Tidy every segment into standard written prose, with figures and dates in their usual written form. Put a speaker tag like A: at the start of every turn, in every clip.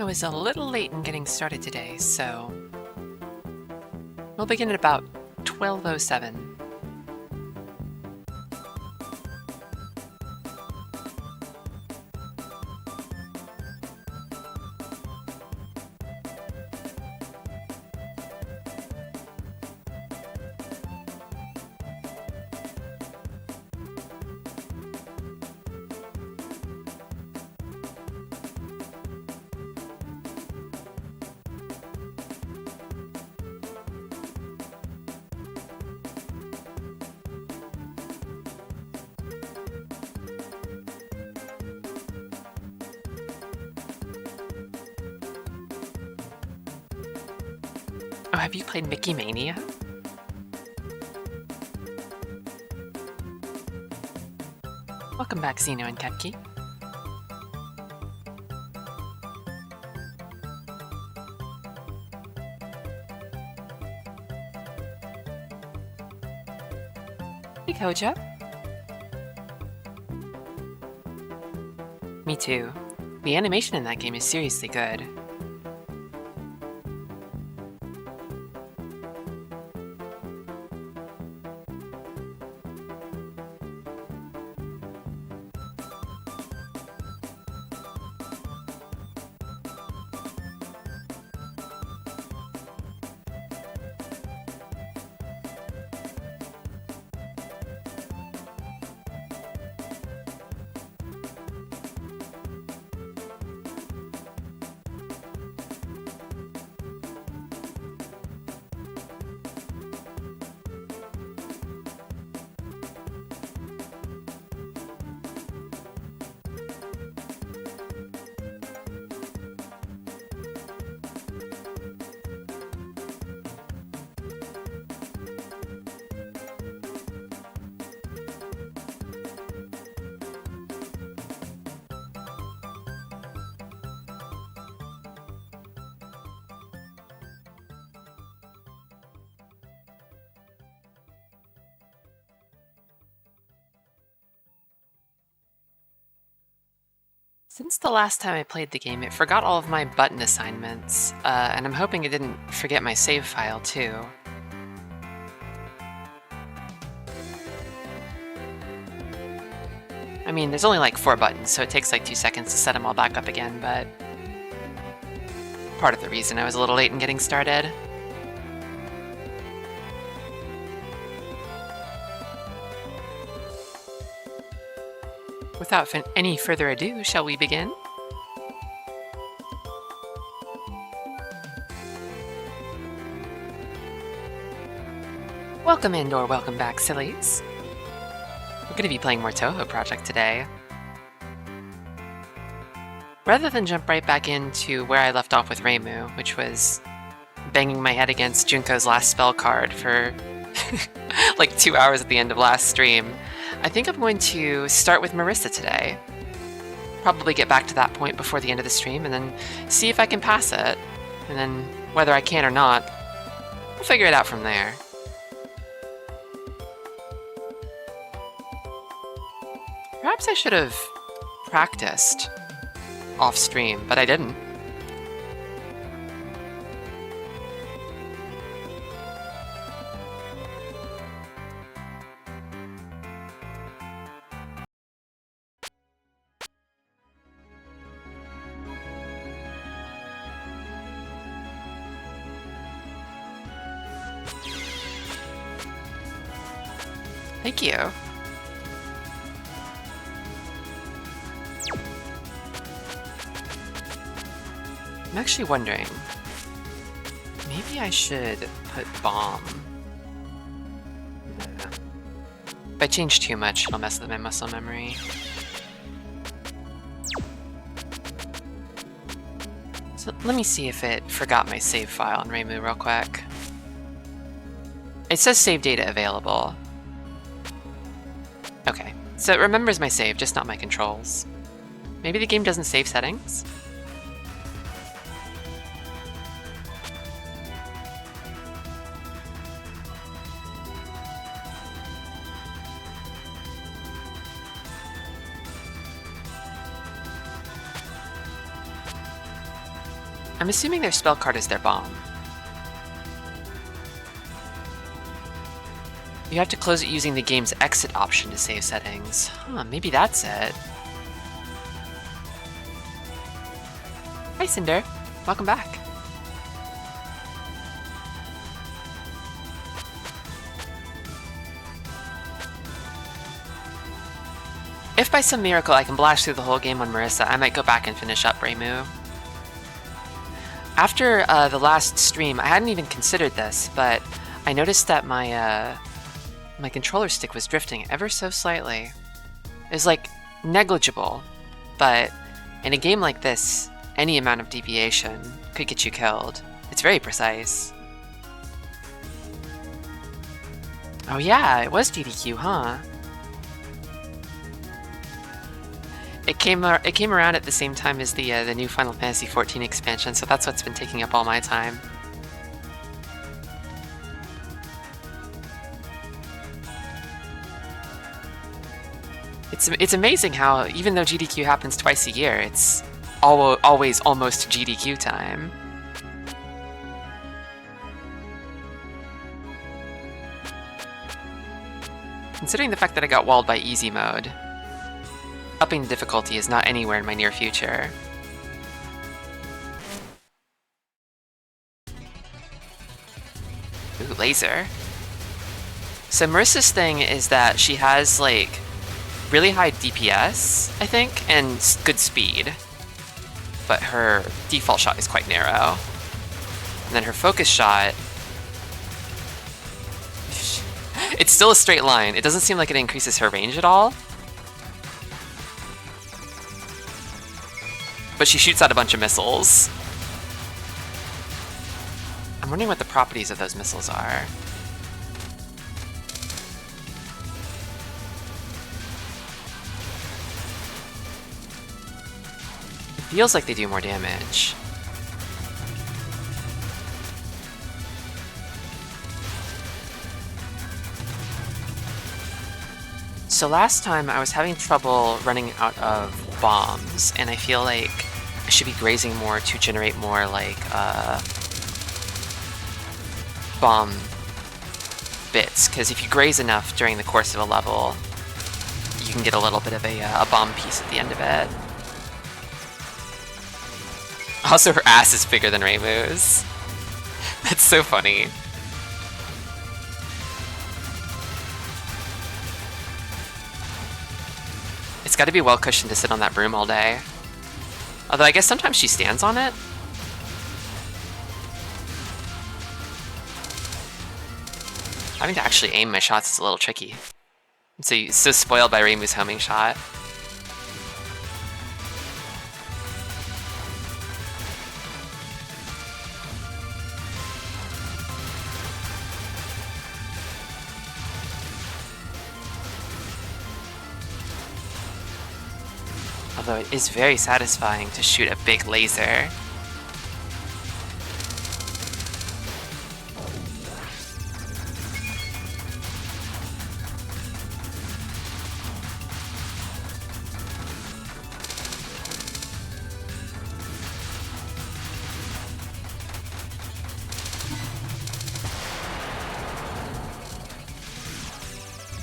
A: I was a little late in getting started today, so we'll begin at about 12:07. Oh, have you played Mickey Mania? Welcome back, Xeno and Kepki. Hey, Koja. Me too. The animation in that game is seriously good. Since the last time I played the game, it forgot all of my button assignments, and I'm hoping it didn't forget my save file too. I mean, there's only like 4 buttons, so it takes like 2 seconds to set them all back up again, but part of the reason I was a little late in getting started. Without any further ado, shall we begin? Welcome in, or welcome back, sillies. We're going to be playing more Touhou Project today. Rather than jump right back into where I left off with Reimu, which was banging my head against Junko's last spell card for like 2 hours at the end of last stream, I think I'm going to start with Marisa today. Probably get back to that point before the end of the stream and then see if I can pass it. And then whether I can or not, we'll figure it out from there. Perhaps I should have practiced off stream, but I didn't. Thank you. I'm actually wondering, maybe I should put bomb. If I change too much, it'll mess with my muscle memory. So let me see if it forgot my save file in Reimu real quick. It says save data available. Okay, so it remembers my save, just not my controls. Maybe the game doesn't save settings? I'm assuming their spell card is their bomb. You have to close it using the game's exit option to save settings. Huh, maybe that's it. Hi, Cinder. Welcome back. If by some miracle I can blast through the whole game on Marisa, I might go back and finish up Reimu. After the last stream, I hadn't even considered this, but I noticed that my controller stick was drifting ever so slightly. It was like negligible, but in a game like this, any amount of deviation could get you killed. It's very precise. Oh yeah, it was GDQ, huh? It came around at the same time as the new Final Fantasy XIV expansion, so that's what's been taking up all my time. It's amazing how, even though GDQ happens twice a year, it's always almost GDQ time. Considering the fact that I got walled by easy mode, upping the difficulty is not anywhere in my near future. Ooh, laser. So Marissa's thing is that she has, like, really high DPS, I think, and good speed. But her default shot is quite narrow. And then her focus shot... It's still a straight line. It doesn't seem like it increases her range at all. But she shoots out a bunch of missiles. I'm wondering what the properties of those missiles are. It feels like they do more damage. So last time I was having trouble running out of bombs, and I feel like I should be grazing more to generate more, like, bomb bits, because if you graze enough during the course of a level, you can get a little bit of a bomb piece at the end of it. Also, her ass is bigger than Reimu's. That's so funny. It's gotta be well cushioned to sit on that broom all day. Although I guess sometimes she stands on it. Having to actually aim my shots is a little tricky. I'm so spoiled by Reimu's homing shot. Although it is very satisfying to shoot a big laser.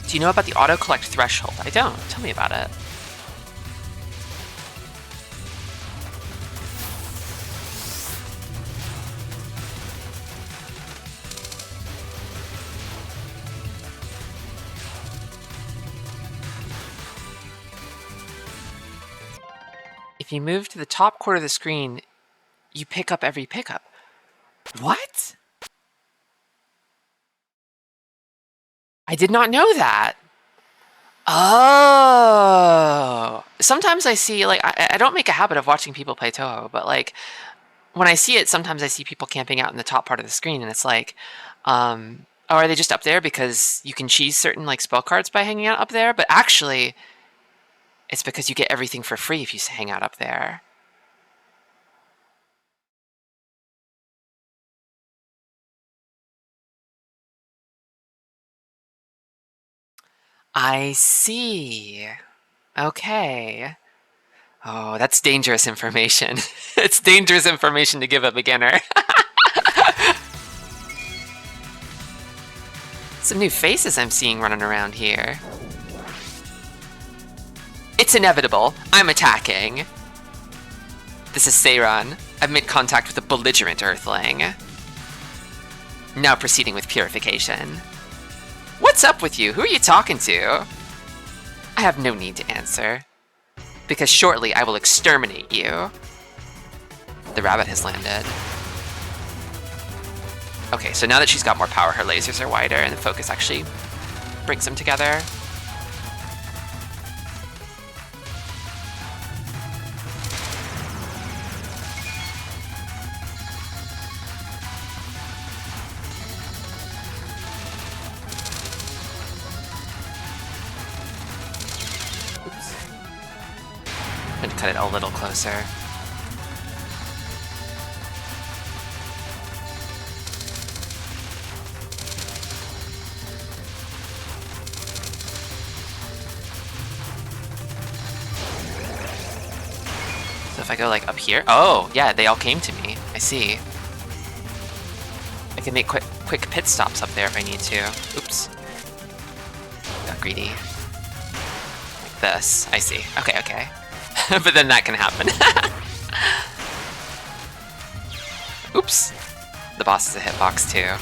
A: Do you know about the auto-collect threshold? I don't. Tell me about it. If you move to the top corner of the screen, you pick up every pickup. What? I did not know that. Oh. Sometimes I see, like, I don't make a habit of watching people play Toho, but, like, when I see it, sometimes I see people camping out in the top part of the screen, and it's like, oh, are they just up there because you can cheese certain, like, spell cards by hanging out up there? But actually, it's because you get everything for free if you hang out up there. I see. Okay. Oh, that's dangerous information. It's dangerous information to give a beginner. Some new faces I'm seeing running around here. It's inevitable. I'm attacking. This is Seiran. I've made contact with a belligerent Earthling. Now proceeding with purification. What's up with you? Who are you talking to? I have no need to answer, because shortly I will exterminate you. The rabbit has landed. Okay, so now that she's got more power, her lasers are wider, and the focus actually brings them together. And cut it a little closer. So if I go like up here, oh yeah, they all came to me. I see. I can make quick pit stops up there if I need to. Oops. Got greedy. Like this. I see. Okay, okay. But then that can happen. Oops. The boss is a hitbox too.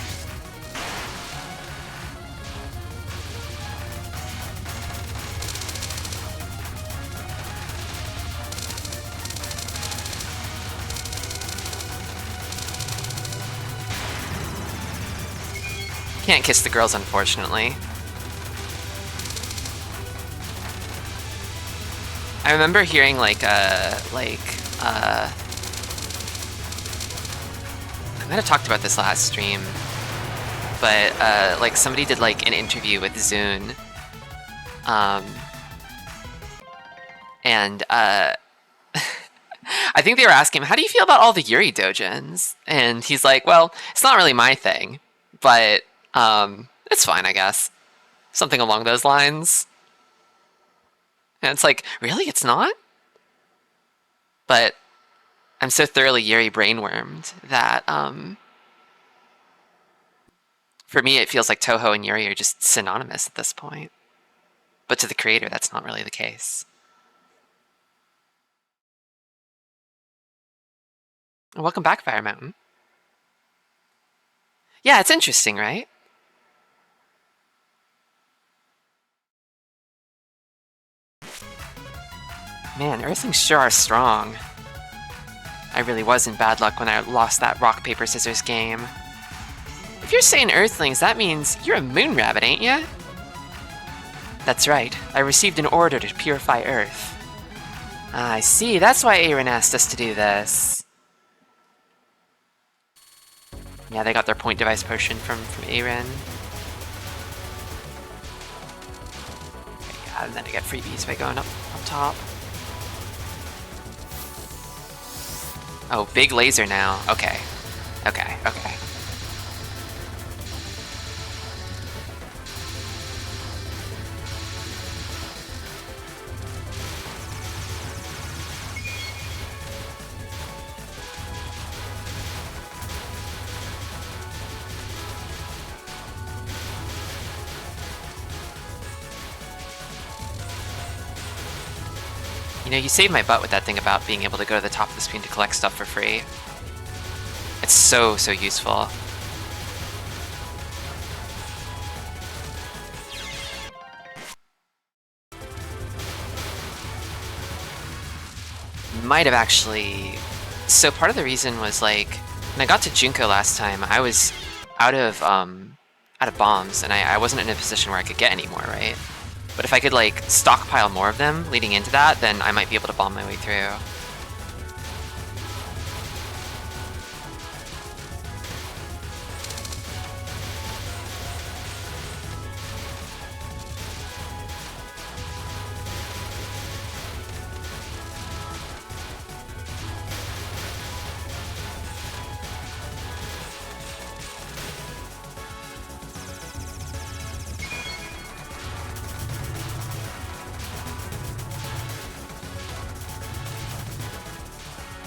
A: Can't kiss the girls, unfortunately. I remember hearing I might have talked about this last stream, but like somebody did like an interview with Zune, and I think they were asking him, how do you feel about all the Yuri dojins? And he's like, well, it's not really my thing, but it's fine, I guess. Something along those lines. And it's like, really? It's not? But I'm so thoroughly Yuri brainwormed that for me it feels like Toho and Yuri are just synonymous at this point. But to the creator, that's not really the case. Welcome back, Fire Mountain. Yeah, it's interesting, right? Man, Earthlings sure are strong. I really was in bad luck when I lost that rock, paper, scissors game. If you're saying Earthlings, that means you're a moon rabbit, ain't ya? That's right. I received an order to purify Earth. Ah, I see. That's why Aaron asked us to do this. Yeah, they got their point device potion from Aaron. Okay, yeah, and then I get freebies by going up top. Oh, big laser now. Okay. Okay, okay. You know, you saved my butt with that thing about being able to go to the top of the screen to collect stuff for free. It's so, so useful. Might have actually... So part of the reason was like, when I got to Junko last time, I was out of bombs, and I wasn't in a position where I could get any more, right? But if I could like stockpile more of them leading into that, then I might be able to bomb my way through.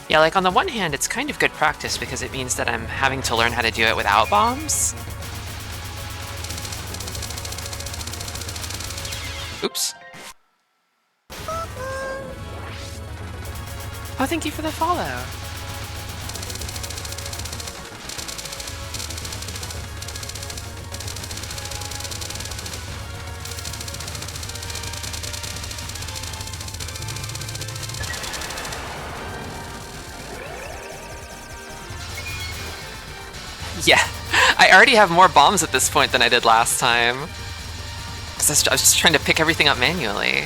A: Yeah, like on the one hand, it's kind of good practice because it means that I'm having to learn how to do it without bombs. Oops. Oh, thank you for the follow. Yeah, I already have more bombs at this point than I did last time. Because I was just trying to pick everything up manually.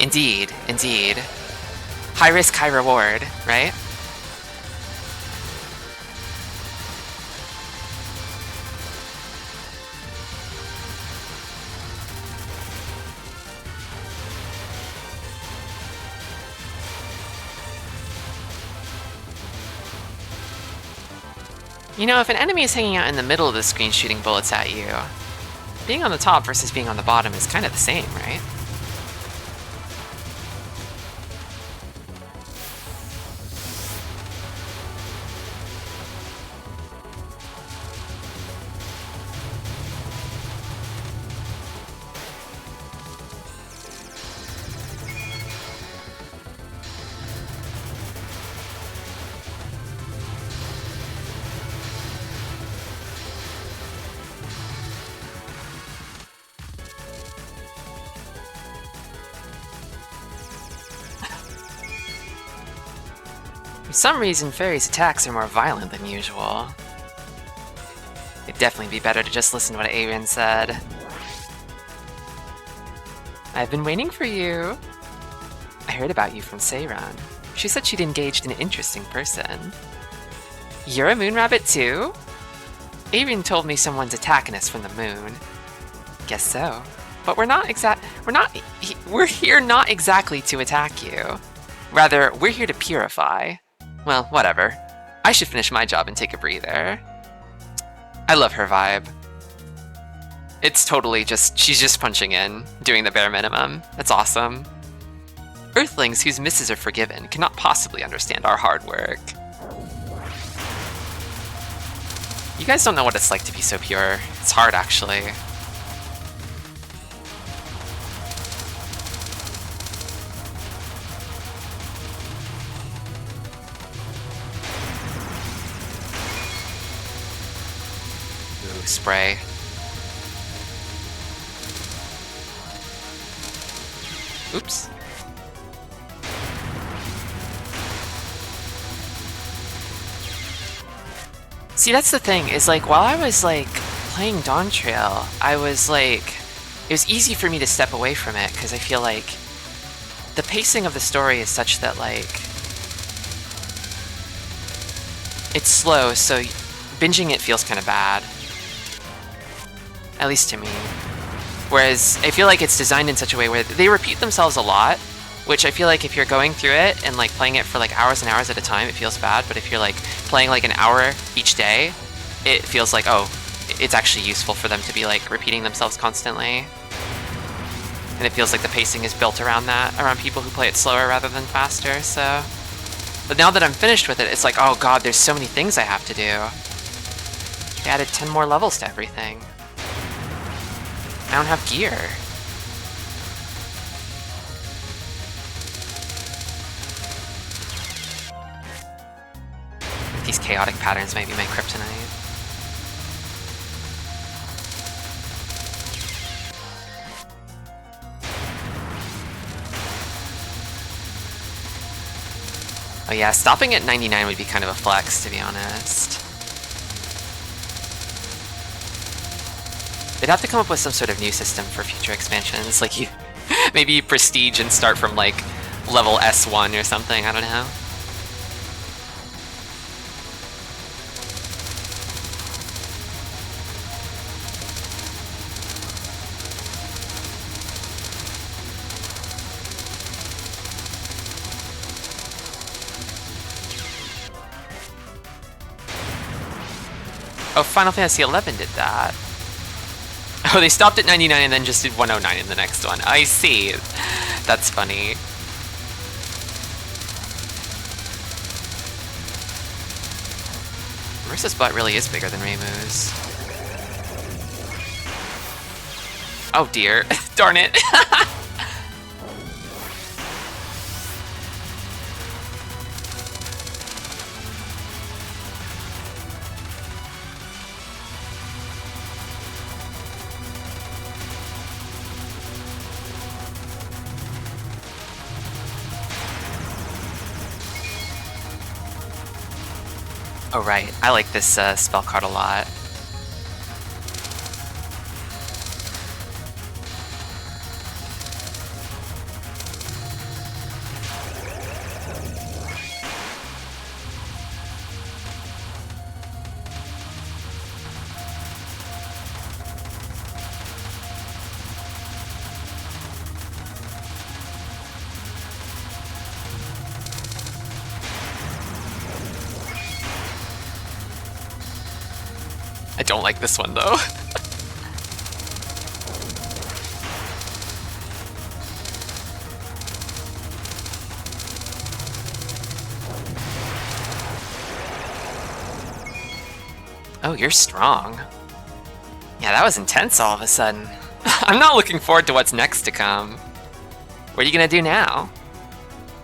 A: Indeed, indeed. High risk, high reward, right? You know, if an enemy is hanging out in the middle of the screen shooting bullets at you, being on the top versus being on the bottom is kind of the same, right? For some reason, Fairy's attacks are more violent than usual. It'd definitely be better to just listen to what Aaron said. I've been waiting for you. I heard about you from Seiran. She said she'd engaged an interesting person. You're a moon rabbit too? Aaron told me someone's attacking us from the moon. Guess so. But we're here not exactly to attack you. Rather, we're here to purify. Well, whatever. I should finish my job and take a breather. I love her vibe. It's totally she's just punching in, doing the bare minimum. That's awesome. Earthlings whose misses are forgiven cannot possibly understand our hard work. You guys don't know what it's like to be so pure. It's hard, actually. Spray. Oops. See, that's the thing, is like, while I was like playing Dawn Trail, I was like, it was easy for me to step away from it, because I feel like the pacing of the story is such that like, it's slow, so binging it feels kind of bad. At least to me. Whereas I feel like it's designed in such a way where they repeat themselves a lot, which I feel like if you're going through it and like playing it for like hours and hours at a time, it feels bad. But if you're like playing like an hour each day, it feels like, oh, it's actually useful for them to be like repeating themselves constantly. And it feels like the pacing is built around that, around people who play it slower rather than faster, so. But now that I'm finished with it, it's like, oh god, there's so many things I have to do. They added 10 more levels to everything. I don't have gear. These chaotic patterns might be my kryptonite. Oh yeah, stopping at 99 would be kind of a flex, to be honest. They'd have to come up with some sort of new system for future expansions, like maybe you prestige and start from like level S1 or something, I don't know. Oh, Final Fantasy XI did that. Oh, they stopped at 99 and then just did 109 in the next one. I see. That's funny. Marisa's butt really is bigger than Reimu's. Oh dear. Darn it. Oh right, I like this spell card a lot. I don't like this one though. Oh, you're strong. Yeah, that was intense all of a sudden. I'm not looking forward to what's next to come. What are you gonna do now?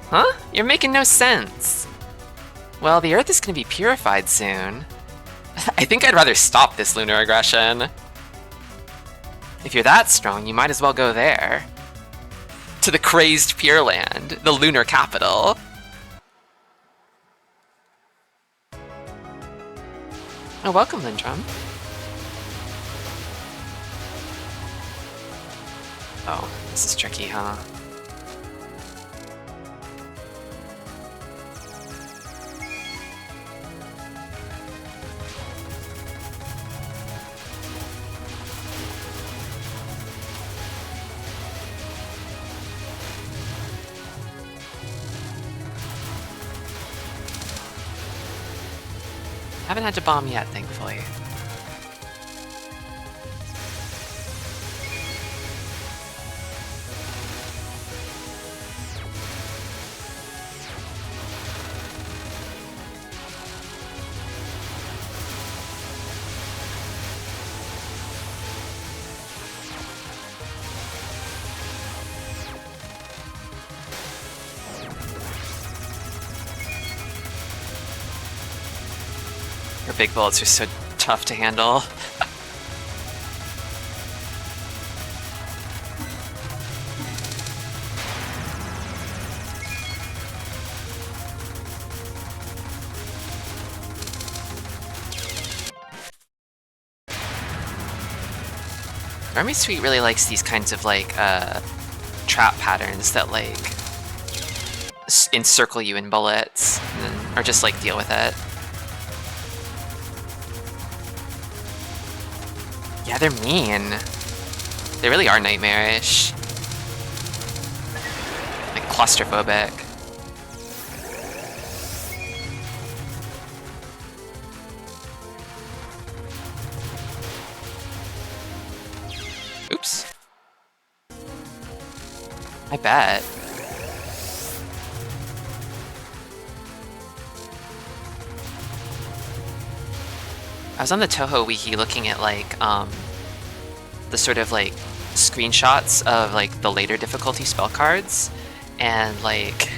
A: Huh? You're making no sense. Well, the Earth is gonna be purified soon. I think I'd rather stop this lunar aggression. If you're that strong, you might as well go there. To the crazed Pure Land, the lunar capital. Oh, welcome, Lindrum. Oh, this is tricky, huh? Haven't had to bomb yet, thankfully. Her big bullets are so tough to handle. Army Suite really likes these kinds of like trap patterns that like encircle you in bullets, and then, or just like deal with it. Yeah, they're mean. They really are nightmarish. Like claustrophobic. Oops. I bet. I was on the Toho wiki looking at like the sort of like screenshots of like the later difficulty spell cards, and like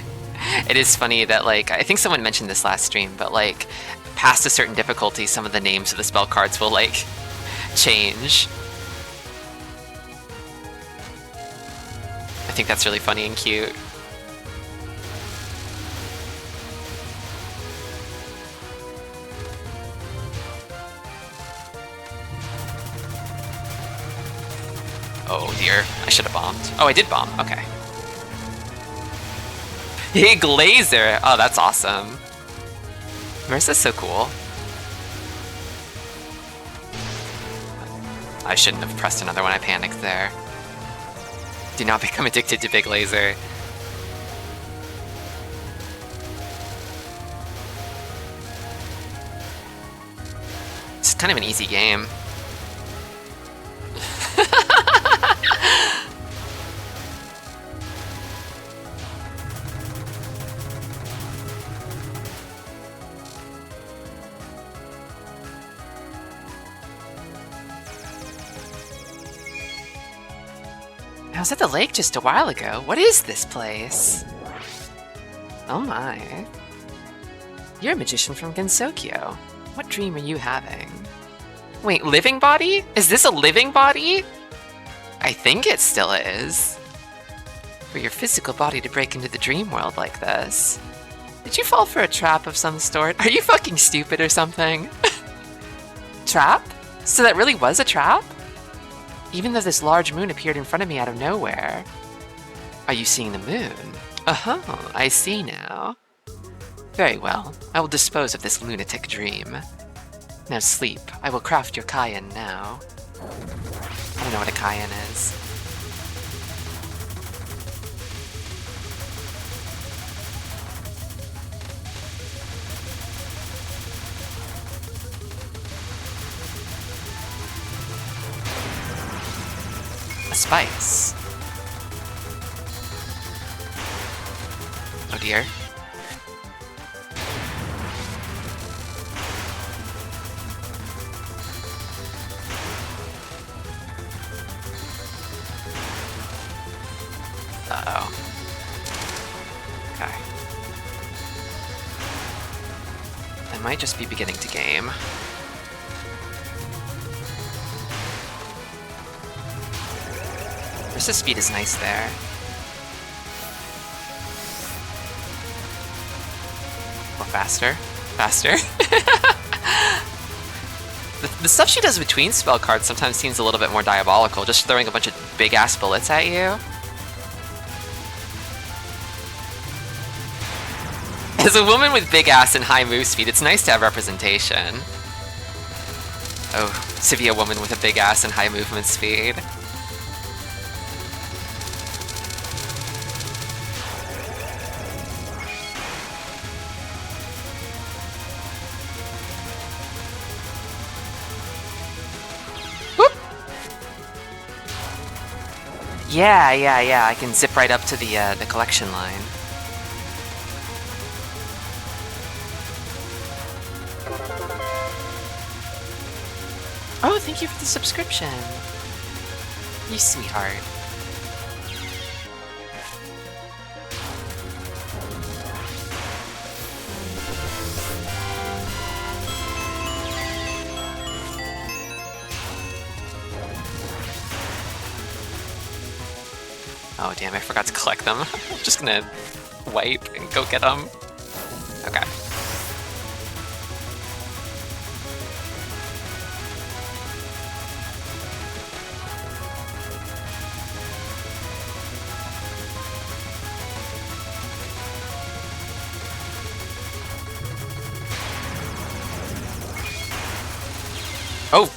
A: it is funny that like I think someone mentioned this last stream, but like past a certain difficulty, some of the names of the spell cards will like change. I think that's really funny and cute. Oh dear, I should have bombed. Oh, I did bomb, okay. big laser! Oh, that's awesome. Marisa's so cool. I shouldn't have pressed another one, I panicked there. Do not become addicted to big laser. It's kind of an easy game. I was at the lake just a while ago. What is this place? Oh my. You're a magician from Gensokyo. What dream are you having? Wait, living body? Is this a living body? I think it still is. For your physical body to break into the dream world like this. Did you fall for a trap of some sort? Are you fucking stupid or something? Trap? So that really was a trap? Even though this large moon appeared in front of me out of nowhere. Are you seeing the moon? Uh-huh, I see now. Very well, I will dispose of this lunatic dream. Now sleep. I will craft your Kaien now. I don't know what a Kaien is. A spice. Oh dear. Uh-oh. Okay. I might just be beginning to game. Marisa's speed is nice there. Or faster. Faster. The stuff she does between spell cards sometimes seems a little bit more diabolical, just throwing a bunch of big-ass bullets at you. As a woman with big ass and high move speed, it's nice to have representation. Oh, to be a woman with a big ass and high movement speed. Yeah, I can zip right up to the collection line. Oh, thank you for the subscription. You sweetheart. Oh damn, I forgot to collect them. I'm just gonna wipe and go get them. Okay. Oh!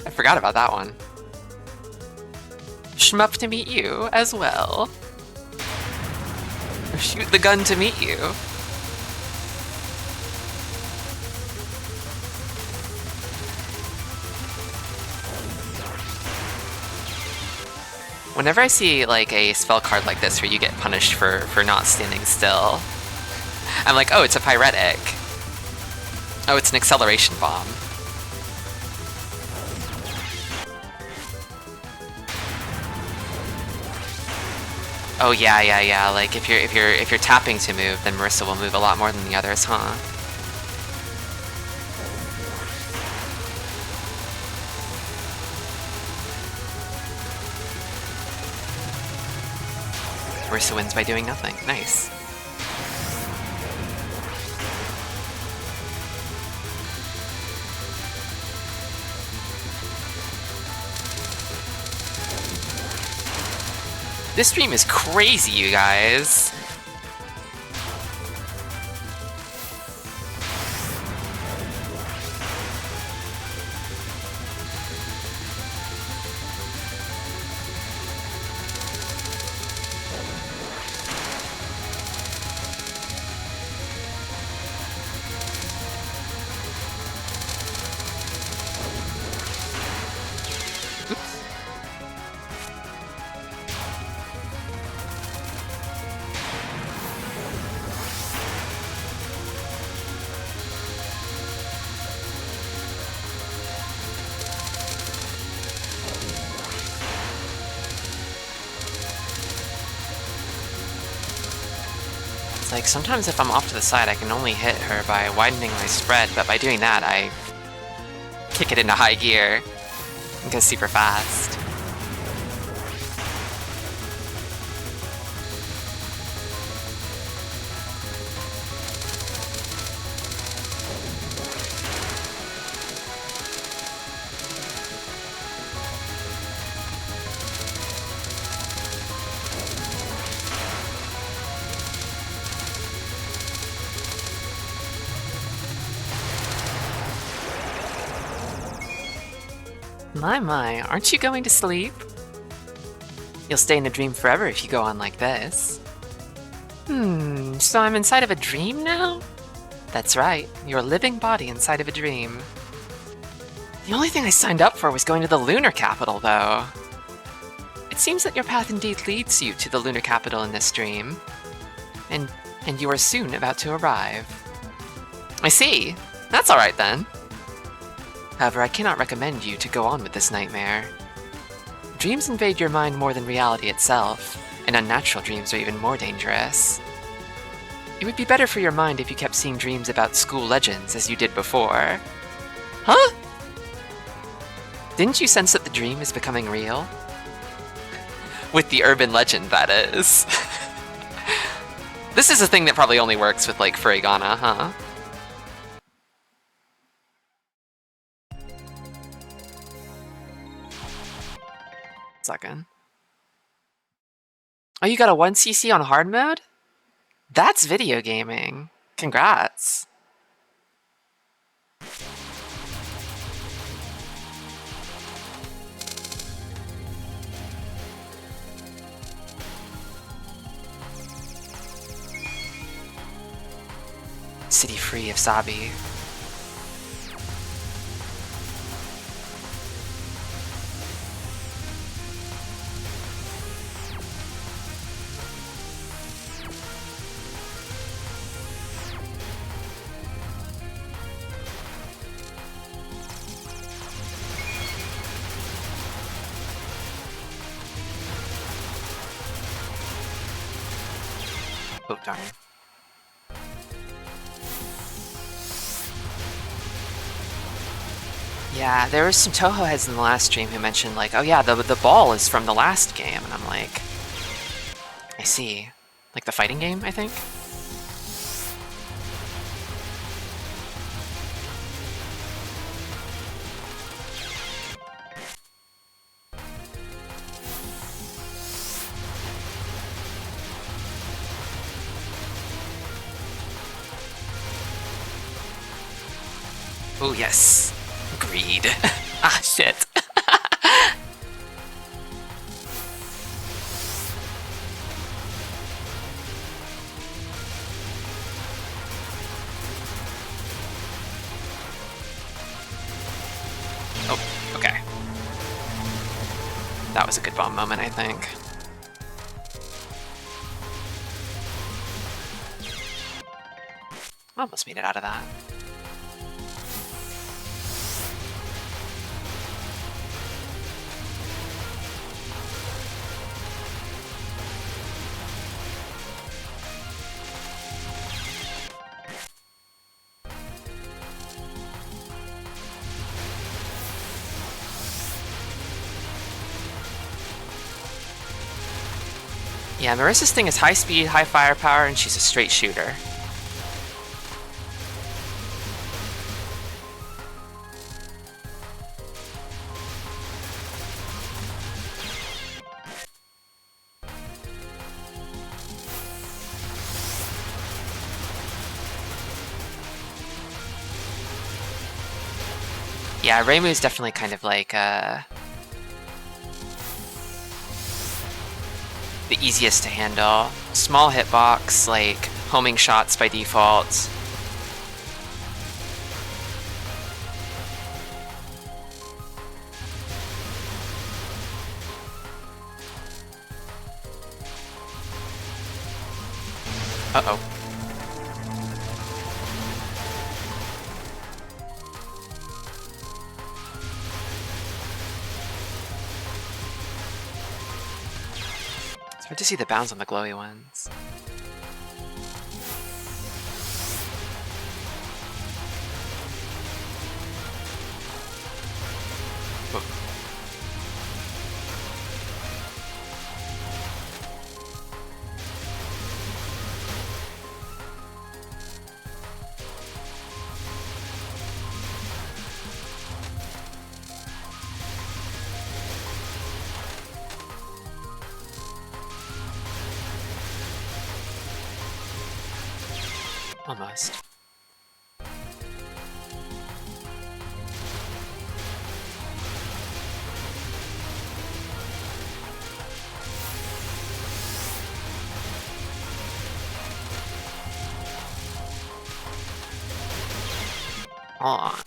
A: I forgot about that one. Shmup to meet you as well. Shoot the gun to meet you. Whenever I see like a spell card like this where you get punished for not standing still, I'm like, oh, it's a pyretic. Oh, it's an acceleration bomb. Oh yeah. Like if you're tapping to move, then Marisa will move a lot more than the others, huh? Marisa wins by doing nothing. Nice. This stream is crazy, you guys. Like, sometimes if I'm off to the side, I can only hit her by widening my spread, but by doing that, I kick it into high gear and go super fast. My, aren't you going to sleep? You'll stay in a dream forever if you go on like this. So I'm inside of a dream now? That's right, you're a living body inside of a dream. The only thing I signed up for was going to the lunar capital, though. It seems that your path indeed leads you to the lunar capital in this dream. And you are soon about to arrive. I see. That's alright then. However, I cannot recommend you to go on with this nightmare. Dreams invade your mind more than reality itself, and unnatural dreams are even more dangerous. It would be better for your mind if you kept seeing dreams about school legends as you did before. Huh? Didn't you sense that the dream is becoming real? With the urban legend, that is. This is a thing that probably only works with, like, Furigana, huh? Second. Oh, you got a 1cc on hard mode? That's video gaming. Congrats. City free of Sabi. Oh, darn. Yeah, there were some Toho heads in the last stream who mentioned, like, oh yeah, the ball is from the last game, and I'm like, I see. Like the fighting game, I think? Oh, yes. Greed. Ah, shit. Oh, okay. That was a good bomb moment, I think. Almost made it out of that. Yeah, Marisa's thing is high speed, high firepower, and she's a straight shooter. Yeah, Reimu's definitely kind of like the easiest to handle. Small hitbox, like homing shots by default. Uh-oh. It's hard to see the bounds on the glowy ones. Almost. Aw.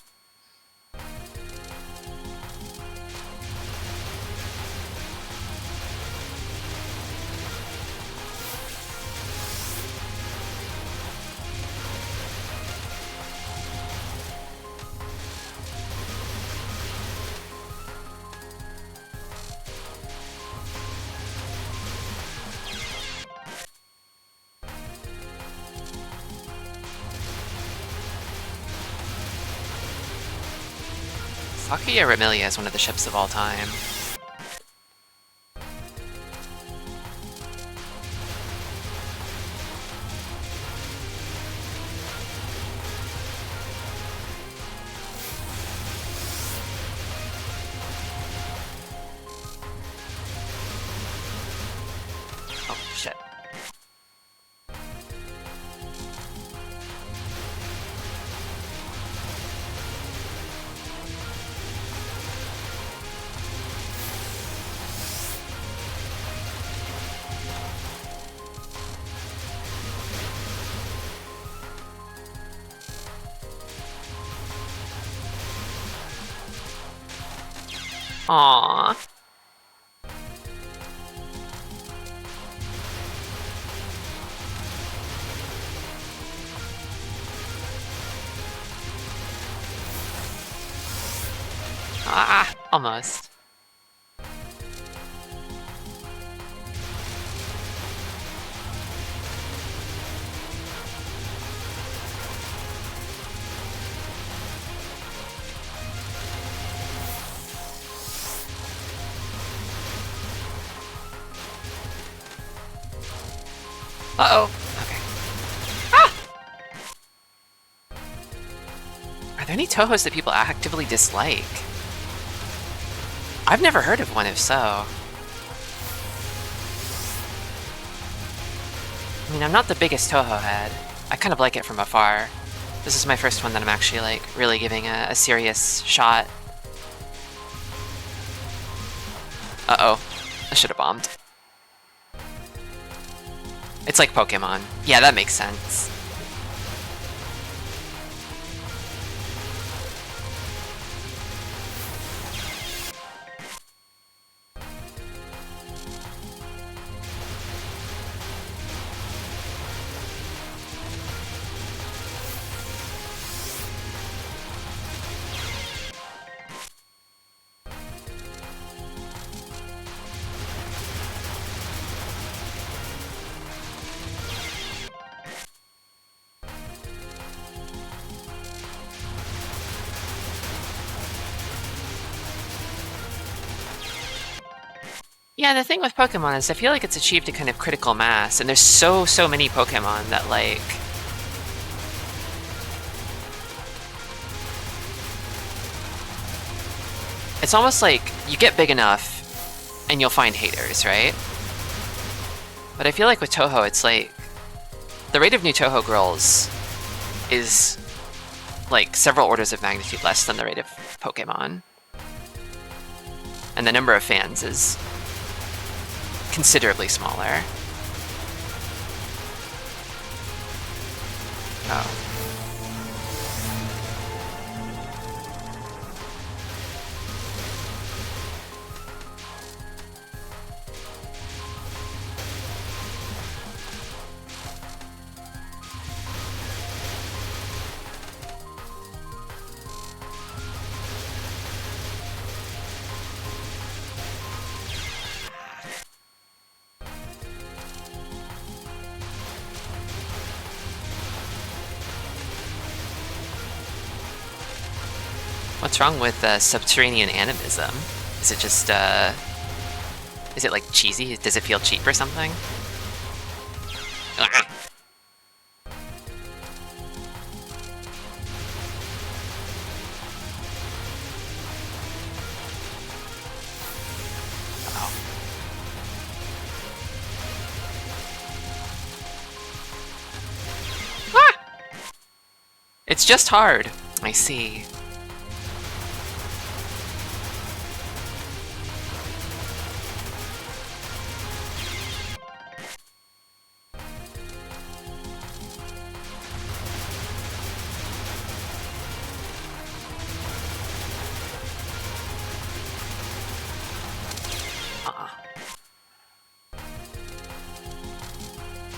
A: Sakuya Remilia is one of the ships of all time. Oh, shit. Aww. Ah, almost. Uh-oh. Okay. Ah! Are there any Tohos that people actively dislike? I've never heard of one, if so. I mean, I'm not the biggest Toho head. I kind of like it from afar. This is my first one that I'm actually, like, really giving a serious shot. Uh-oh. I should have bombed. It's like Pokemon. Yeah, that makes sense. Yeah, the thing with Pokemon is I feel like it's achieved a kind of critical mass, and there's so many Pokemon that, like... It's almost like you get big enough, and you'll find haters, right? But I feel like with Toho, it's like... The rate of new Toho girls is like several orders of magnitude less than the rate of Pokemon. And the number of fans is considerably smaller. Oh. What's wrong with subterranean animism? Is it just, is it like cheesy? Does it feel cheap or something? Ah. Oh. Ah! It's just hard. I see.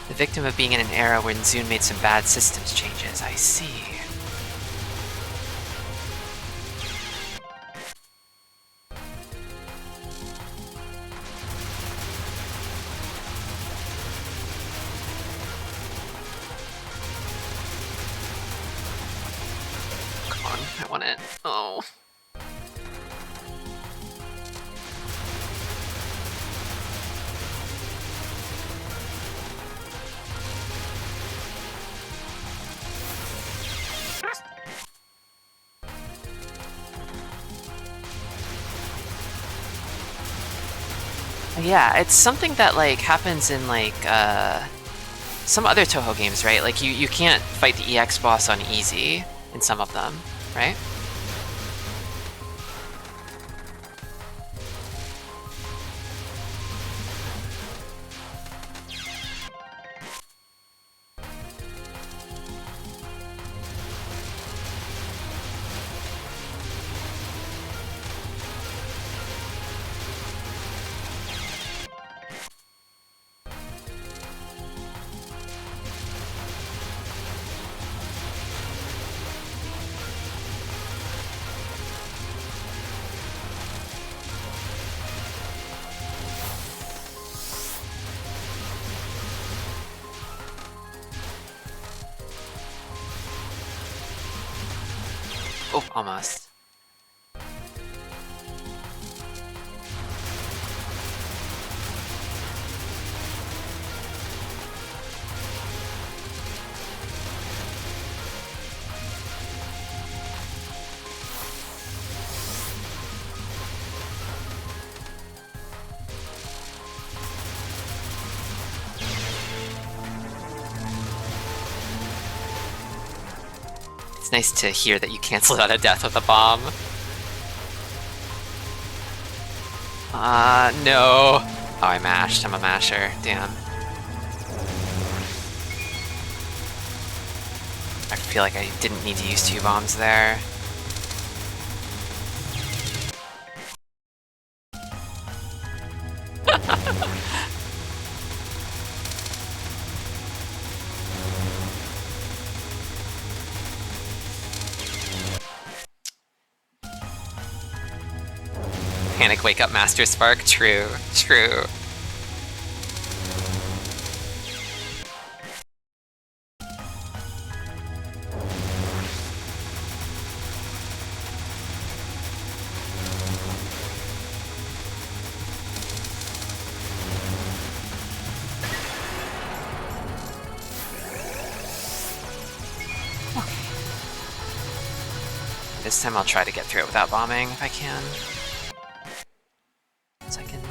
A: The victim of being in an era when Zune made some bad systems changes. I see. Come on, I want it. Oh. Yeah, it's something that like happens in like some other Toho games, right? Like you can't fight the EX boss on easy in some of them, right? Oh, almost. It's nice to hear that you canceled out a death with a bomb. No. Oh, I mashed. I'm a masher. Damn. I feel like I didn't need to use 2 bombs there. Panic wake up Master Spark. True. True. This time I'll try to get through it without bombing if I can. Second.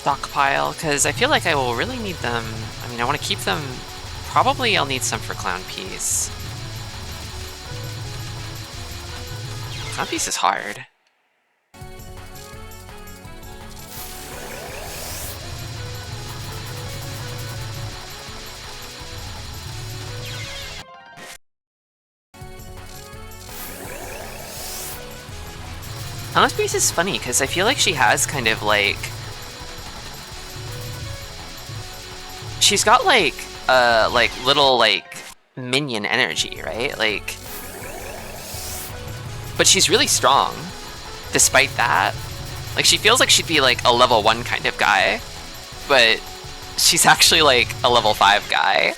A: stockpile, because I feel like I will really need them. I mean, I want to keep them. Probably I'll need some for Clown Piece. Clown Piece is hard. Clown Piece is funny, because I feel like she has kind of like... She's got like little like minion energy, right? Like, but she's really strong despite that. Like, she feels like she'd be like a level 1 kind of guy, but she's actually like a level 5 guy.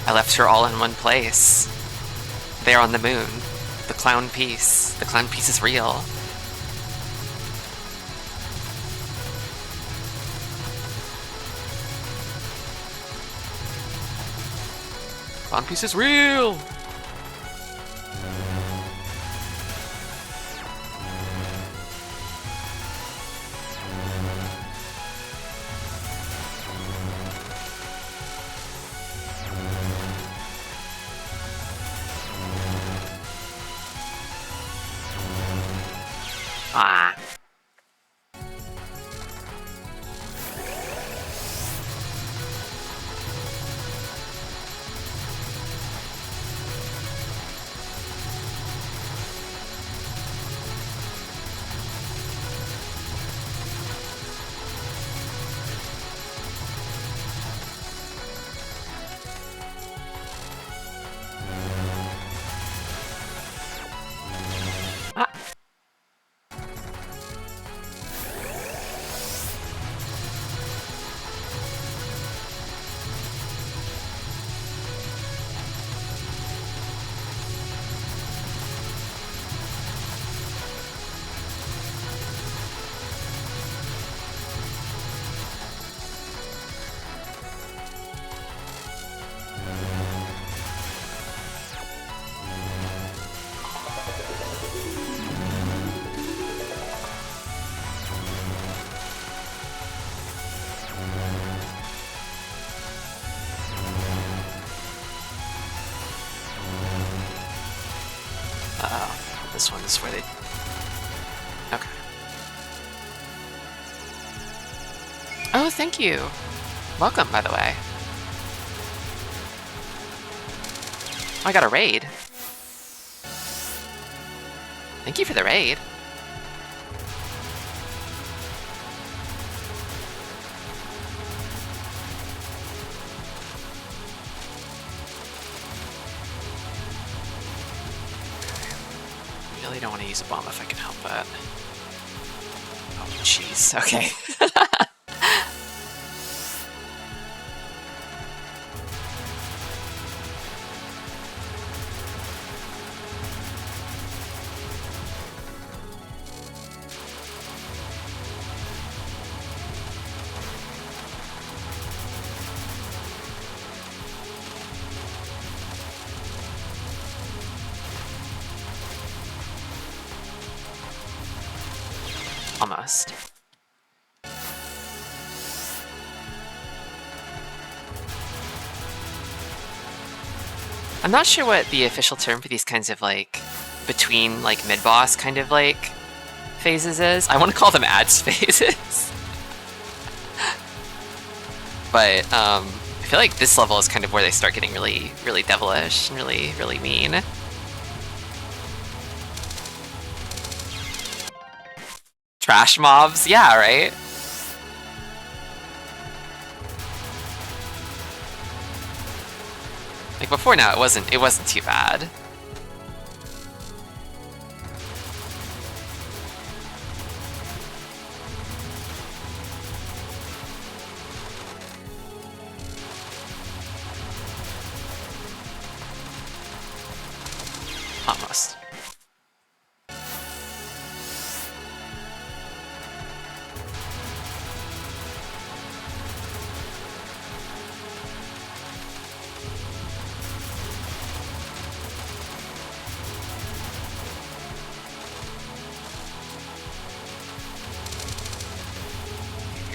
A: I left her all in one place. There on the moon. The Clown Piece. The Clown Piece is real. Clown Piece is real! Ah. This one is where they... Okay. Oh, thank you. Welcome, by the way. Oh, I got a raid. Thank you for the raid. Don't want to use a bomb if I can help it. Oh, jeez. Okay. Almost. I'm not sure what the official term for these kinds of like between like mid-boss kind of like phases is. I want to call them ads phases. But I feel like this level is kind of where they start getting really, really devilish and really, really mean. Trash mobs? Yeah, right? Like before now, it wasn't too bad. Almost.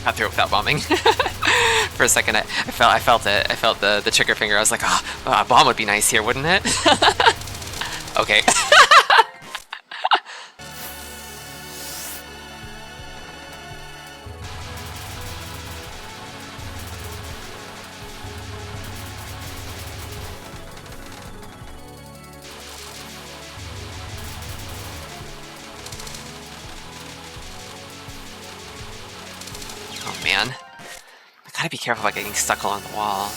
A: Got through it without bombing. For a second, I felt it. I felt the trigger finger. I was like, oh, a bomb would be nice here, wouldn't it? Okay. Oh man. I gotta be careful about getting stuck along the wall.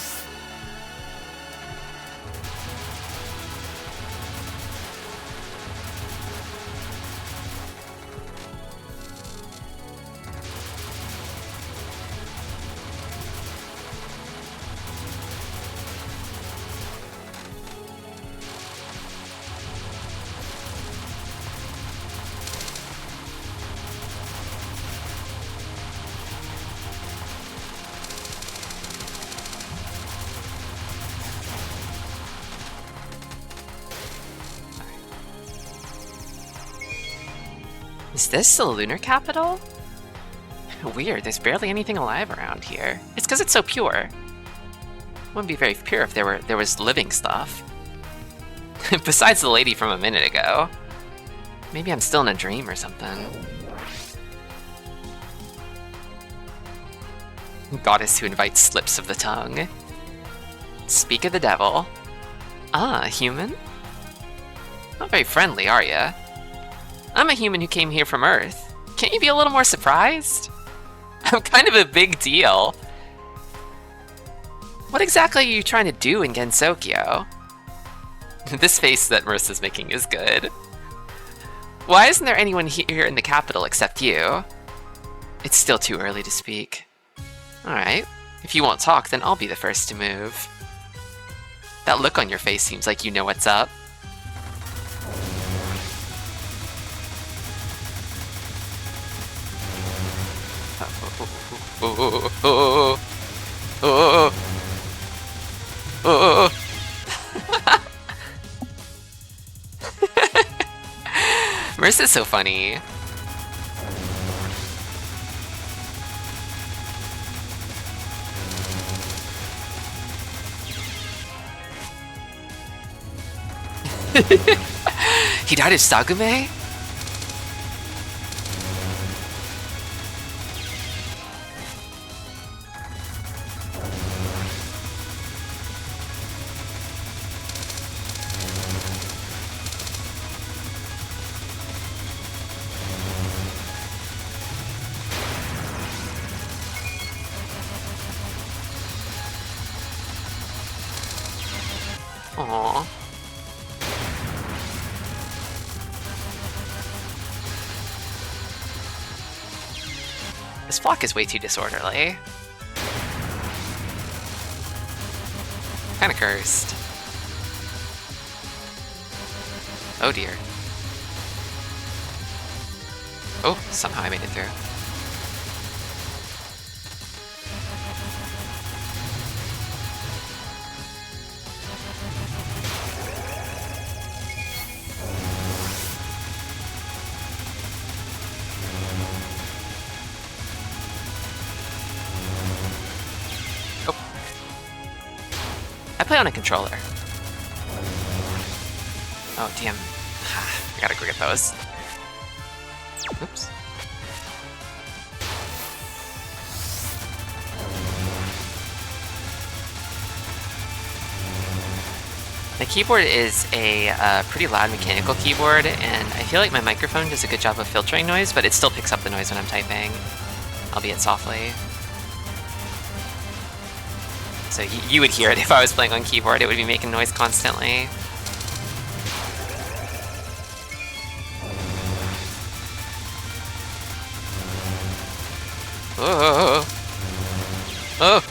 A: Is this the lunar capital? Weird, there's barely anything alive around here. It's because it's so pure. Wouldn't be very pure if there was living stuff. Besides the lady from a minute ago. Maybe I'm still in a dream or something. Goddess who invites slips of the tongue. Speak of the devil. Ah, human? Not very friendly, are ya? I'm a human who came here from Earth. Can't you be a little more surprised? I'm kind of a big deal. What exactly are you trying to do in Gensokyo? This face that Marisa's making is good. Why isn't there anyone here in the capital except you? It's still too early to speak. Alright, if you won't talk, then I'll be the first to move. That look on your face seems like you know what's up. Marisa's so funny. He died of Sagume? Aww. This block is way too disorderly. Kinda cursed. Oh dear. Oh, somehow I made it through. I play on a controller. Oh, damn. I gotta go get those. Oops. My keyboard is a pretty loud mechanical keyboard, and I feel like my microphone does a good job of filtering noise, but it still picks up the noise when I'm typing, albeit softly. So you would hear it if I was playing on keyboard, it would be making noise constantly. Oh! Oh!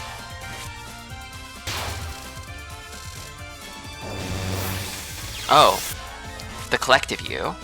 A: Oh. The collective you.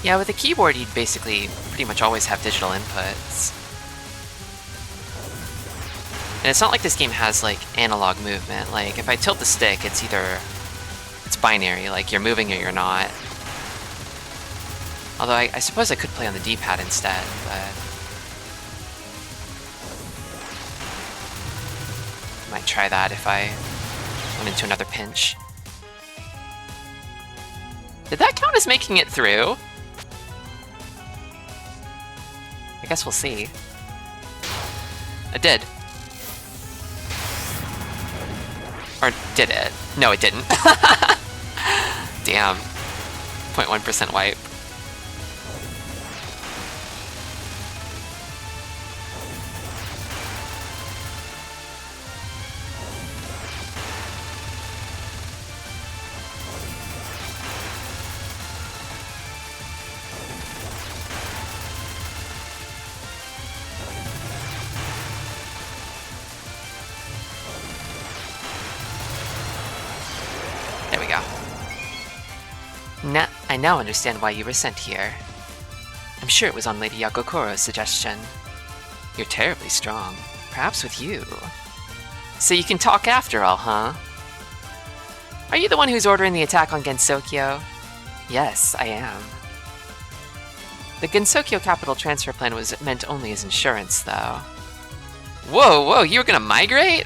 A: Yeah, with a keyboard, you'd basically pretty much always have digital inputs. And it's not like this game has, like, analog movement. Like, if I tilt the stick, it's either... it's binary, like, you're moving or you're not. Although I suppose I could play on the D-pad instead, but... I might try that if I went into another pinch. Did that count as making it through? I guess we'll see. It did. Or did it? No, it didn't. Damn. 0.1% wipe. There we go. I now understand why you were sent here. I'm sure it was on Lady Yagokoro's suggestion. You're terribly strong. Perhaps with you. So you can talk after all, huh? Are you the one who's ordering the attack on Gensokyo? Yes, I am. The Gensokyo capital transfer plan was meant only as insurance, though. Whoa, whoa, you were gonna migrate?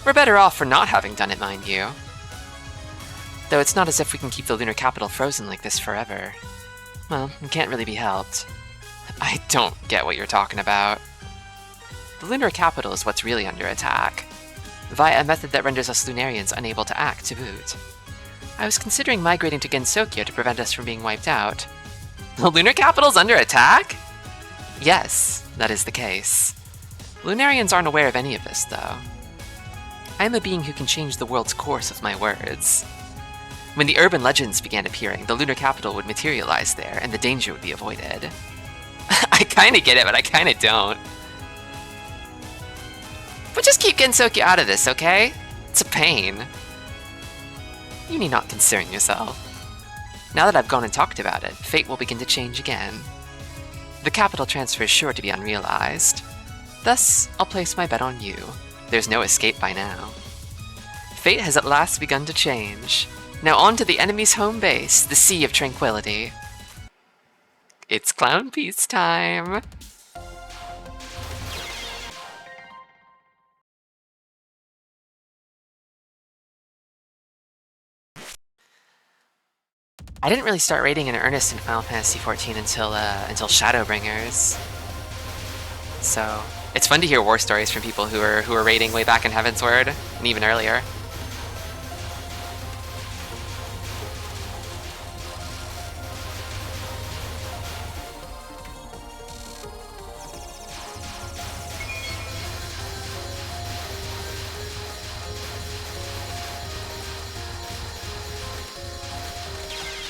A: We're better off for not having done it, mind you. Though it's not as if we can keep the lunar capital frozen like this forever. Well, it can't really be helped. I don't get what you're talking about. The lunar capital is what's really under attack, via a method that renders us Lunarians unable to act to boot. I was considering migrating to Gensokyo to prevent us from being wiped out. The lunar capital's under attack? Yes, that is the case. Lunarians aren't aware of any of this, though. I am a being who can change the world's course with my words. When the urban legends began appearing, the lunar capital would materialize there, and the danger would be avoided. I kinda get it, but I kinda don't. But just keep Gensokyo out of this, okay? It's a pain. You need not concern yourself. Now that I've gone and talked about it, fate will begin to change again. The capital transfer is sure to be unrealized. Thus, I'll place my bet on you. There's no escape by now. Fate has at last begun to change. Now on to the enemy's home base, the Sea of Tranquility. It's clown peace time! I didn't really start raiding in earnest in Final Fantasy XIV until Shadowbringers. So it's fun to hear war stories from people who are raiding way back in Heavensward and even earlier.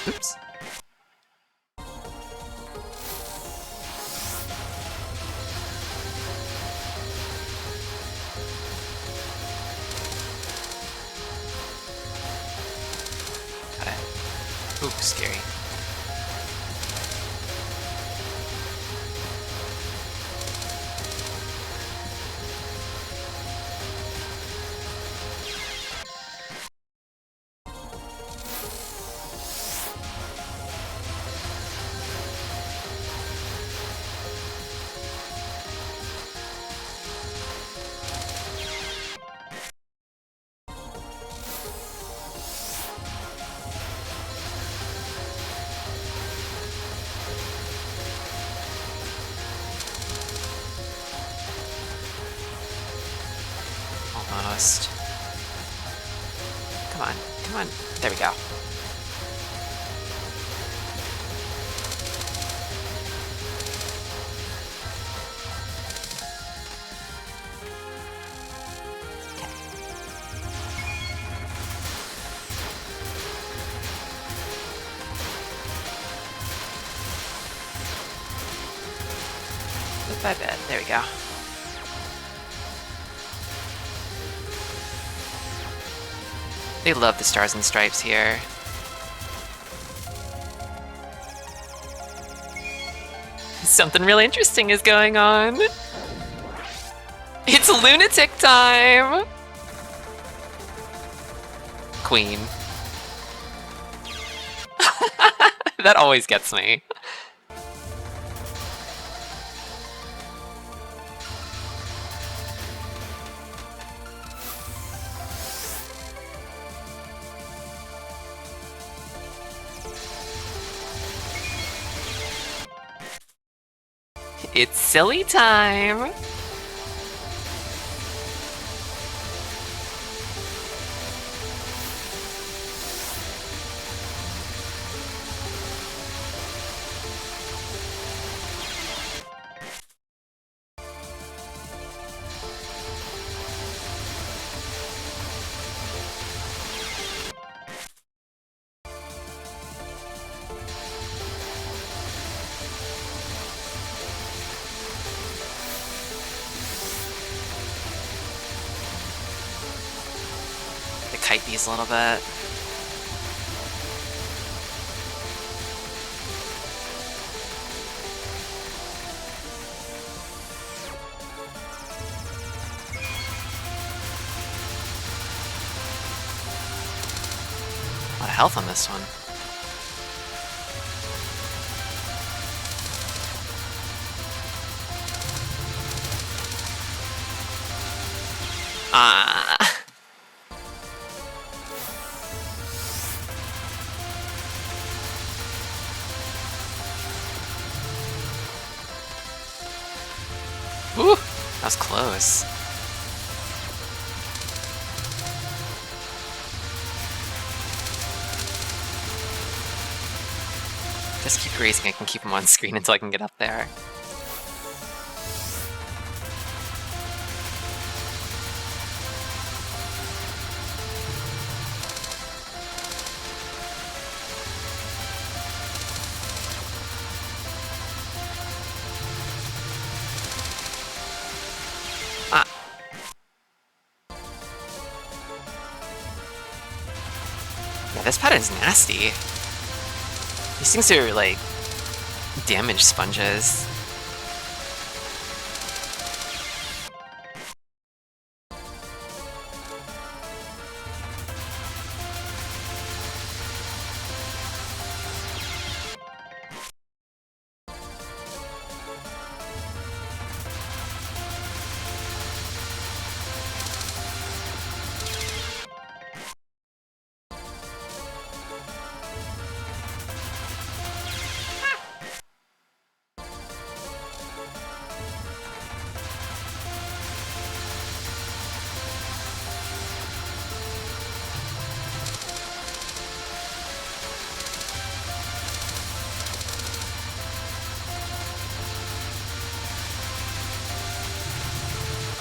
A: Oops. Got it. Ooh, scary. Almost. Come on, come on. There we go. Bit by bit. There we go. They love the stars and stripes here. Something really interesting is going on. It's Lunatic time! Queen. That always gets me. It's silly time! Kite these a little bit. A lot of health on this one. Ooh, that was close. Just keep racing, I can keep him on screen until I can get up there. Yeah, this pattern's nasty. These things are like damage sponges.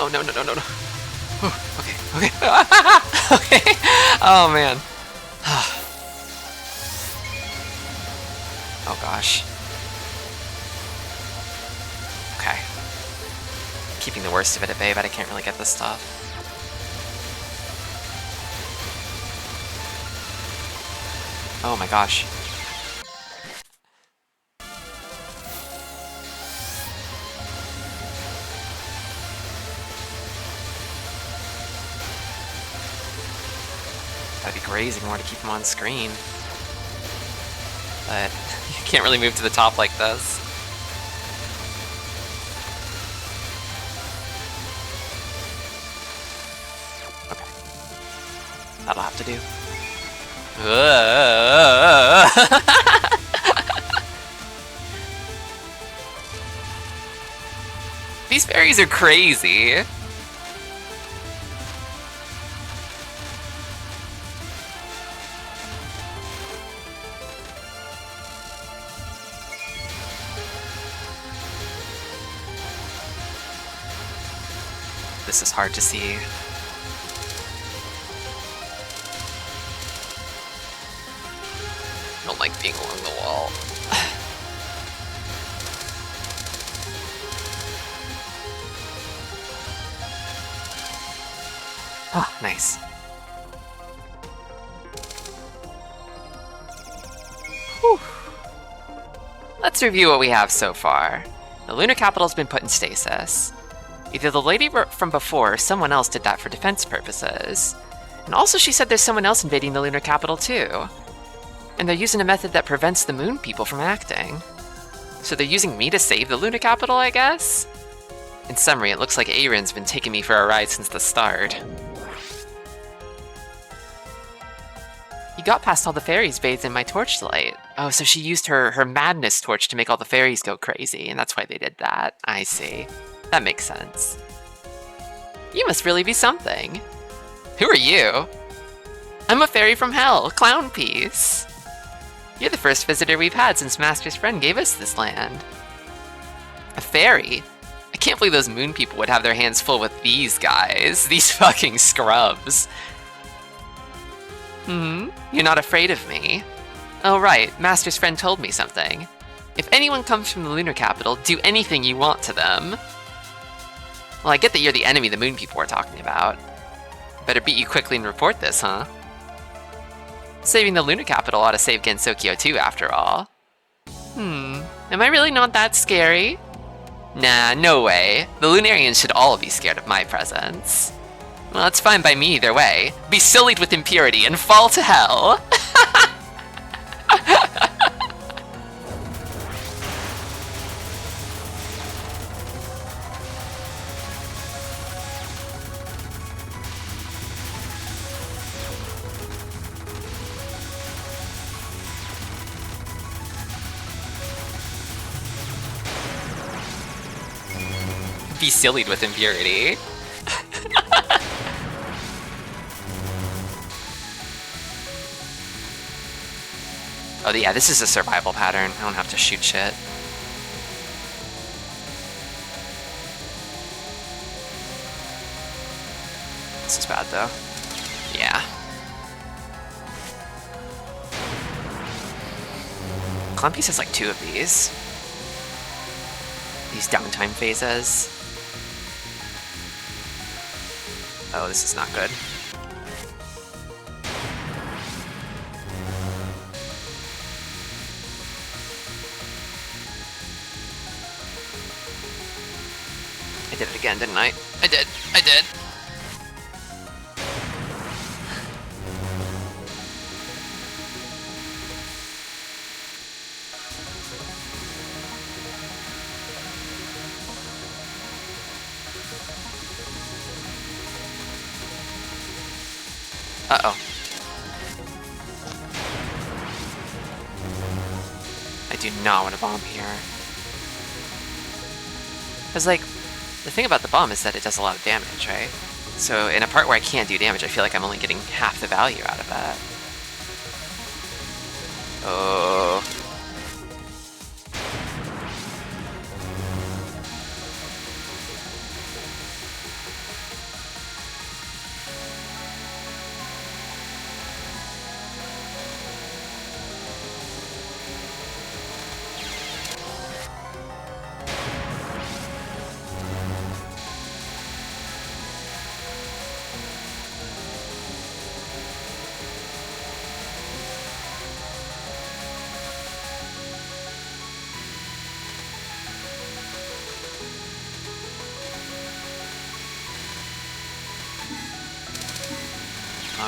A: Oh, no, no, no, no, no. Oh, okay, okay. Okay. Oh, man. Oh, gosh. Okay. Keeping the worst of it at bay, but I can't really get this stuff. Oh, my gosh. Gotta be grazing more to keep him on screen. But you can't really move to the top like this. Okay. That'll have to do. These fairies are crazy. This is hard to see. I don't like being along the wall. Ah, nice. Whew. Let's review what we have so far. The lunar capital's been put in stasis. Either the lady from before or someone else did that for defense purposes. And also she said there's someone else invading the lunar capital too. And they're using a method that prevents the moon people from acting. So they're using me to save the lunar capital, I guess? In summary, it looks like Aaron's been taking me for a ride since the start. You got past all the fairies bathed in my torchlight. Oh, so she used her madness torch to make all the fairies go crazy, and that's why they did that. I see. That makes sense. You must really be something. Who are you? I'm a fairy from hell, Clown Piece. You're the first visitor we've had since Master's friend gave us this land. A fairy? I can't believe those moon people would have their hands full with these guys. These fucking scrubs. You're not afraid of me? Oh right, Master's friend told me something. If anyone comes from the lunar capital, do anything you want to them. Well, I get that you're the enemy the moon people were talking about. Better beat you quickly and report this, huh? Saving the lunar capital ought to save Gensokyo too, after all. Am I really not that scary? Nah, no way. The Lunarians should all be scared of my presence. Well, it's fine by me either way. Be sullied with impurity and fall to hell! Be sullied with impurity. Oh yeah, this is a survival pattern. I don't have to shoot shit. This is bad though. Yeah. Clown Piece has like 2 of these. These downtime phases. Oh, this is not good. I did it again, didn't I? I did. Uh-oh. I do not want to bomb here. Because, like, the thing about the bomb is that it does a lot of damage, right? So in a part where I can't do damage, I feel like I'm only getting half the value out of that. Oh.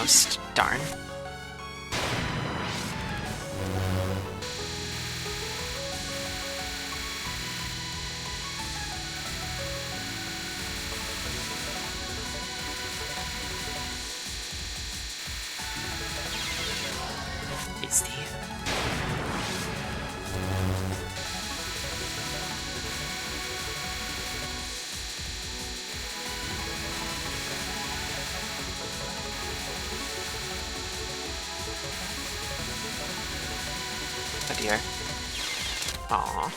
A: Almost. Darn. Tristi. Oh dear. Aww.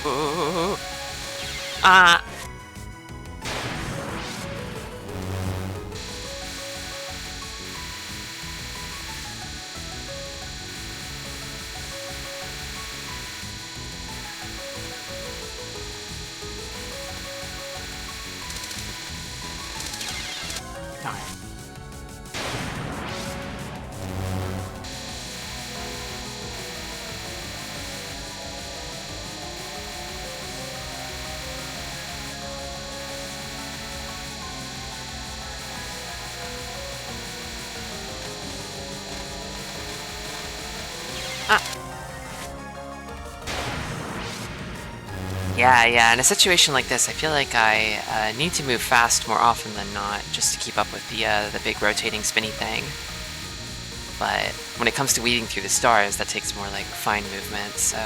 A: Ooh. Ah. Darn. Ah. Yeah, in a situation like this, I feel like I need to move fast more often than not, just to keep up with the big rotating spinny thing. But when it comes to weaving through the stars, that takes more like fine movement, so...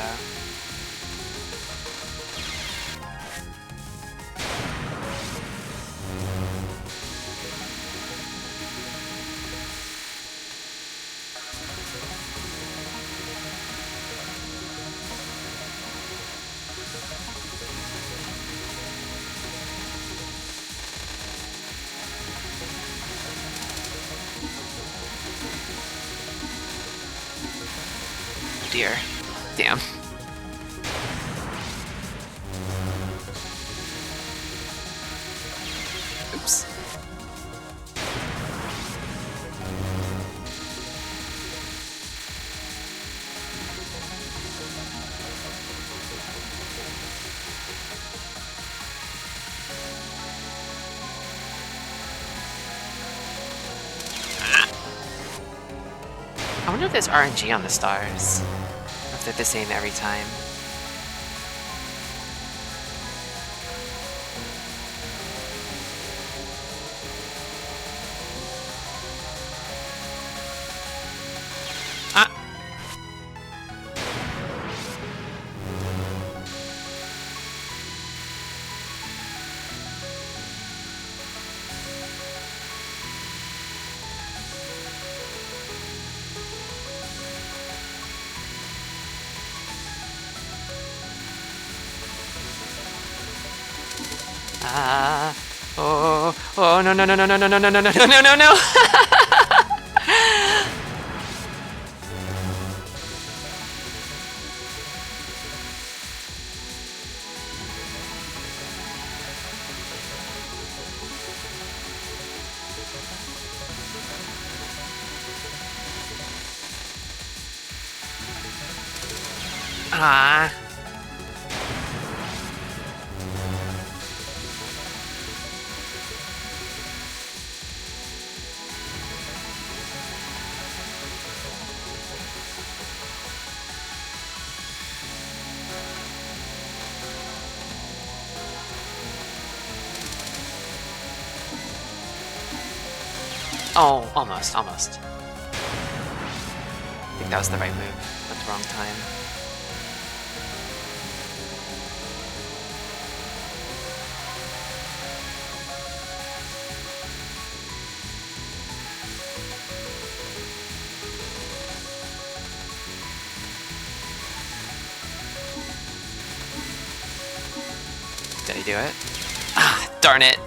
A: Dear. Damn. Oops. I wonder if there's RNG on the stars. Or if they're the same every time. Ah! Oh, no, no, no, no, no, no, no, no, no, no, no, no, no! Ah. Oh, almost, almost. I think that was the right move at the wrong time. Did he do it? Ah, darn it!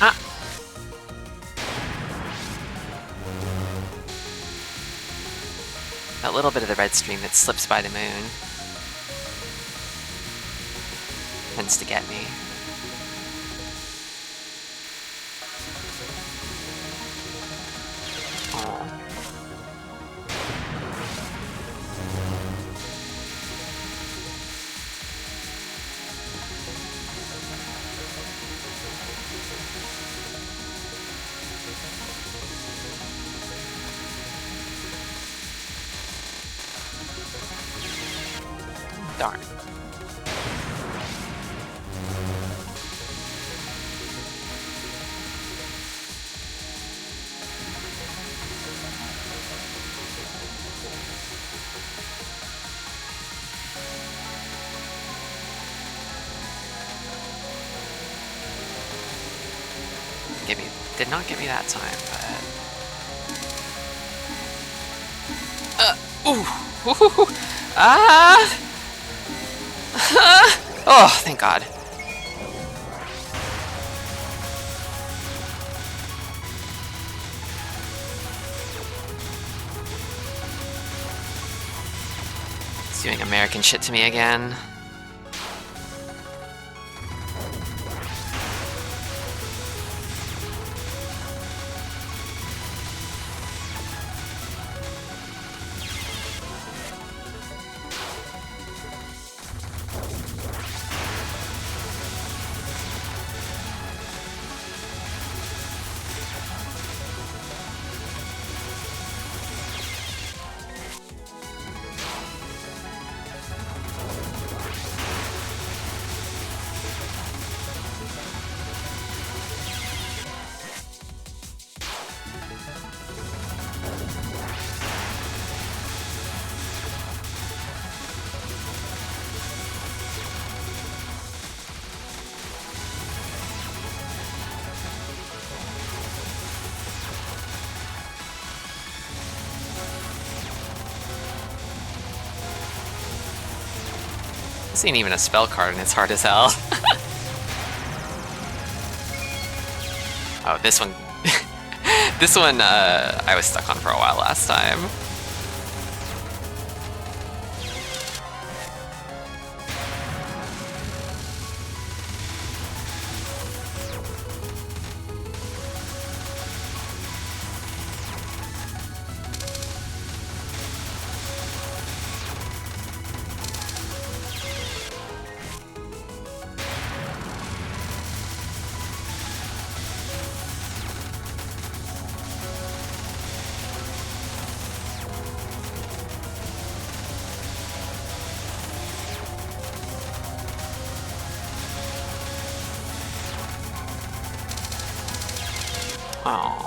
A: Ah! That little bit of the red stream that slips by the moon tends to get me. Oh. Darn. Did not get me that time, but... ooh! Ah! Oh, thank God. It's doing American shit to me again. This ain't even a spell card and it's hard as hell. Oh, this one... this one, I was stuck on for a while last time. Oh.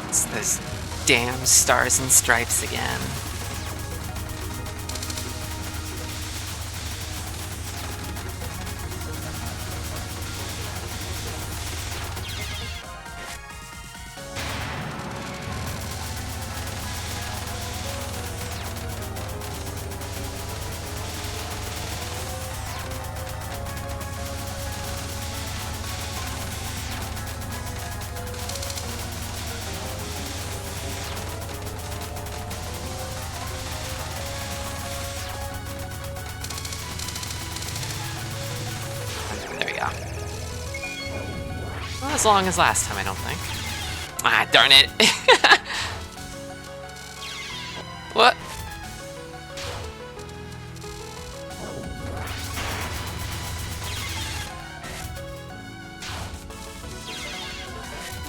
A: It's those damn stars and stripes again. Not as long as last time, I don't think. Ah, darn it. What?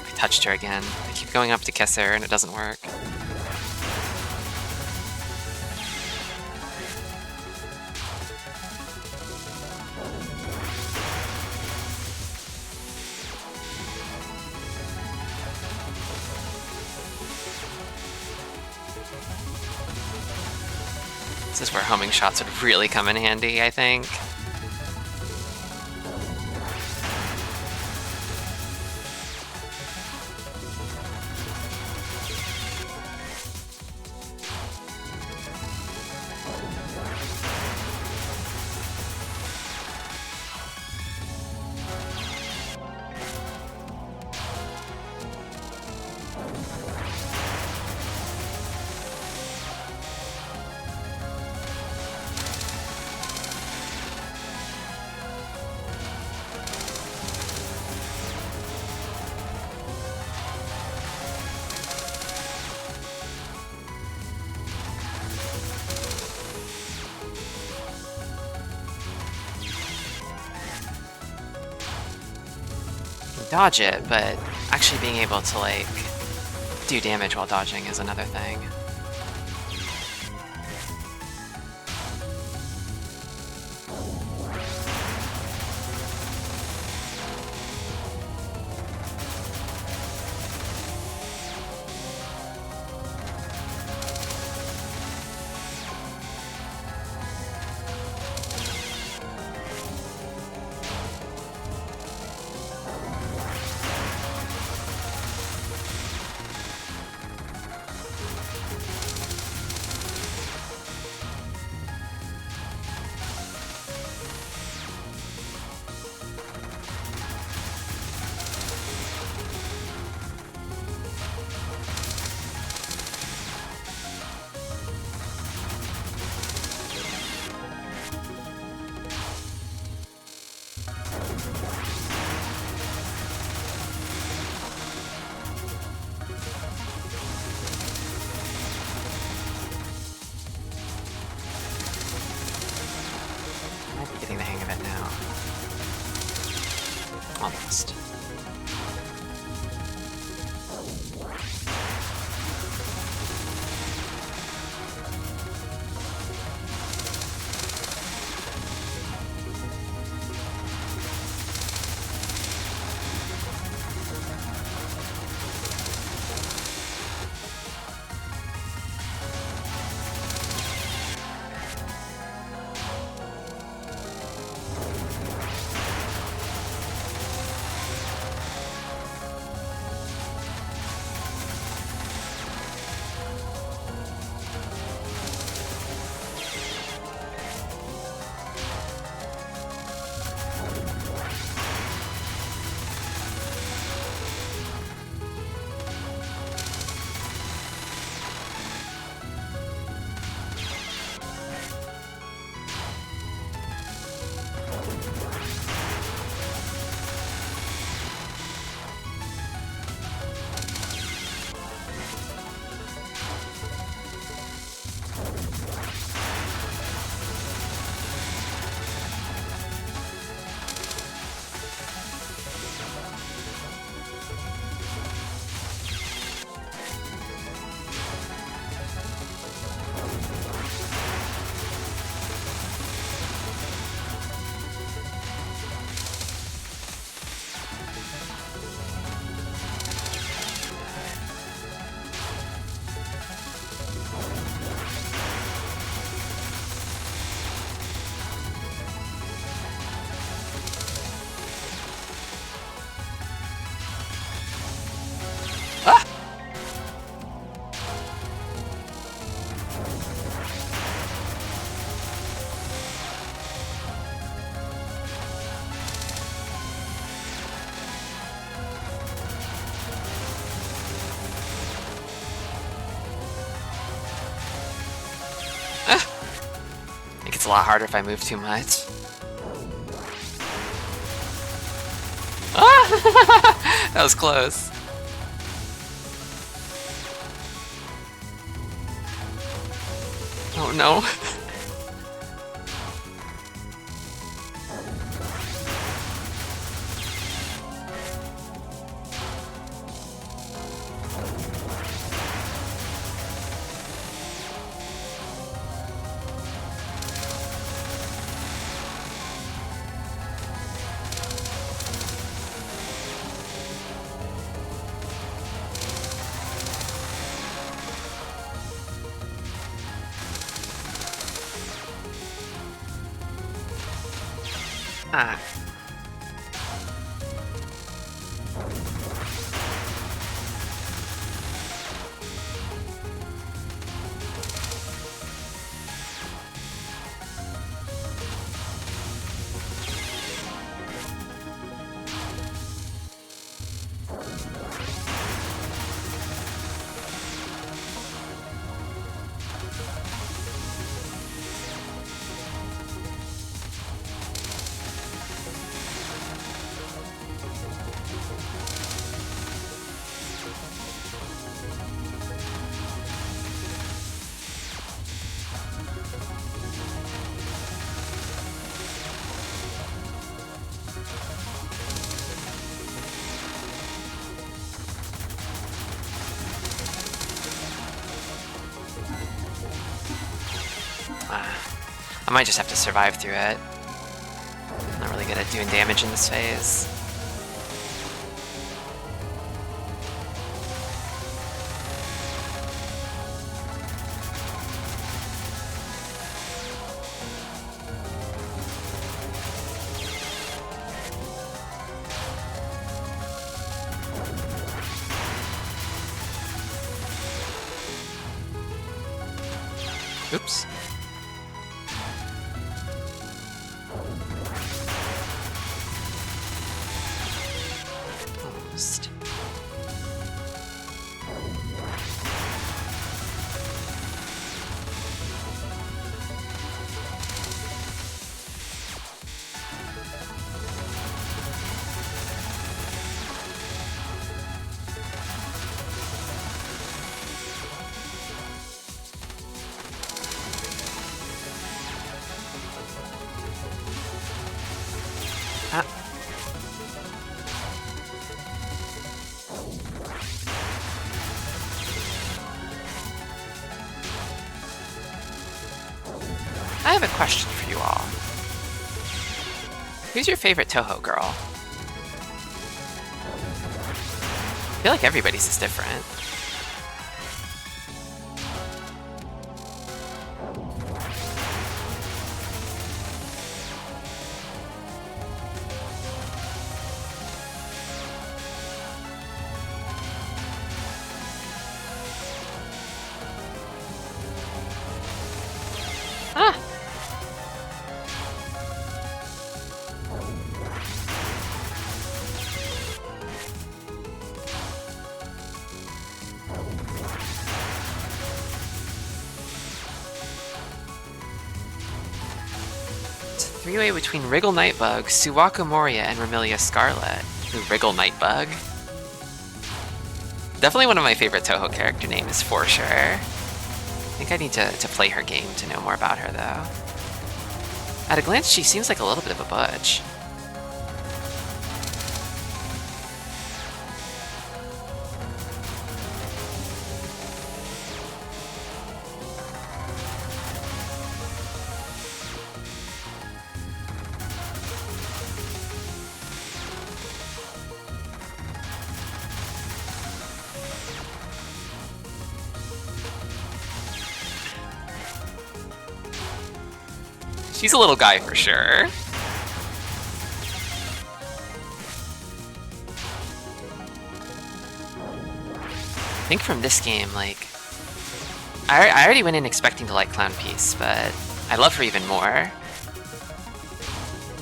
A: I touched her again. I keep going up to kiss her and it doesn't work. This is where homing shots would really come in handy, I think. dodge it, but actually being able to, like, do damage while dodging is another thing. Getting the hang of it now. Almost. It's a lot harder if I move too much. Ah! That was close. Oh no. Ah. I might just have to survive through it. Not really good at doing damage in this phase. Oops. Almost. I have a question for you all. Who's your favorite Toho girl? I feel like everybody's is different. Ah! It's a three-way between Wriggle Nightbug, Suwako Moria, and Remilia Scarlet. Ooh, Wriggle Nightbug. Definitely one of my favorite Toho character names, for sure. I think I need to play her game to know more about her, though. At a glance, she seems like a little bit of a butch. She's a little guy for sure. I think from this game, like, I already went in expecting to like Clown Piece, but I love her even more.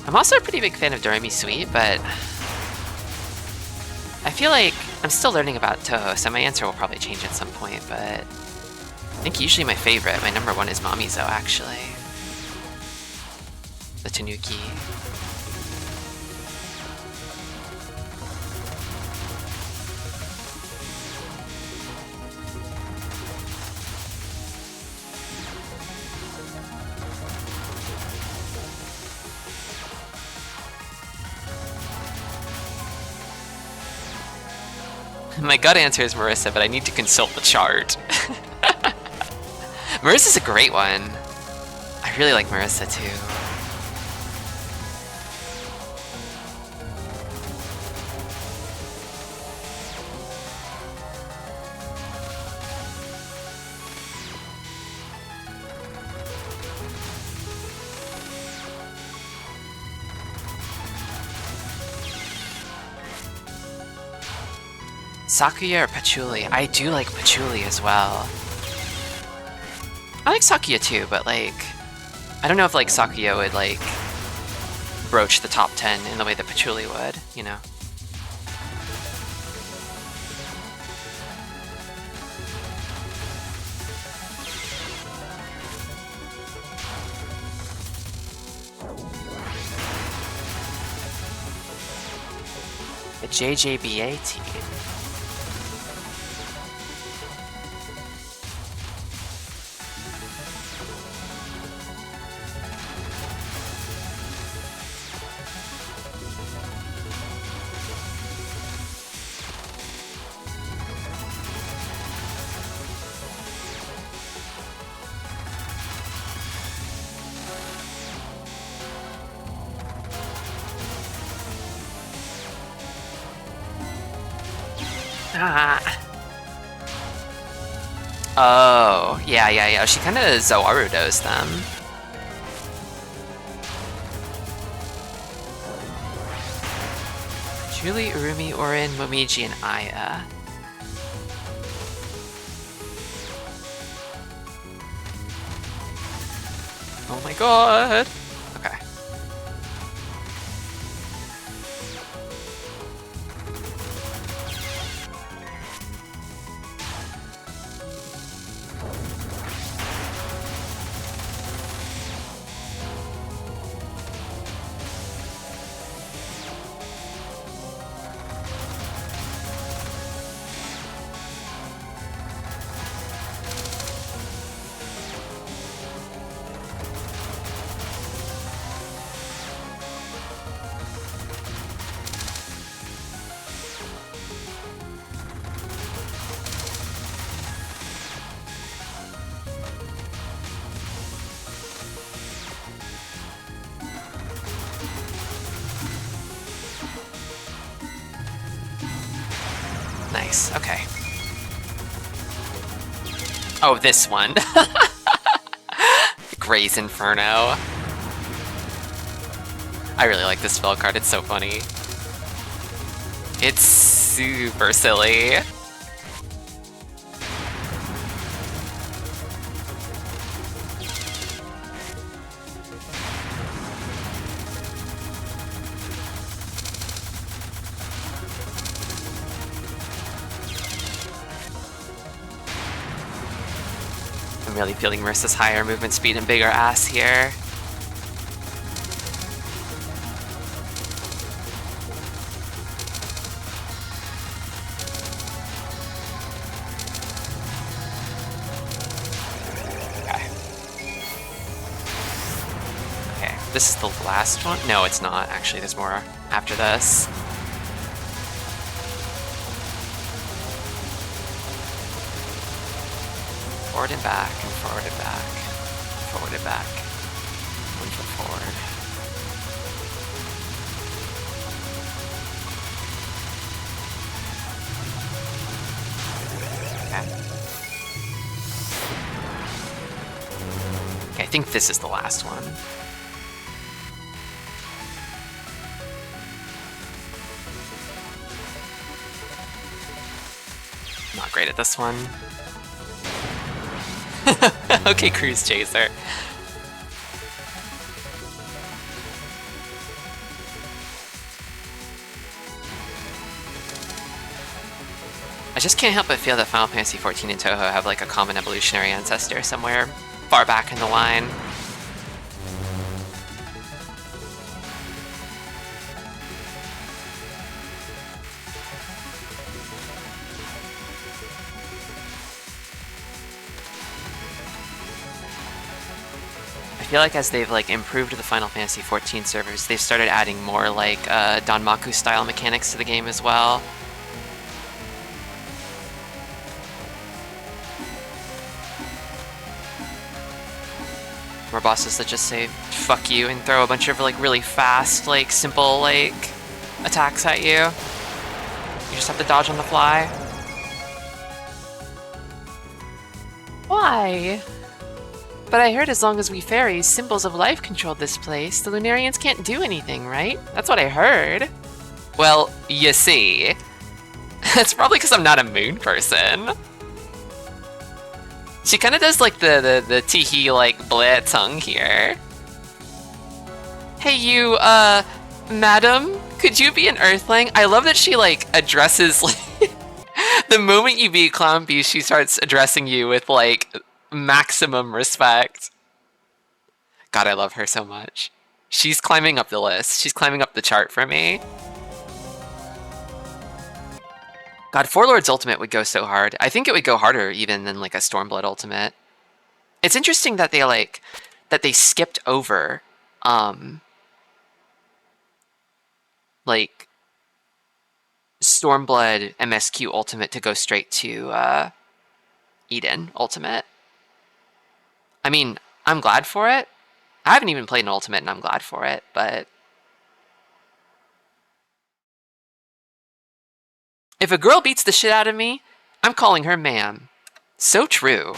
A: I'm also a pretty big fan of Doremi Sweet, but I feel like I'm still learning about Toho, so my answer will probably change at some point, but I think usually my favorite, my number one is Mamizo, actually. The Tanuki. My gut answer is Marisa, but I need to consult the chart. Marisa's a great one. I really like Marisa too. Sakuya or Patchouli? I do like Patchouli as well. I like Sakuya too, but like, I don't know if like Sakuya would like broach the top 10 in the way that Patchouli would, you know? The JJBA team. Oh, yeah. She kind of Zoarudos them. Julie, Urumi, Orin, Momiji, and Aya. Oh my god! Okay. Nice, okay. Oh, this one. Gray's Inferno. I really like this spell card, it's so funny. It's super silly. I'm really feeling Marisa's higher movement speed and bigger ass here. Okay, this is the last one? No, it's not. Actually, there's more after this. Forward and back, and forward and back, forward and back. 1 foot forward. Okay. Okay, I think this is the last one. Not great at this one. Okay, Cruise Chaser. I just can't help but feel that Final Fantasy XIV and Touhou have like a common evolutionary ancestor somewhere far back in the line. I feel like as they've like improved the Final Fantasy XIV servers, they've started adding more like Danmaku style mechanics to the game as well. More bosses that just say fuck you and throw a bunch of like really fast, like simple like attacks at you. You just have to dodge on the fly. Why? But I heard as long as we fairies, symbols of life controlled this place, the Lunarians can't do anything, right? That's what I heard. Well, you see. That's probably because I'm not a moon person. She kind of does like the teehee like bleh tongue here. Hey you, madam, could you be an earthling? I love that she like addresses like the moment you beat Clown Beast, she starts addressing you with like maximum respect. God, I love her so much. She's climbing up the list. She's climbing up the chart for me. God, Four Lord's ultimate would go so hard. I think it would go harder even than like a Stormblood ultimate. It's interesting that they like that they skipped over like Stormblood MSQ ultimate to go straight to Eden ultimate. I mean, I'm glad for it. I haven't even played an ultimate and I'm glad for it, but If a girl beats the shit out of me, I'm calling her ma'am. So true.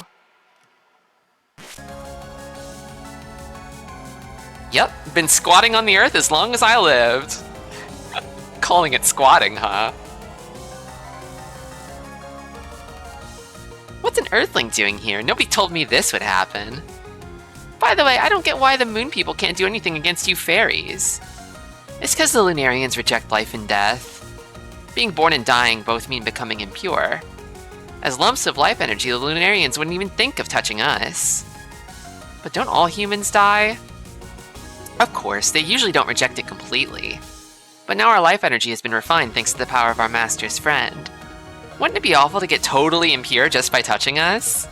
A: Yep, been squatting on the earth as long as I lived. Calling it squatting, huh? What's an Earthling doing here? Nobody told me this would happen. By the way, I don't get why the moon people can't do anything against you fairies. It's because the Lunarians reject life and death. Being born and dying both mean becoming impure. As lumps of life energy, the Lunarians wouldn't even think of touching us. But don't all humans die? Of course, they usually don't reject it completely. But now our life energy has been refined thanks to the power of our master's friend. Wouldn't it be awful to get totally impure just by touching us?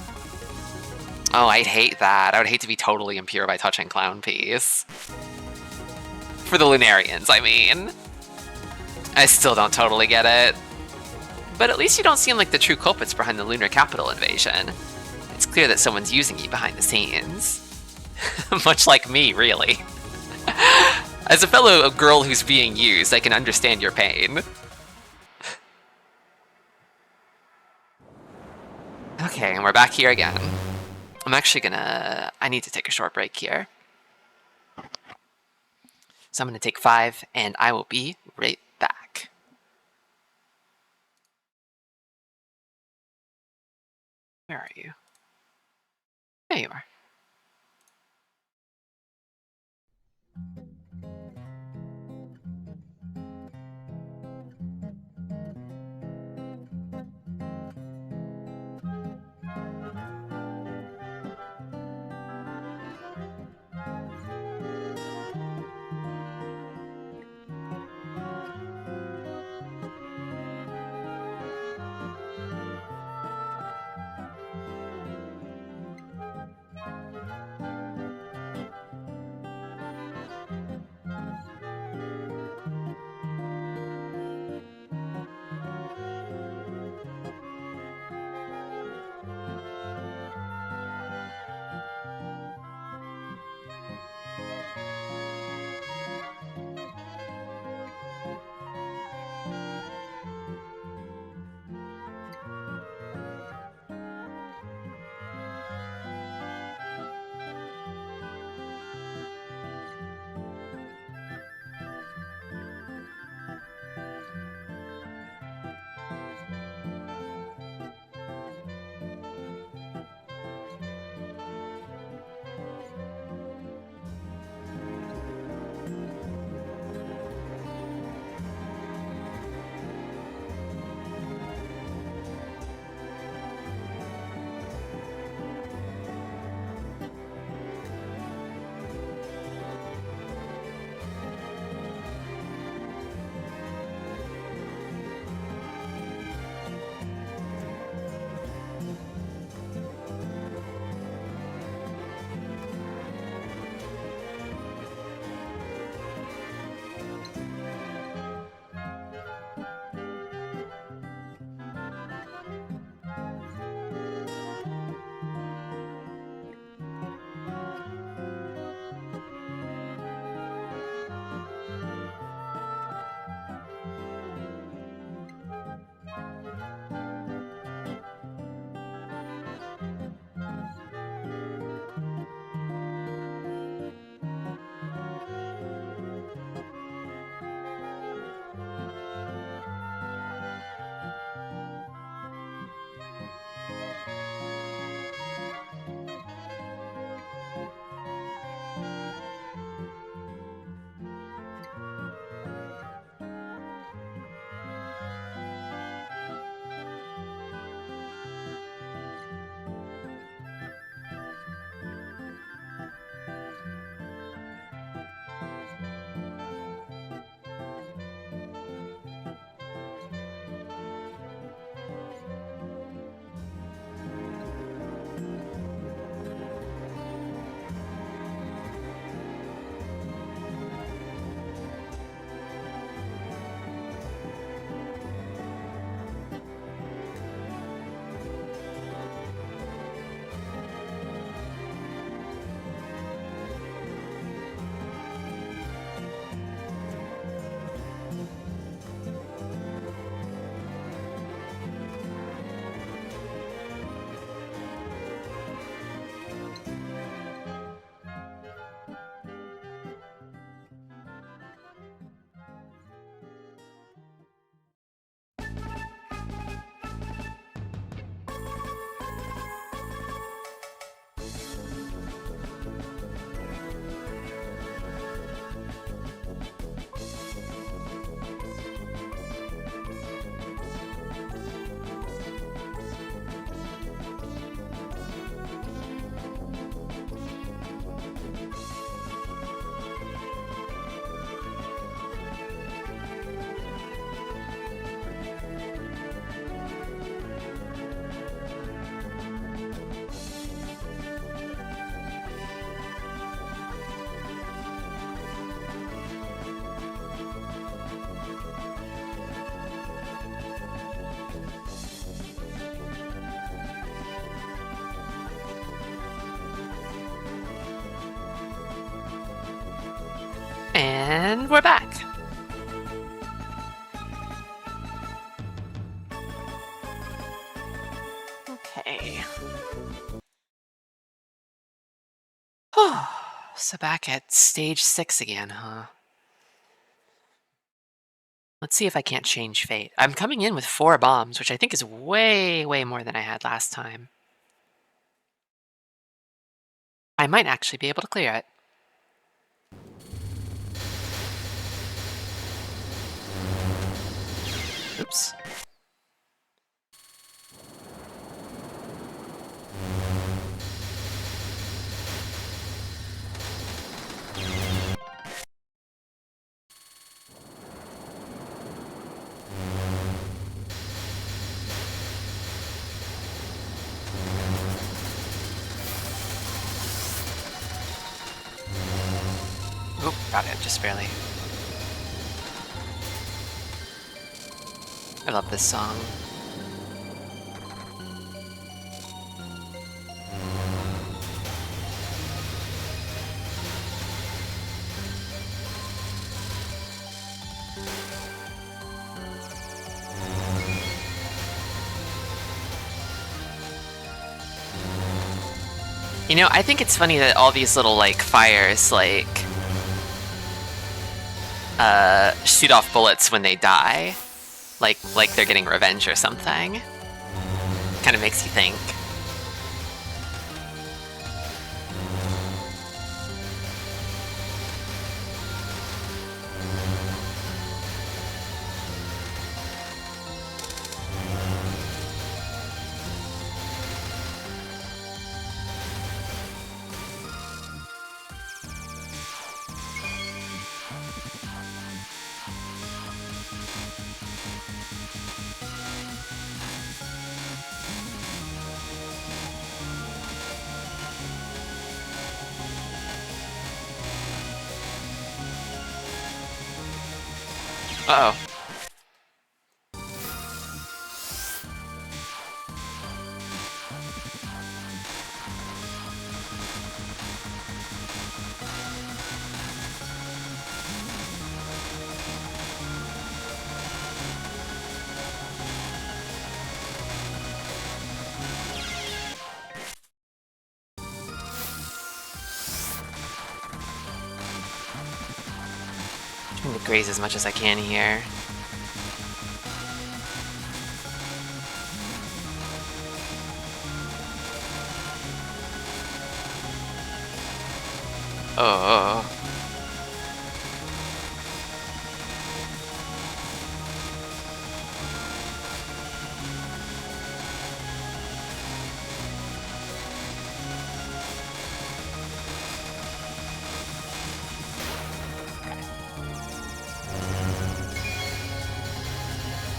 A: Oh, I'd hate that. I would hate to be totally impure by touching Clown Piece. For the Lunarians, I mean. I still don't totally get it. But at least you don't seem like the true culprits behind the lunar capital invasion. It's clear that someone's using you behind the scenes. Much like me, really. As a fellow girl who's being used, I can understand your pain. Okay, and we're back here again. I'm actually gonna... I need to take a short break here. So I'm gonna take 5, and I will be right back. Where are you? There you are. And we're back. Okay. So back at stage 6 again, huh? Let's see if I can't change fate. I'm coming in with 4 bombs, which I think is way, way more than I had last time. I might actually be able to clear it. Oops. Oop, got it, just barely. I love this song. You know, I think it's funny that all these little, like, fires, like, shoot off bullets when they die. Like they're getting revenge or something. Kind of makes you think. Uh-oh. Trying to graze as much as I can here. Oh.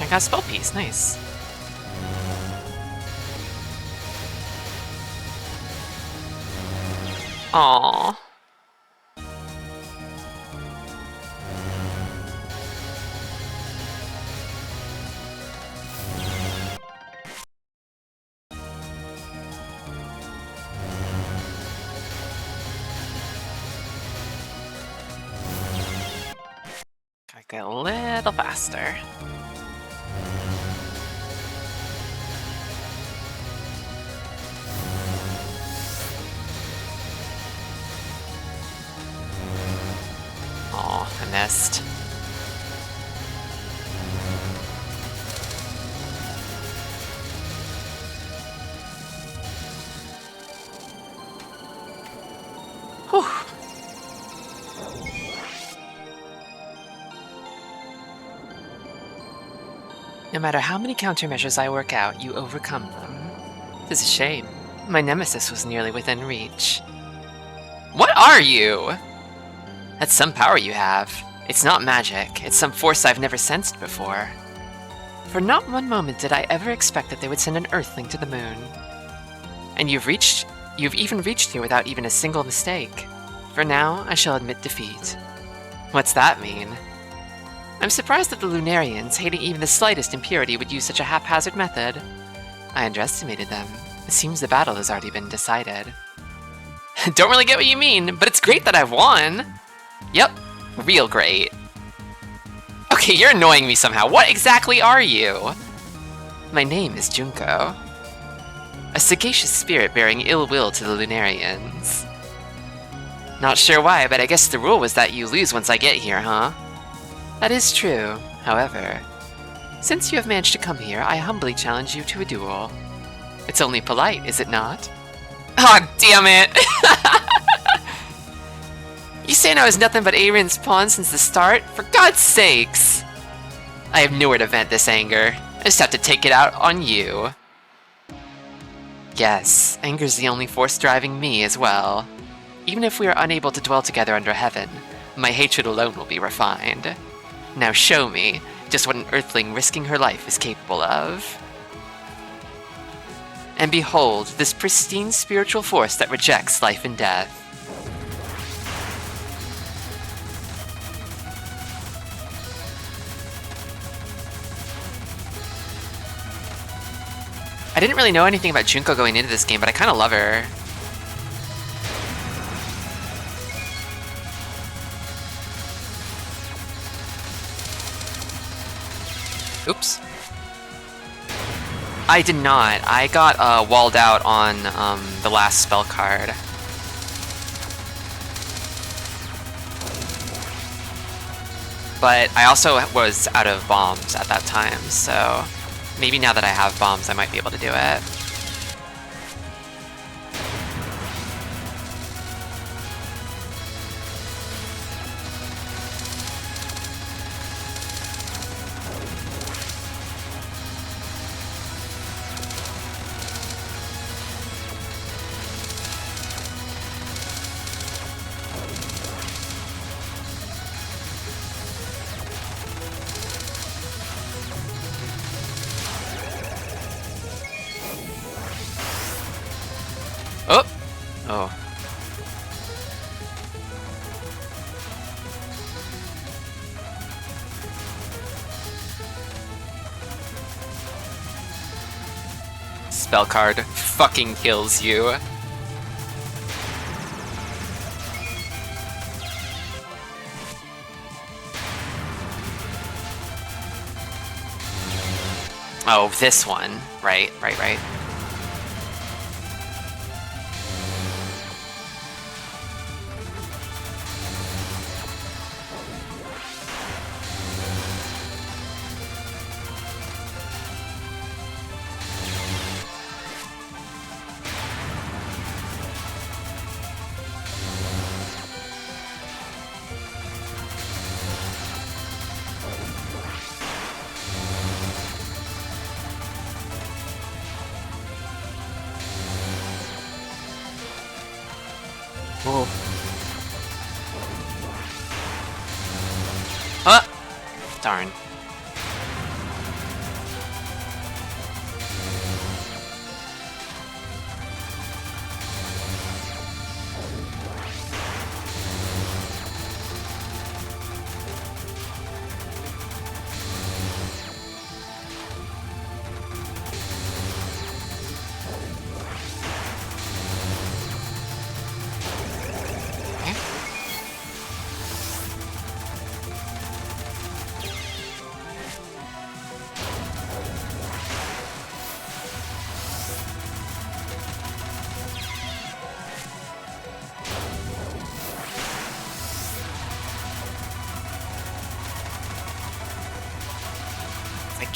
A: I got a spell piece, nice. Aww. Gotta get a little faster. Aw, I missed. Whew. No matter how many countermeasures I work out, you overcome them. It is a shame. My nemesis was nearly within reach. What are you? That's some power you have. It's not magic. It's some force I've never sensed before. For not one moment did I ever expect that they would send an Earthling to the moon. And you've even reached here without even a single mistake. For now, I shall admit defeat. What's that mean? I'm surprised that the Lunarians, hating even the slightest impurity, would use such a haphazard method. I underestimated them. It seems the battle has already been decided. Don't really get what you mean, but it's great that I've won! Yep, Real great. Okay, you're annoying me somehow. What exactly are you? My name is Junko. A sagacious spirit bearing ill will to the Lunarians. Not sure why, but I guess the rule was that you lose once I get here, huh? That is true. However, since you have managed to come here, I humbly challenge you to a duel. It's only polite, is it not? Aw, damn it! You saying I was nothing but Arian's pawn since the start? For God's sakes! I have nowhere to vent this anger. I just have to take it out on you. Yes, anger's the only force driving me as well. Even if we are unable to dwell together under heaven, my hatred alone will be refined. Now show me just what an earthling risking her life is capable of. And behold, this pristine spiritual force that rejects life and death. I didn't really know anything about Junko going into this game, but I kind of love her. Oops. I did not. I got walled out on the last spell card. But I also was out of bombs at that time, so maybe now that I have bombs, I might be able to do it. Oh! Oh. Spell card fucking kills you. Oh, this one. Right. Whoa. Ah! Darn.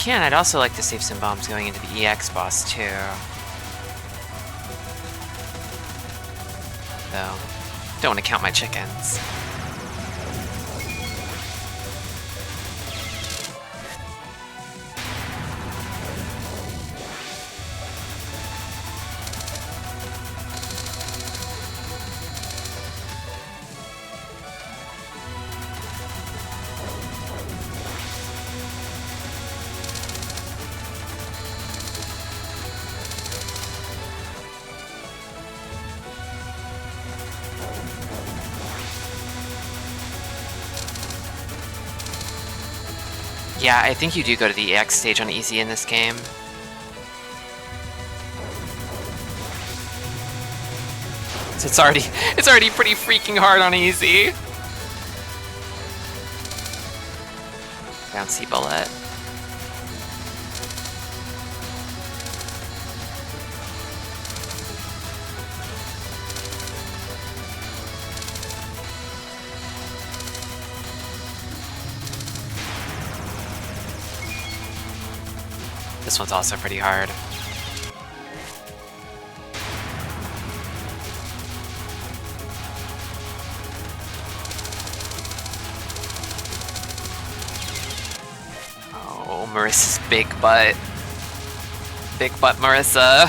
A: I'd also like to save some bombs going into the EX boss too. Though, don't want to count my chickens. Yeah, I think you do go to the EX stage on easy in this game. So it's already pretty freaking hard on easy. bouncy bullet. This one's also pretty hard. Oh, Marissa's big butt. Big butt Marisa.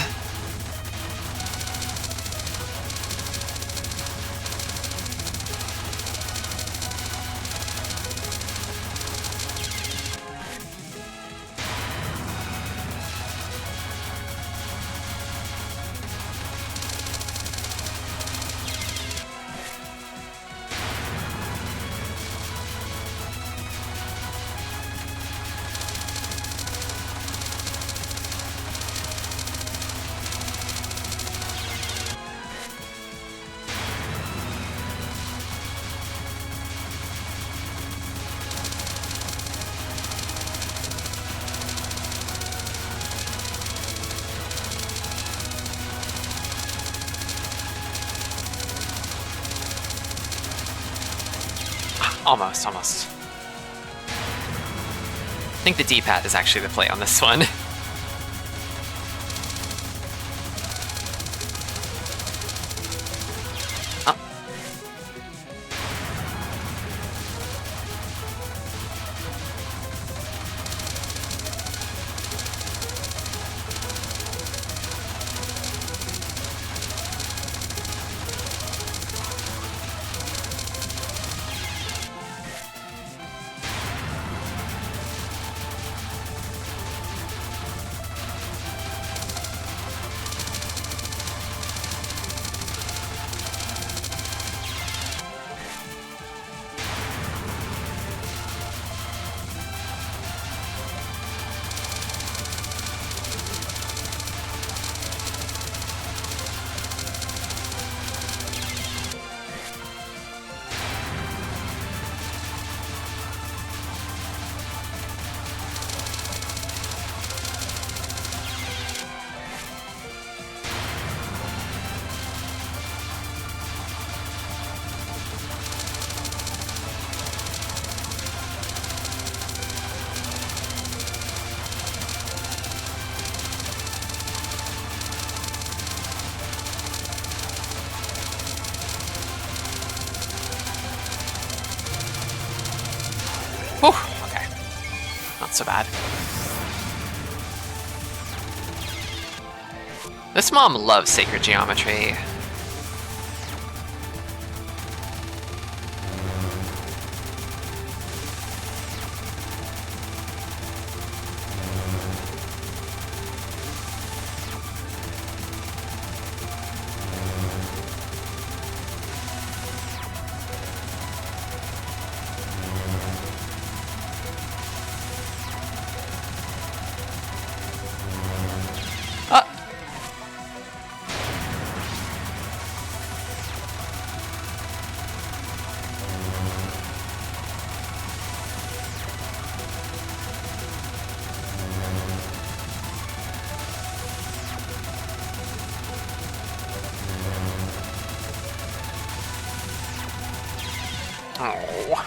A: Almost, almost. I think the D-pad is actually the play on this one. Oh. Whew, okay. Not so bad. This mom loves sacred geometry. Oh.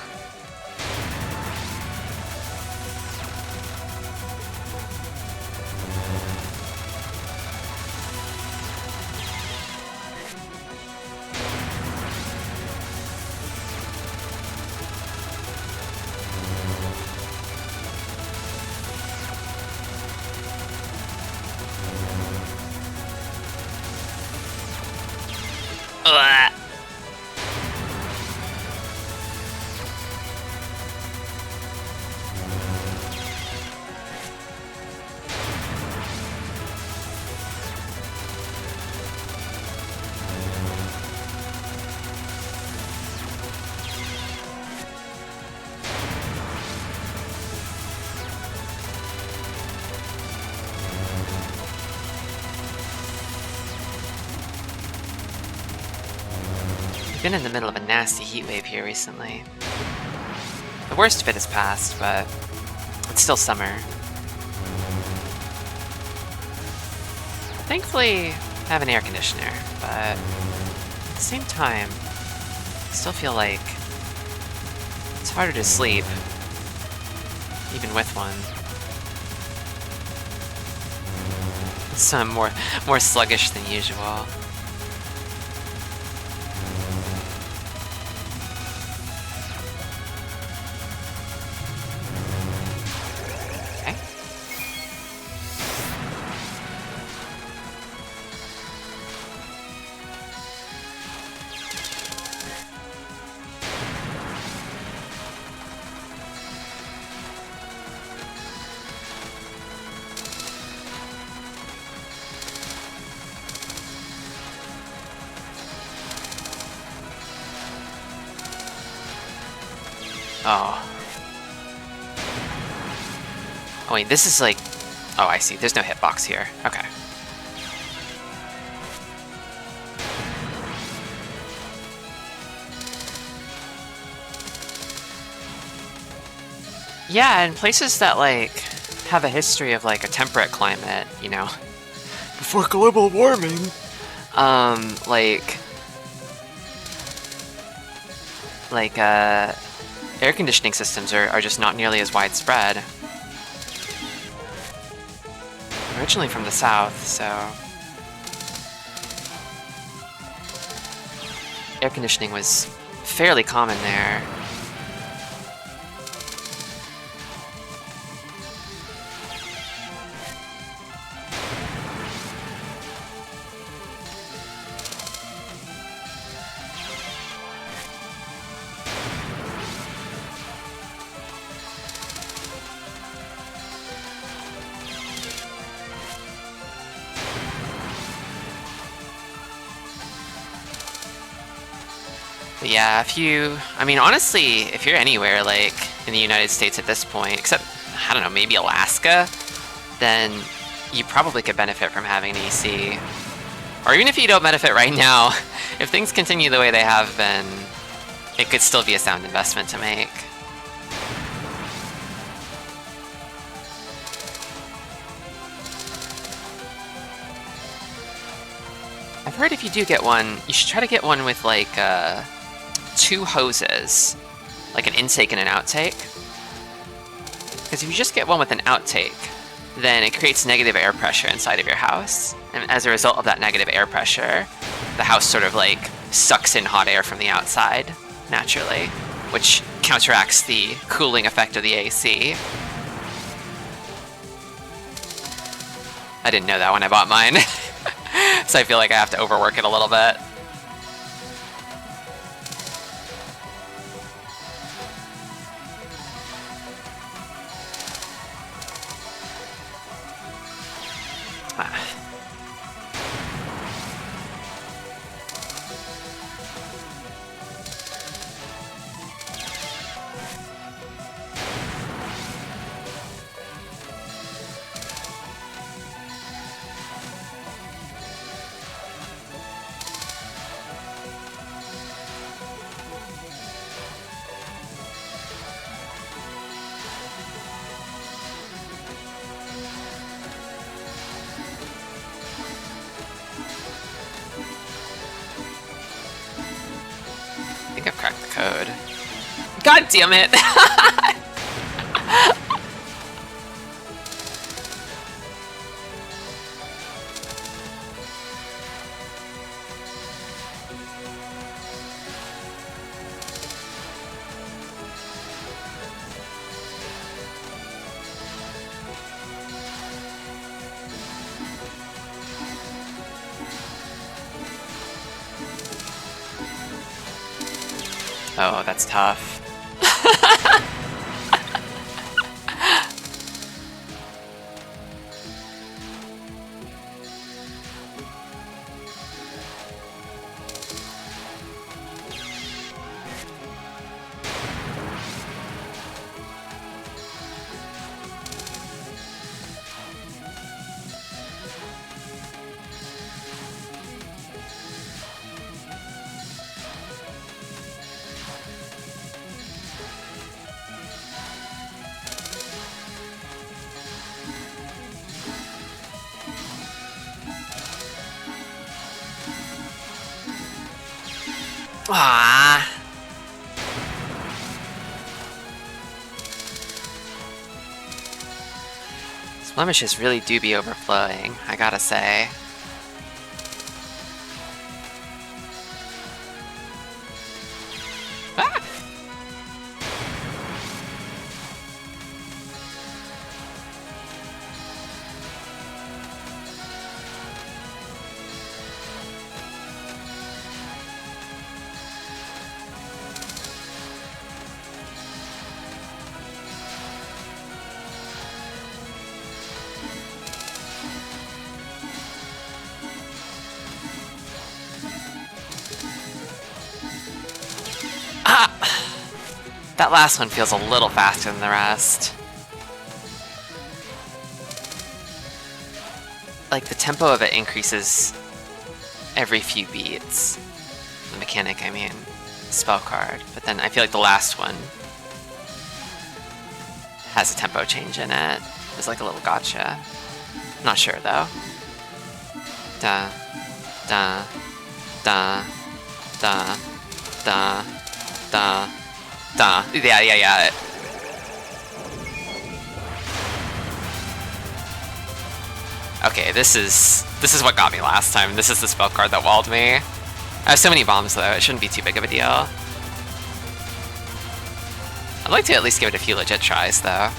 A: Ugh. Been in the middle of a nasty heat wave here recently. The worst of it has passed, but It's still summer. Thankfully, I have an air conditioner, but at the same time, I still feel like it's harder to sleep, even with one. So I'm more sluggish than usual. Okay. Oh. Oh wait, this is like... Oh, I see. There's no hitbox here. Okay. Yeah, and places that, like, have a history of, like, a temperate climate, you know, before global warming, air conditioning systems are just not nearly as widespread. Originally from the south, so... air conditioning was fairly common there. But yeah, I mean, honestly, if you're anywhere, like, in the United States at this point, except, I don't know, maybe Alaska, then you probably could benefit from having an AC. Or even if you don't benefit right now, if things continue the way they have been, it could still be a sound investment to make. I've heard if you do get one, you should try to get one with, like, 2 hoses, like an intake and an outtake. Because if you just get one with an outtake, then it creates negative air pressure inside of your house. And as a result of that negative air pressure, the house sort of like sucks in hot air from the outside naturally, which counteracts the cooling effect of the AC. I didn't know that when I bought mine, so I feel like I have to overwork it a little bit. I think I've cracked the code. God damn it! Oh, that's tough. Ah. Blemishes really do be overflowing, I gotta say. Ah! That last one feels a little faster than the rest. Like, the tempo of it increases every few beats. The mechanic, I mean. Spell card. But then I feel like the last one has a tempo change in it. It's like a little gotcha. Not sure, though. Da. Da. Da. Da. Da. Da. Duh. Yeah. Okay, this is what got me last time. This is the spell card that walled me. I have so many bombs though, it shouldn't be too big of a deal. I'd like to at least give it a few legit tries though.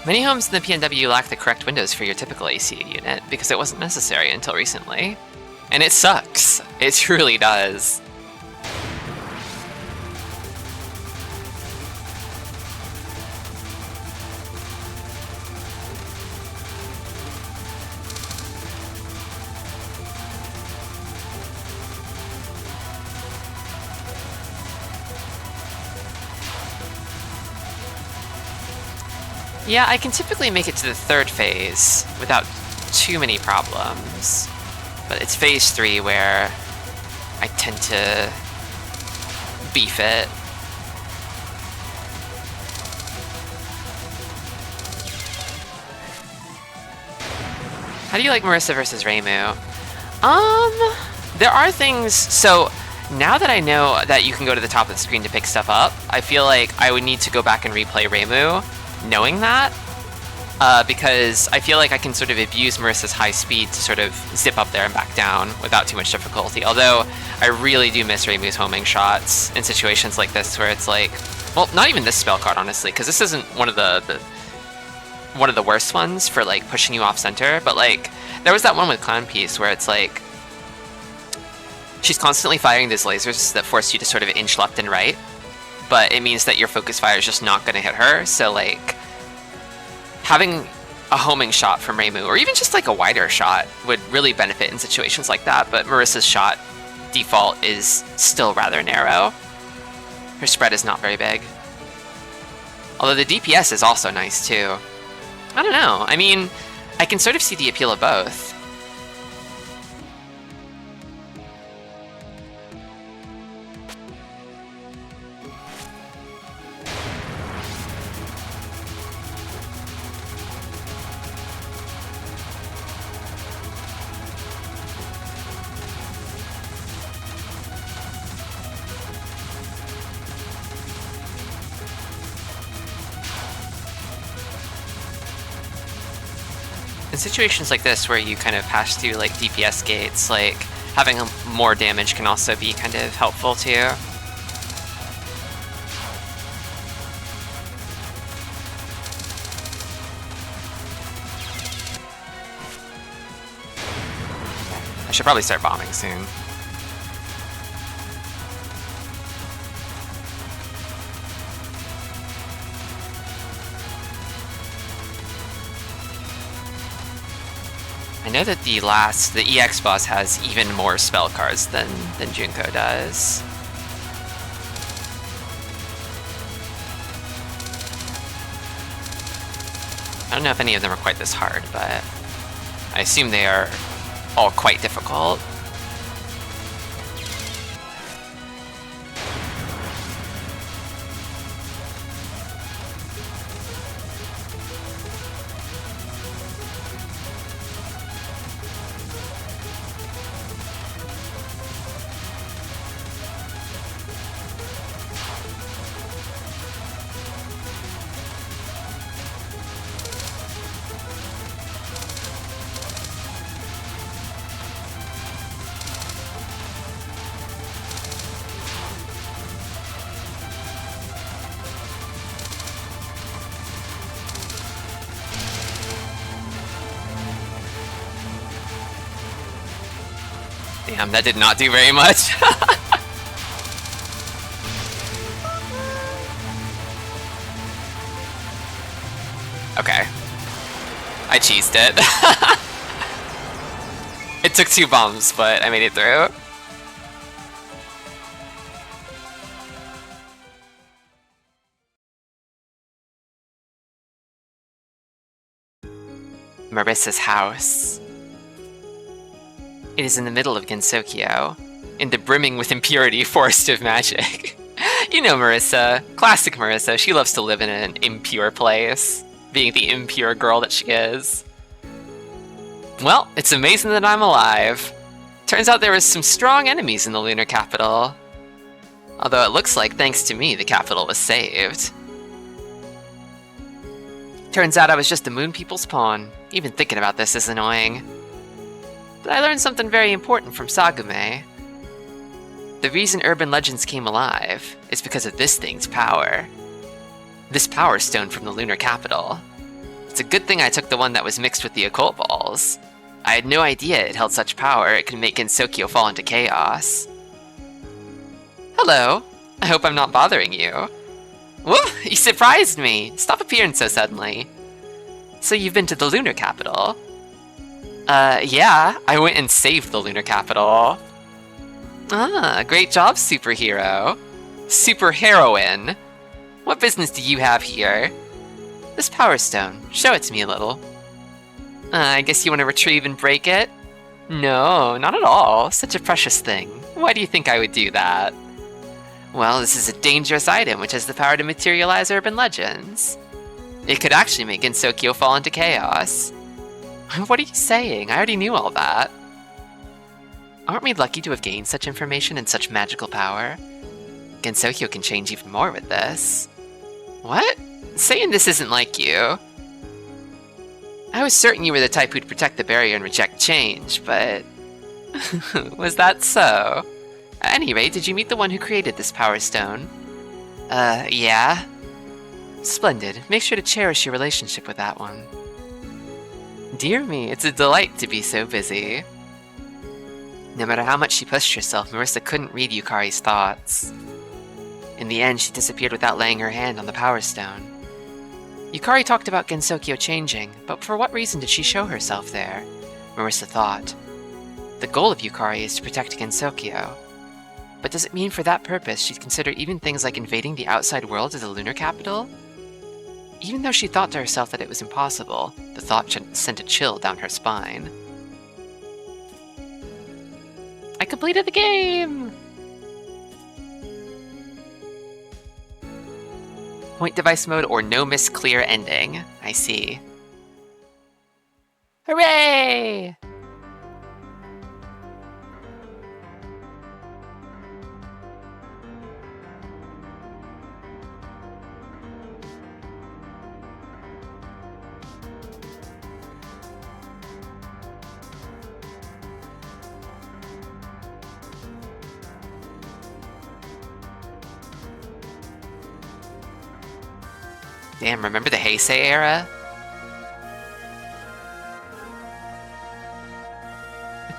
A: Many homes in the PNW lack the correct windows for your typical AC unit because it wasn't necessary until recently. And it sucks. It truly does. Yeah, I can typically make it to the third phase without too many problems, but it's phase 3 where I tend to beef it. How do you like Marisa versus Reimu? There are things, so now that I know that you can go to the top of the screen to pick stuff up, I feel like I would need to go back and replay Reimu knowing that, because I feel like I can sort of abuse Marisa's high speed to sort of zip up there and back down without too much difficulty. Although I really do miss Reimu's homing shots in situations like this where it's like, well, not even this spell card honestly, because this isn't one of the worst ones for like pushing you off center, but like there was that one with Clown Piece where it's like she's constantly firing these lasers that force you to sort of inch left and right, but it means that your focus fire is just not going to hit her. So like having a homing shot from Reimu, or even just like a wider shot, would really benefit in situations like that. But Marisa's shot default is still rather narrow. Her spread is not very big. Although the DPS is also nice too. I don't know. I mean, I can sort of see the appeal of both. In situations like this where you kind of pass through like DPS gates, like having more damage can also be kind of helpful too. I should probably start bombing soon. I know that the EX boss has even more spell cards than Junko does. I don't know if any of them are quite this hard, but I assume they are all quite difficult. Damn, that did not do very much. Okay. I cheesed it. It took 2 bombs, but I made it through. Marisa's house. It is in the middle of Gensokyo, in the brimming with impurity forest of magic. You know Marisa, classic Marisa, she loves to live in an impure place, being the impure girl that she is. Well, it's amazing that I'm alive. Turns out there was some strong enemies in the lunar capital. Although it looks like, thanks to me, the capital was saved. Turns out I was just the Moon People's pawn. Even thinking about this is annoying. But I learned something very important from Sagume. The reason urban legends came alive is because of this thing's power. This power stone from the lunar capital. It's a good thing I took the one that was mixed with the occult balls. I had no idea it held such power it could make Gensokyo fall into chaos. Hello. I hope I'm not bothering you. Whoop! You surprised me! Stop appearing so suddenly. So you've been to the lunar capital? Yeah, I went and saved the lunar capital. Ah, great job, superhero. Superheroine. What business do you have here? This power stone. Show it to me a little. I guess you want to retrieve and break it? No, not at all. Such a precious thing. Why do you think I would do that? Well, this is a dangerous item which has the power to materialize urban legends. It could actually make Gensokyo fall into chaos. What are you saying? I already knew all that. Aren't we lucky to have gained such information and such magical power? Gensokyo can change even more with this. What? Saying this isn't like you. I was certain you were the type who'd protect the barrier and reject change, but... Was that so? At any rate, did you meet the one who created this power stone? Yeah? Splendid. Make sure to cherish your relationship with that one. Dear me, it's a delight to be so busy. No matter how much she pushed herself, Marisa couldn't read Yukari's thoughts. In the end, she disappeared without laying her hand on the power stone. Yukari talked about Gensokyo changing, but for what reason did she show herself there? Marisa thought. The goal of Yukari is to protect Gensokyo. But does it mean for that purpose she'd consider even things like invading the outside world of the lunar capital? Even though she thought to herself that it was impossible, the thought sent a chill down her spine. I completed the game! Point device mode or no miss clear ending. I see. Hooray! Damn, remember the Heisei era?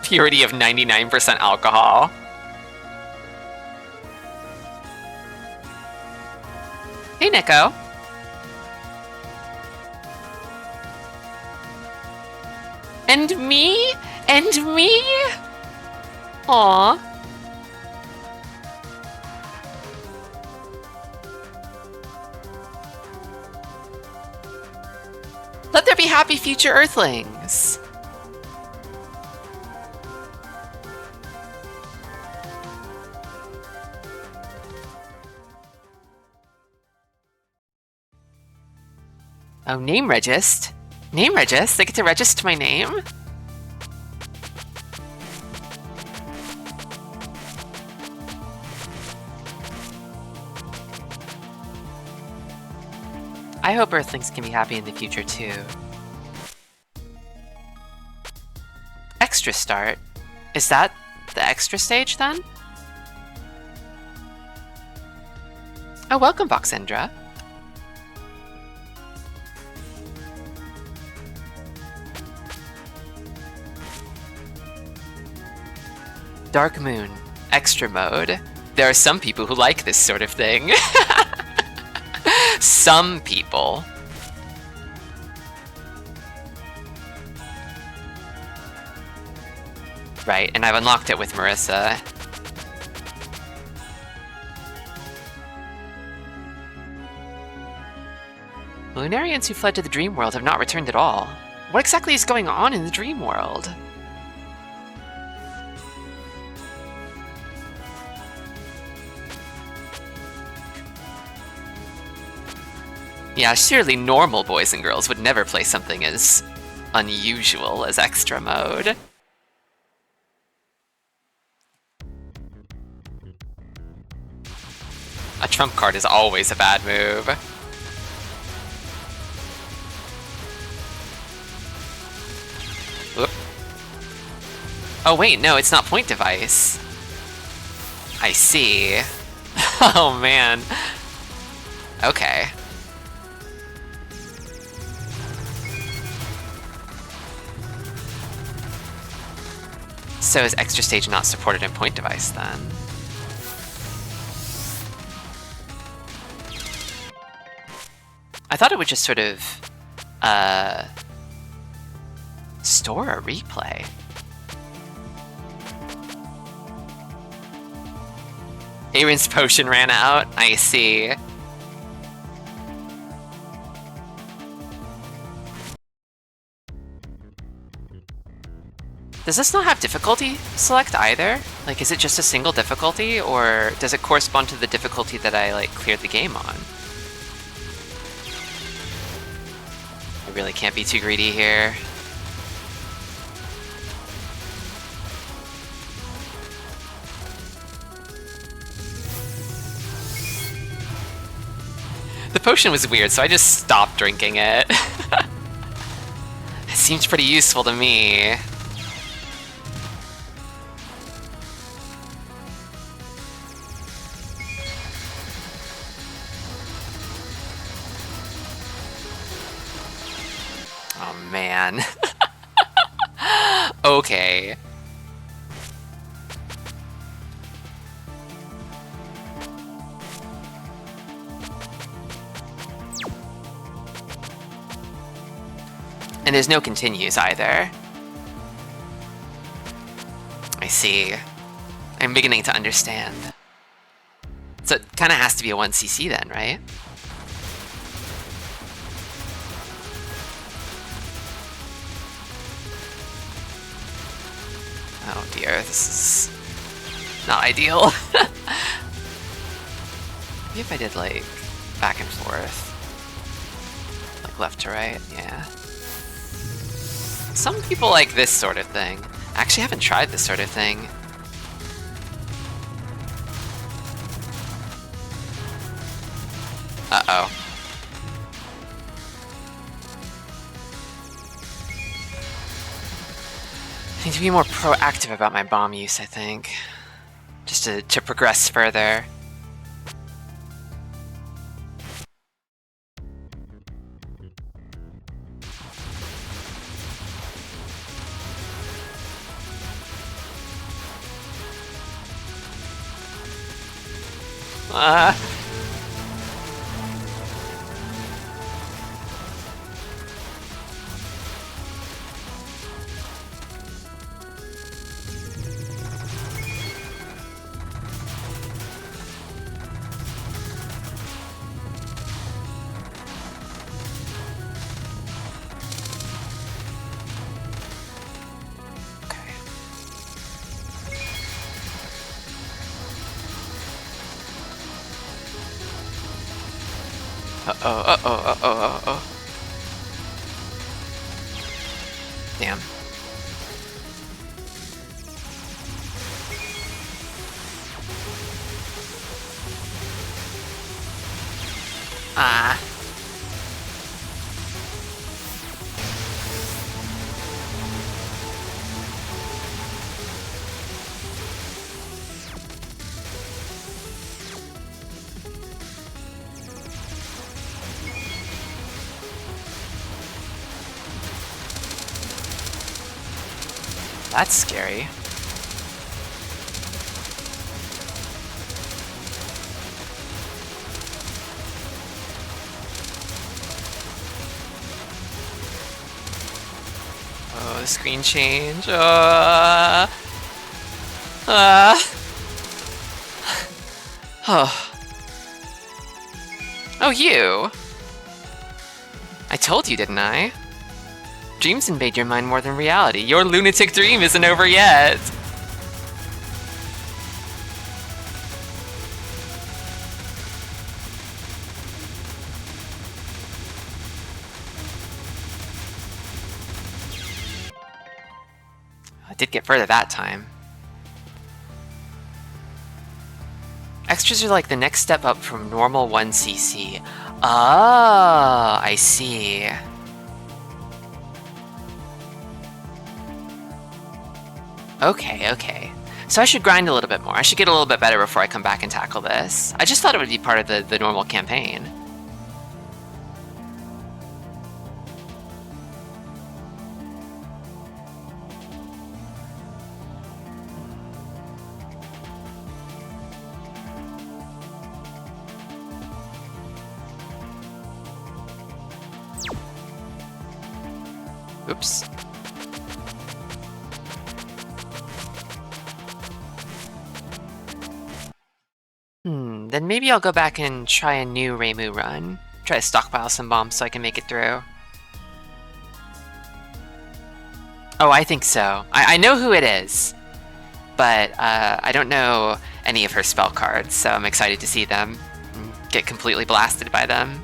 A: Purity of 99% alcohol. Hey, Nico. And And me? And me? Aww. Let there be happy future Earthlings. Oh, name regist? Name regist? They get to register my name? I hope Earthlings can be happy in the future too. Extra start? Is that the extra stage then? Oh, welcome, Voxendra. Dark Moon, extra mode. There are some people who like this sort of thing. Some people. Right, and I've unlocked it with Marisa. The Lunarians who fled to the dream world have not returned at all. What exactly is going on in the dream world? Yeah, surely normal boys and girls would never play something as unusual as extra mode. A trump card is always a bad move. Oop. Oh wait, no, it's not point device. I see. Oh man. Okay. So is extra stage not supported in point device then? I thought it would just sort of store a replay. Aaron's potion ran out. I see. Does this not have difficulty select either? Like, is it just a single difficulty, or does it correspond to the difficulty that I, like, cleared the game on? I really can't be too greedy here. The potion was weird, so I just stopped drinking it. It seems pretty useful to me. Oh man. Okay. And there's no continues either. I see. I'm beginning to understand. So it kind of has to be a 1cc then, right? Oh dear, this is not ideal. Maybe if I did like back and forth. Like left to right, yeah. Some people like this sort of thing. I actually haven't tried this sort of thing. Uh-oh. I need to be more proactive about my bomb use, I think. Just to progress further. Uh-oh, uh-oh, uh-oh, uh-oh. Damn. Ah. That's scary. Oh, the screen change. Oh. Oh, you! I told you, didn't I? Dreams invade your mind more than reality. Your lunatic dream isn't over yet! I did get further that time. Extras are like the next step up from normal 1cc. Ah, I see. Okay, okay. So I should grind a little bit more. I should get a little bit better before I come back and tackle this. I just thought it would be part of the normal campaign. Oops. Then maybe I'll go back and try a new Reimu run. Try to stockpile some bombs so I can make it through. Oh, I think so. I know who it is, but I don't know any of her spell cards, so I'm excited to see them and get completely blasted by them.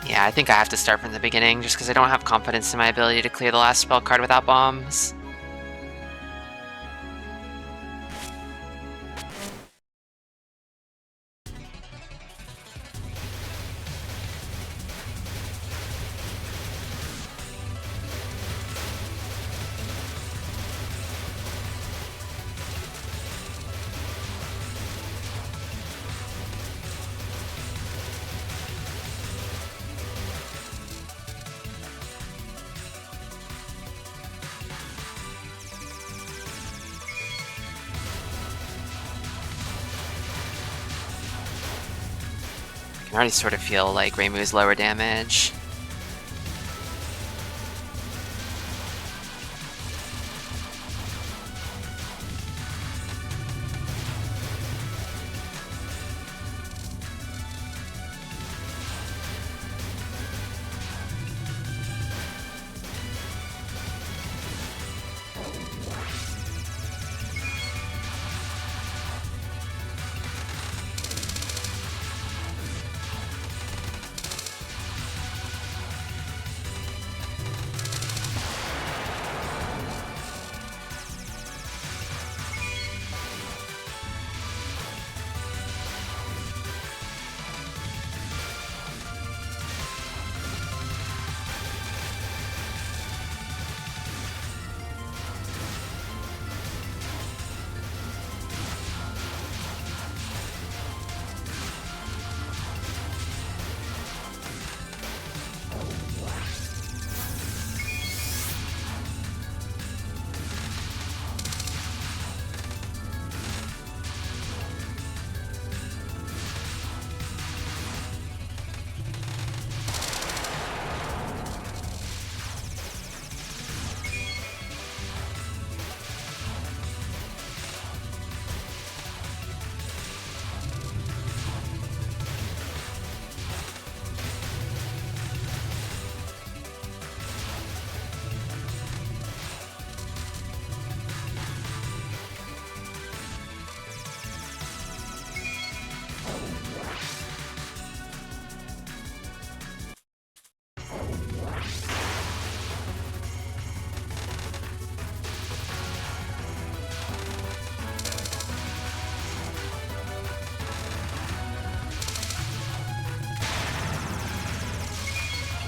A: Yeah, I think I have to start from the beginning, just because I don't have confidence in my ability to clear the last spell card without bombs. I can already sort of feel like Reimu's lower damage.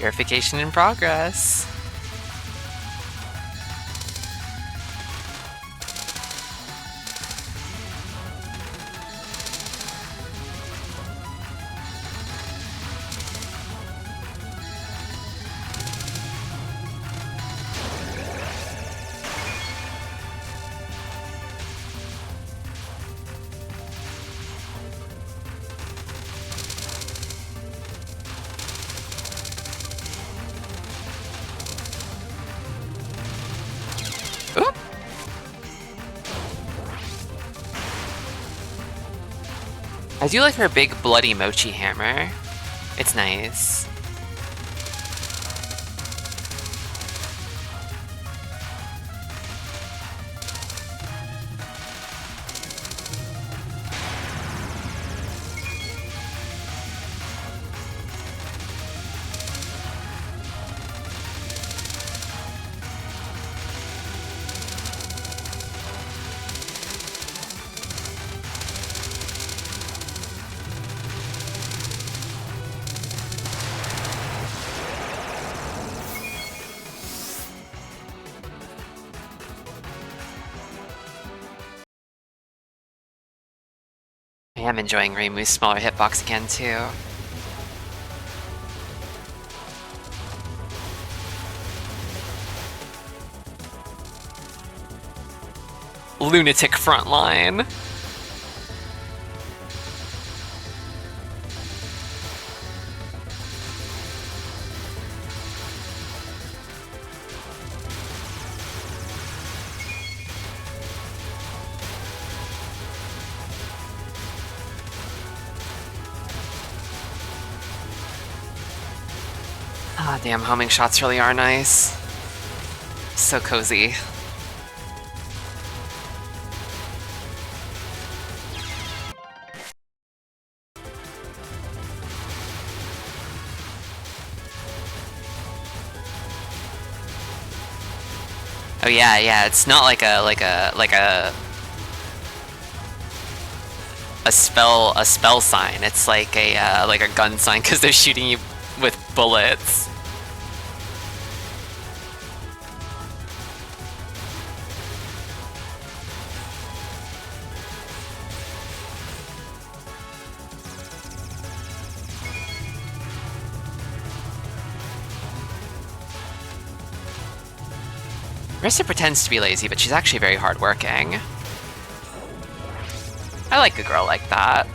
A: Purification in progress. Oop. I do like her big bloody mochi hammer. It's nice. I am enjoying Reimu's smaller hitbox again, too. Lunatic frontline. Ah, damn, homing shots really are nice. So cozy. Oh yeah, it's not like a spell sign. It's like a gun sign because they're shooting you with bullets. Marisa pretends to be lazy, but she's actually very hardworking. I like a girl like that.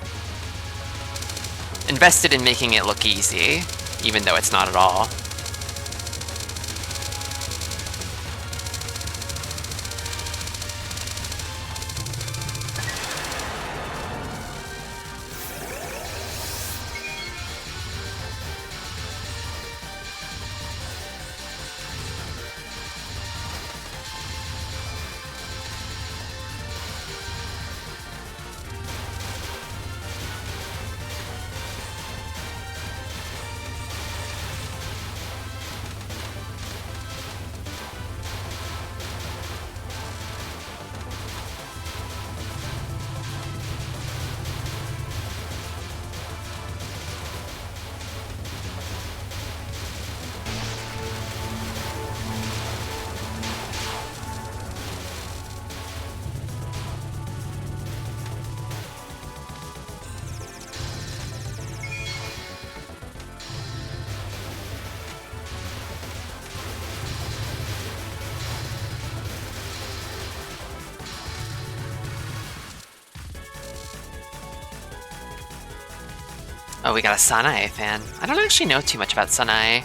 A: Invested in making it look easy, even though it's not at all. Oh, we got a Sanae fan. I don't actually know too much about Sanae.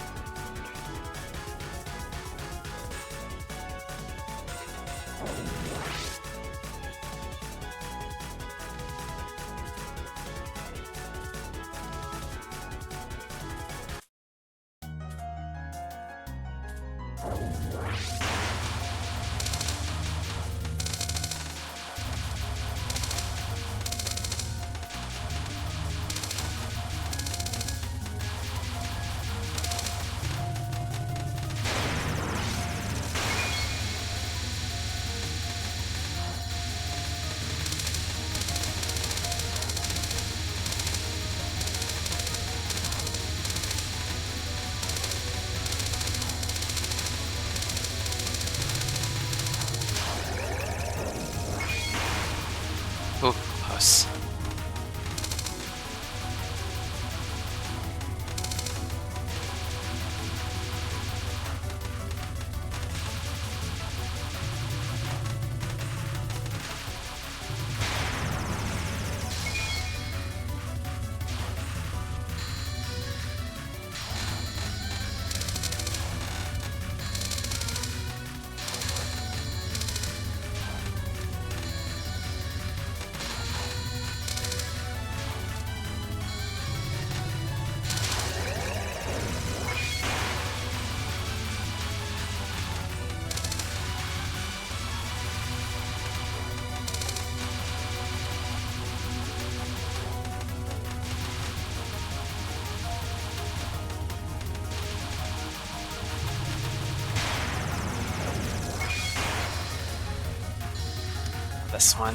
A: this one.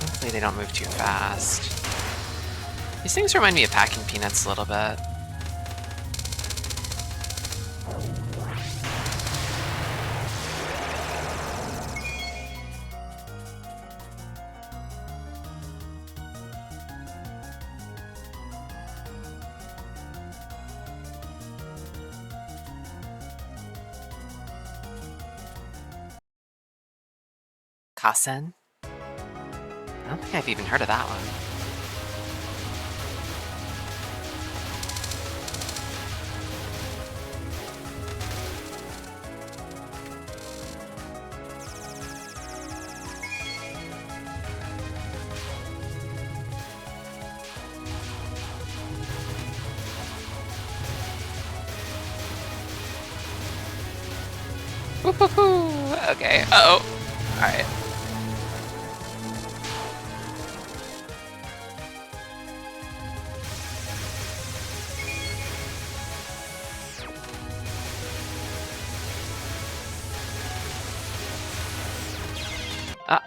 A: Hopefully they don't move too fast. These things remind me of packing peanuts a little bit. Kasen? I don't think I've even heard of that one. Woohoo! Okay. Uh-oh. Alright. Ah.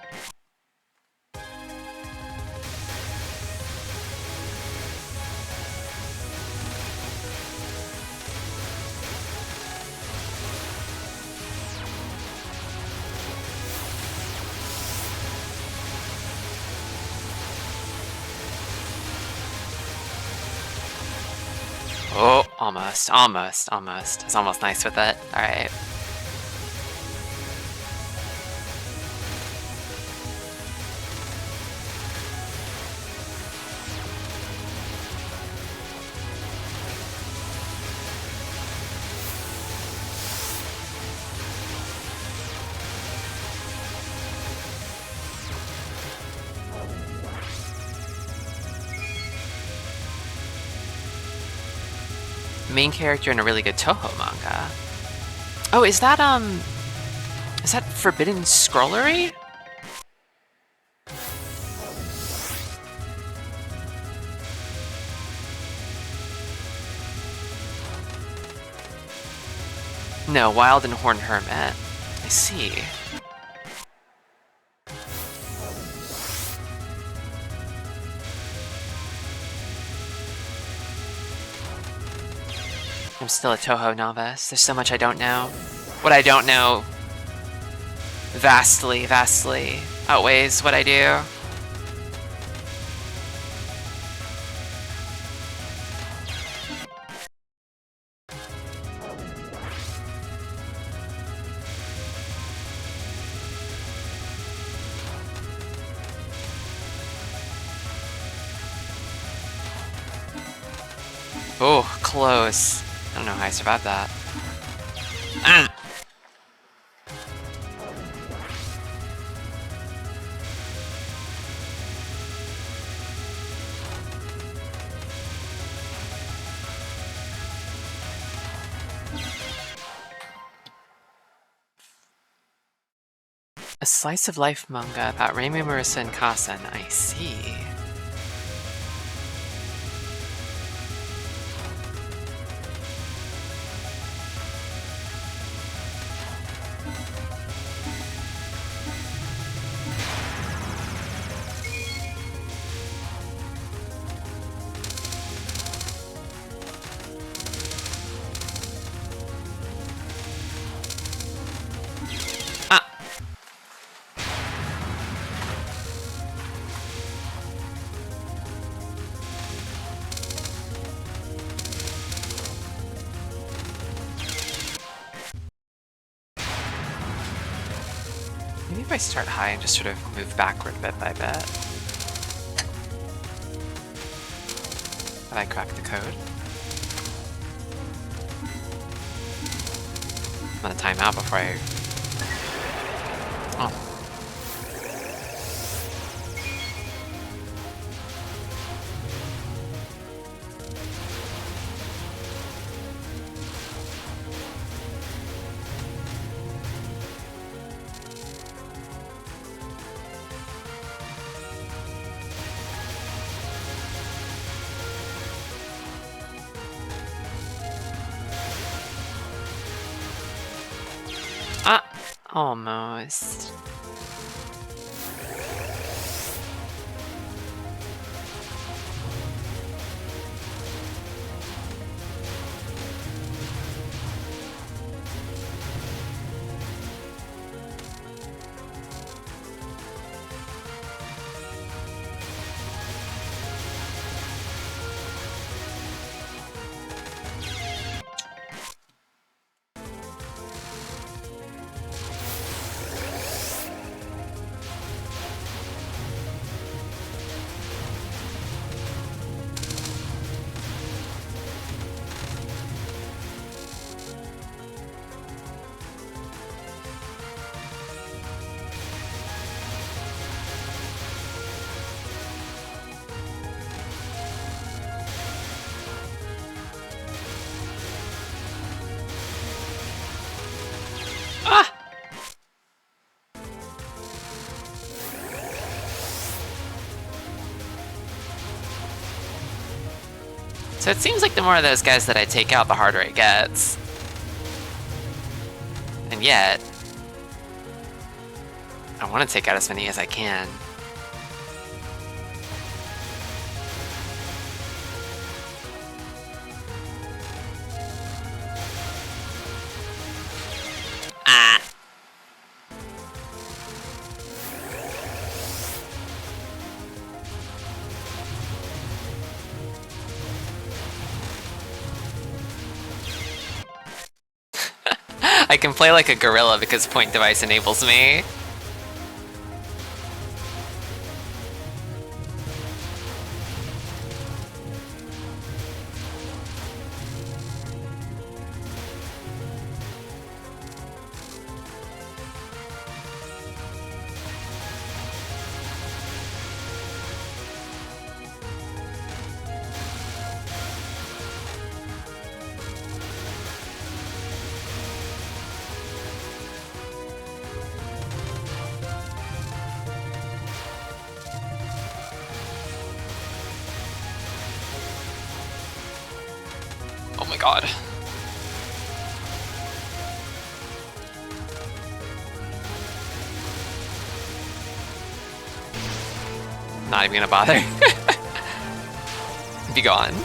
A: Oh, almost. It's almost nice with it. Alright. Main character in a really good Toho manga. Oh, is that Forbidden Scrollery? No, Wild and Horn Hermit. I see. I'm still a Toho novice. There's so much I don't know. What I don't know vastly outweighs what I do. Oh, close. I don't know how I survived that. A slice of life manga about Reimu, Marisa, and Kasen. I see. Maybe if I start high and just sort of move backward bit by bit. Have I cracked the code? I'm gonna time out before I... Oh. Almost. So it seems like the more of those guys that I take out, the harder it gets. And yet, I want to take out as many as I can. Ah! I can play like a gorilla because point device enables me. Oh my god. Not even gonna bother. Be gone.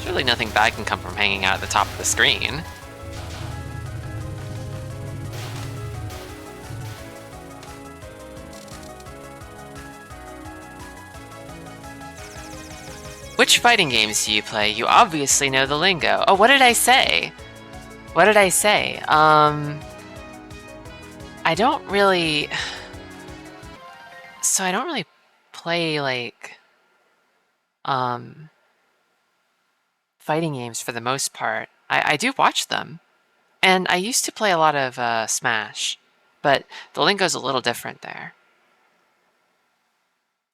A: Surely nothing bad can come from hanging out at the top of the screen. Which fighting games do you play? You obviously know the lingo. Oh, what did I say? What did I say? I don't really... So I don't really play, like... fighting games for the most part. I do watch them. And I used to play a lot of Smash. But the lingo's a little different there.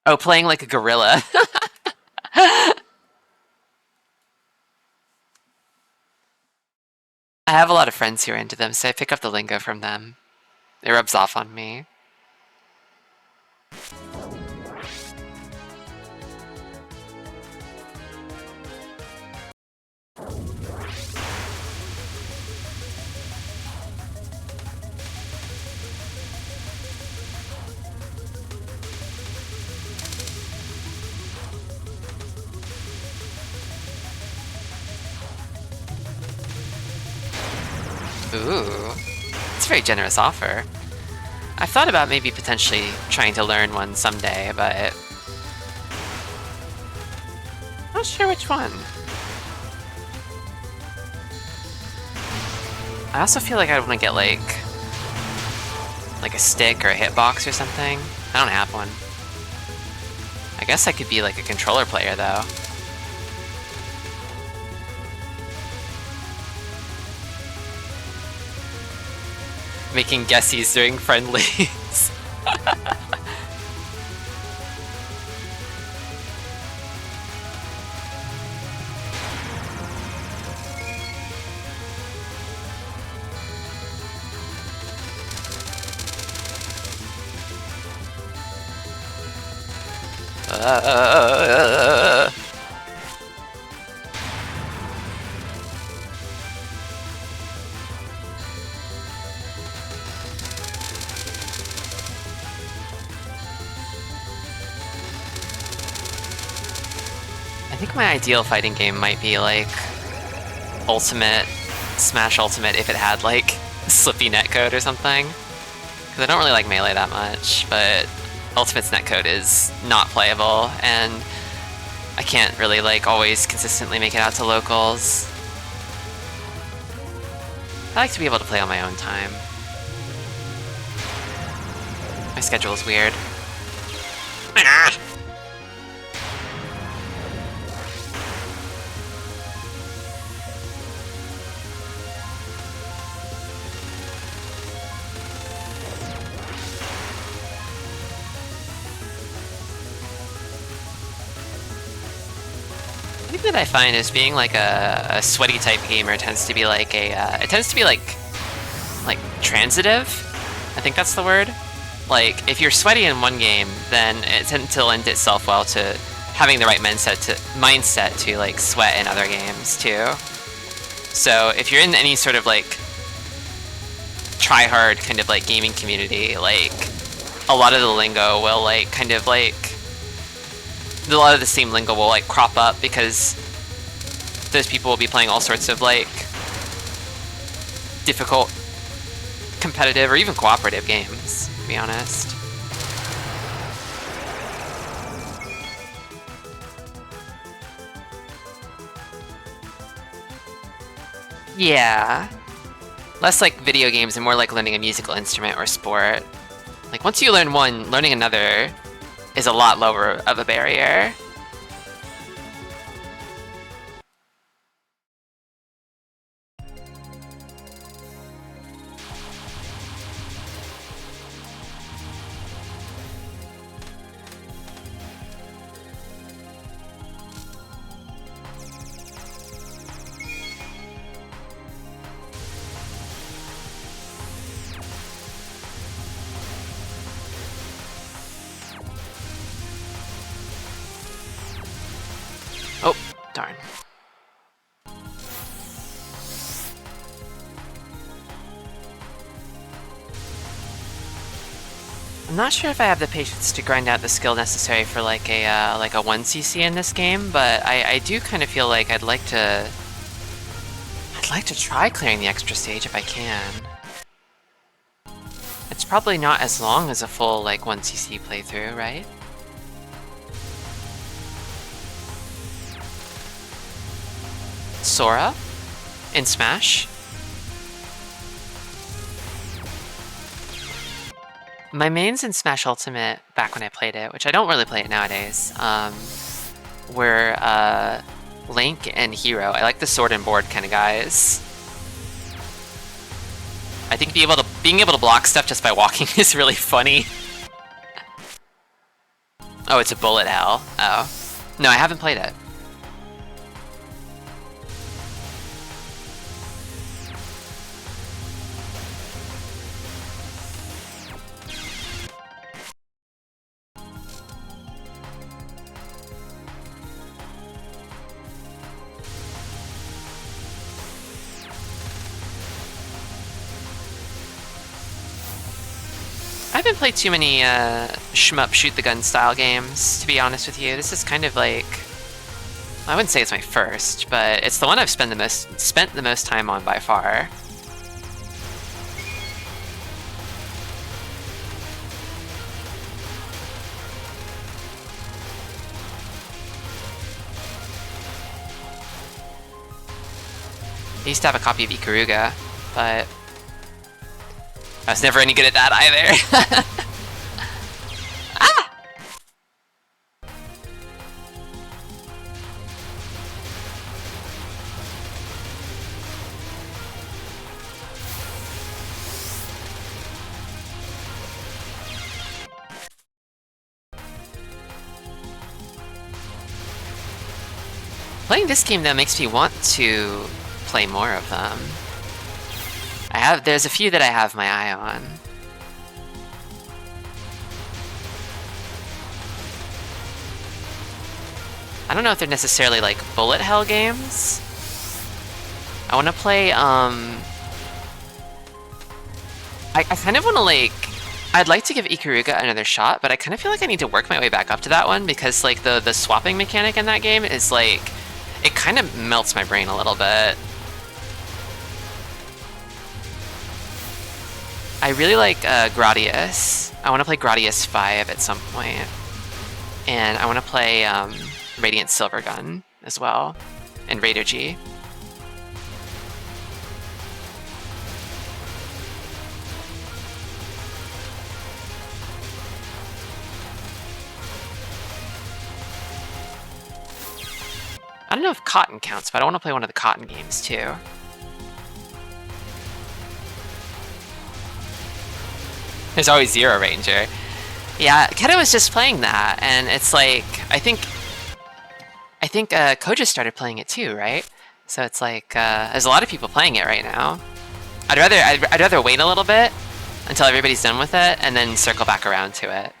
A: Oh, playing like a gorilla. I have a lot of friends who are into them, so I pick up the lingo from them. It rubs off on me. Ooh, it's a very generous offer. I've thought about maybe potentially trying to learn one someday, but... not sure which one. I also feel like I want to get like a stick or a hitbox or something. I don't have one. I guess I could be like a controller player though. Making guesses during friendlies. I think my ideal fighting game might be like Ultimate, Smash Ultimate if it had like Slippy netcode or something. Because I don't really like Melee that much, but Ultimate's netcode is not playable, and I can't really like always consistently make it out to locals. I like to be able to play on my own time. My schedule is weird. that I find is being like a sweaty type gamer tends to be like it tends to be like transitive. I think that's the word. Like, if you're sweaty in one game, then it tends to lend itself well to having the right mindset to like sweat in other games too. So if you're in any sort of like try-hard kind of like gaming community, like a lot of the lingo will like kind of like a lot of the same lingo will like crop up because those people will be playing all sorts of like difficult competitive or even cooperative games, to be honest. Yeah. Less like video games and more like learning a musical instrument or sport. Like once you learn one, learning another is a lot lower of a barrier. Oh, darn. I'm not sure if I have the patience to grind out the skill necessary for like a 1cc in this game, but I do kind of feel like I'd like to try clearing the extra stage if I can. It's probably not as long as a full like 1cc playthrough, right? Sora in Smash. My mains in Smash Ultimate, back when I played it, which I don't really play it nowadays, were Link and Hero. I like the sword and board kind of guys. I think being able to block stuff just by walking is really funny. Oh, it's a bullet hell. Oh. No, I haven't played it. I haven't played too many shmup shoot-the-gun style games, to be honest with you. This is kind of like... I wouldn't say it's my first, but it's the one I've spent the most time on by far. I used to have a copy of Ikaruga, but I was never any good at that either. Ah! Playing this game though makes me want to play more of them. There's a few that I have my eye on. I don't know if they're necessarily like bullet hell games. I want to play, I kind of want to like, I'd like to give Ikaruga another shot, but I kind of feel like I need to work my way back up to that one because like the swapping mechanic in that game is like, it kind of melts my brain a little bit. I really like Gradius. I want to play Gradius 5 at some point. And I want to play Radiant Silvergun as well, and Raider G. I don't know if Cotton counts, but I want to play one of the Cotton games too. There's always Zero Ranger. Yeah, Keto was just playing that, and it's like, I think I think Ko just started playing it too, right? So it's like there's a lot of people playing it right now. I'd rather wait a little bit until everybody's done with it and then circle back around to it.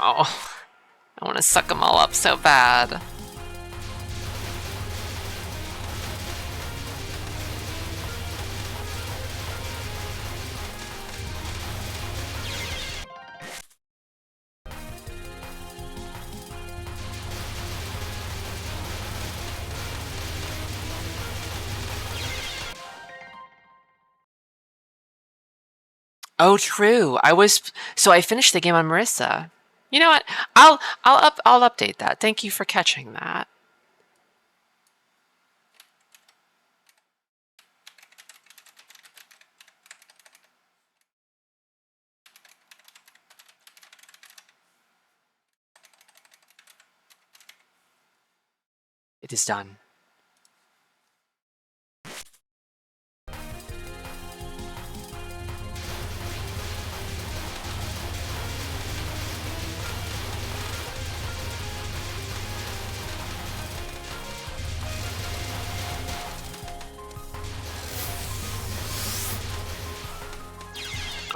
A: Oh, I want to suck them all up so bad. Oh, true. I finished the game on Marisa. You know what? I'll update that. Thank you for catching that. It is done.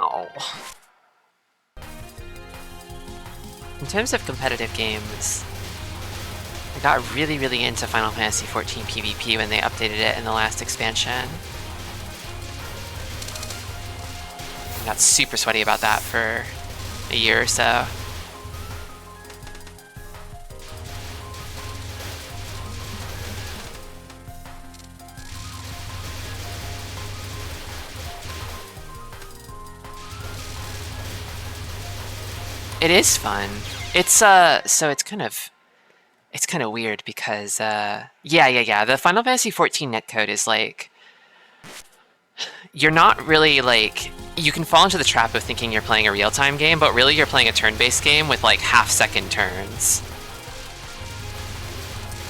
A: Oh. In terms of competitive games, I got really, really into Final Fantasy XIV PvP when they updated it in the last expansion. I got super sweaty about that for a year or so. It is fun. It's so it's kind of weird because yeah. The Final Fantasy XIV netcode is like you're not really like you can fall into the trap of thinking you're playing a real-time game, but really you're playing a turn-based game with like half-second turns.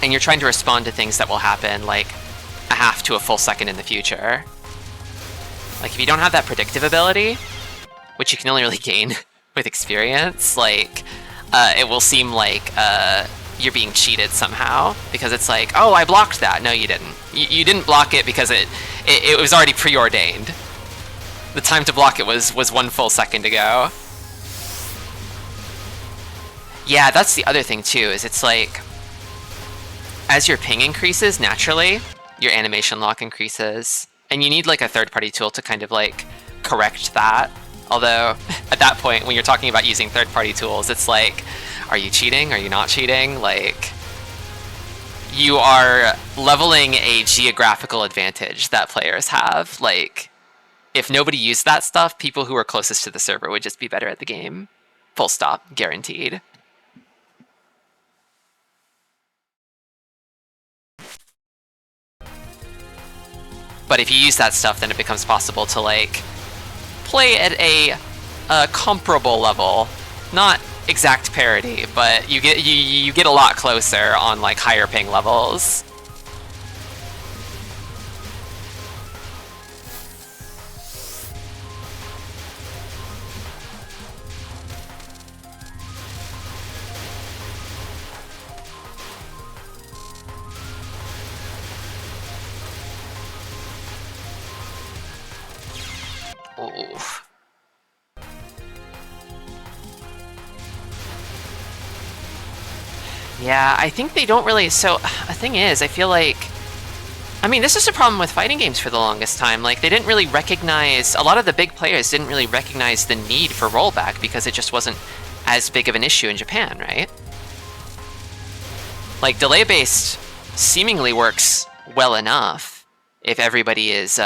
A: And you're trying to respond to things that will happen like a half to a full second in the future. Like if you don't have that predictive ability, which you can only really gain with experience, like it will seem like you're being cheated somehow because it's like, oh, I blocked that. No, you didn't. You didn't block it because it was already preordained. The time to block it was 1 full second ago. Yeah, that's the other thing too, is it's like as your ping increases naturally, your animation lock increases. And you need like a third-party tool to kind of like correct that. Although at that point, when you're talking about using third-party tools, it's like, are you cheating? Are you not cheating? Like, you are leveling a geographical advantage that players have. Like, if nobody used that stuff, people who are closest to the server would just be better at the game. Full stop, guaranteed. But if you use that stuff, then it becomes possible to like play at a comparable level, not exact parity, but you get a lot closer on like higher ping levels. Oh. Yeah, I think they don't really... So, the thing is, I feel like... I mean, this is a problem with fighting games for the longest time. Like, they didn't really recognize... A lot of the big players didn't really recognize the need for rollback because it just wasn't as big of an issue in Japan, right? Like, delay-based seemingly works well enough if everybody is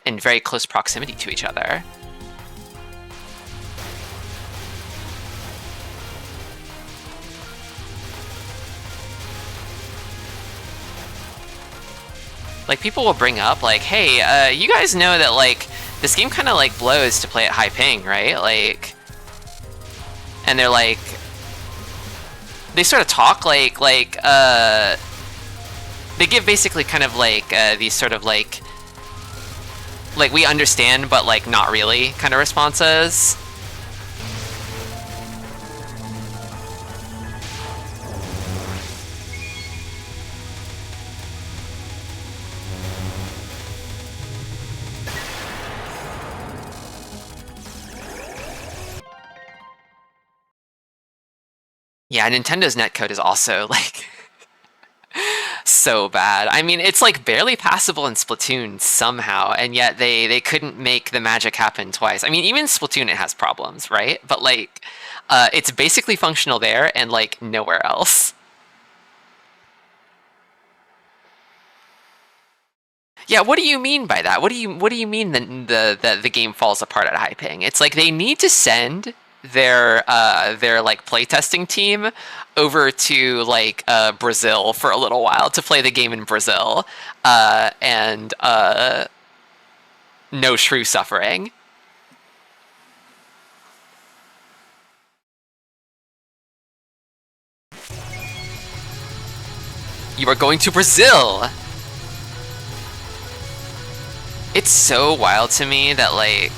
A: in very close proximity to each other. Like, people will bring up, like, hey, you guys know that, like, this game kind of, like, blows to play at high ping, right? Like, and they're like, they sort of talk they give basically kind of, like, these sort of, like, we understand, but, like, not really kind of responses. Yeah, Nintendo's netcode is also, like, so bad. I mean, it's, like, barely passable in Splatoon somehow, and yet they couldn't make the magic happen twice. I mean, even Splatoon, it has problems, right? But, like, it's basically functional there and, like, nowhere else. Yeah, what do you mean by that? What do you mean the game falls apart at high ping? It's like they need to send their like playtesting team over to like Brazil for a little while to play the game in Brazil, and no true suffering. You are going to Brazil. It's so wild to me that, like,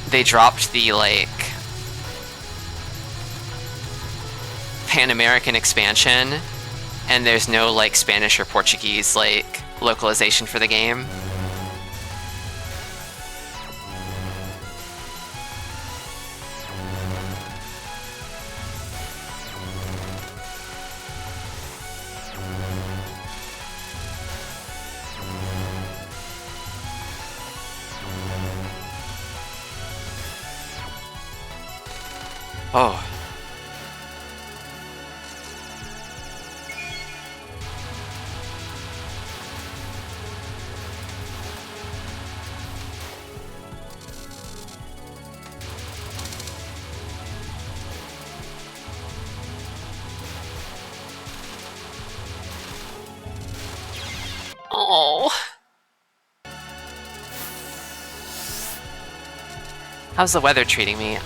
A: they dropped the, like, Pan-American expansion, and there's no, like, Spanish or Portuguese, like, localization for the game. Oh. Oh. How's the weather treating me?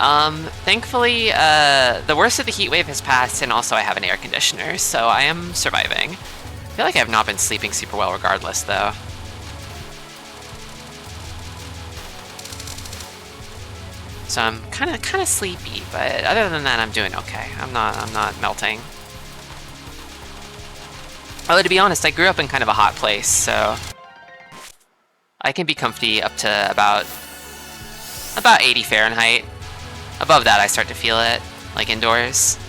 A: Thankfully, the worst of the heat wave has passed, and also I have an air conditioner, so I am surviving. I feel like I have not been sleeping super well regardless, though. So I'm kind of sleepy, but other than that, I'm doing okay. I'm not melting. Although, to be honest, I grew up in kind of a hot place, so I can be comfy up to about 80 Fahrenheit. Above that, I start to feel it, like indoors.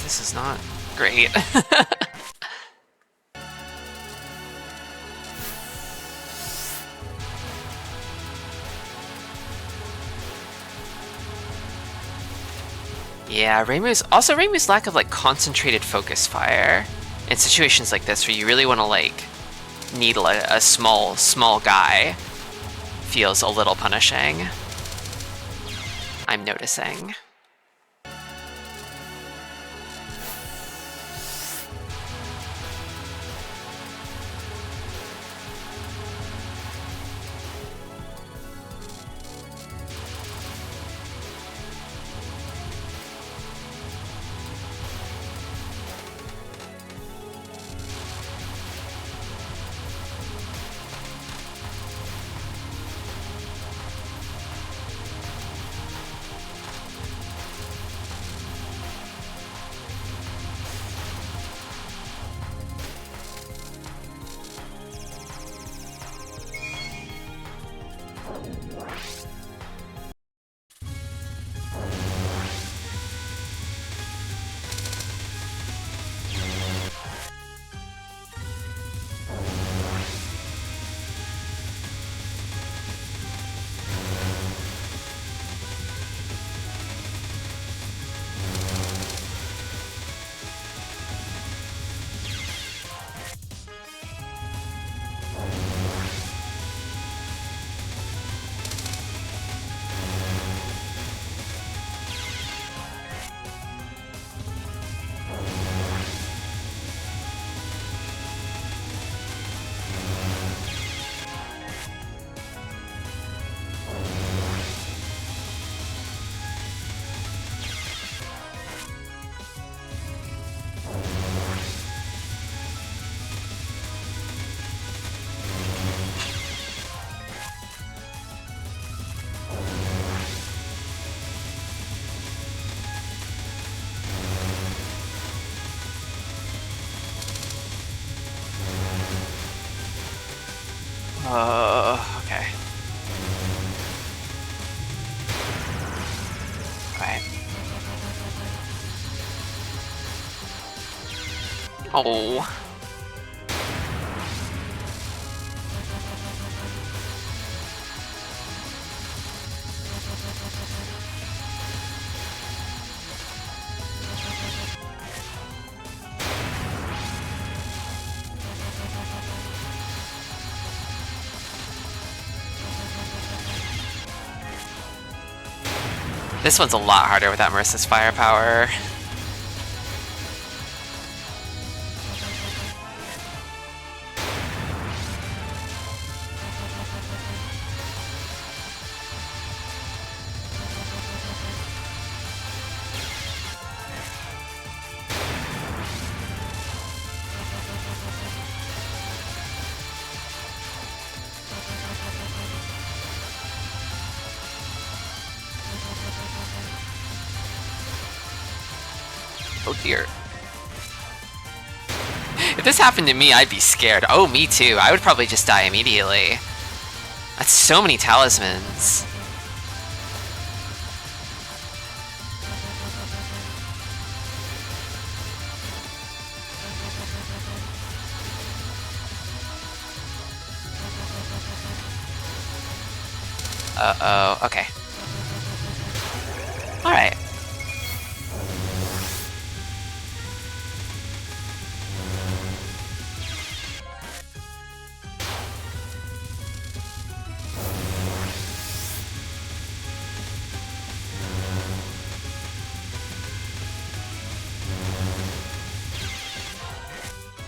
A: This is not great. Yeah, Reimu's lack of like concentrated focus fire in situations like this where you really want to like needle a small guy feels a little punishing. I'm noticing. Okay. Alright. Oh. This one's a lot harder without Marisa's firepower. Oh dear. If this happened to me, I'd be scared. Oh, me too. I would probably just die immediately. That's so many talismans. Uh-oh. Okay. Alright.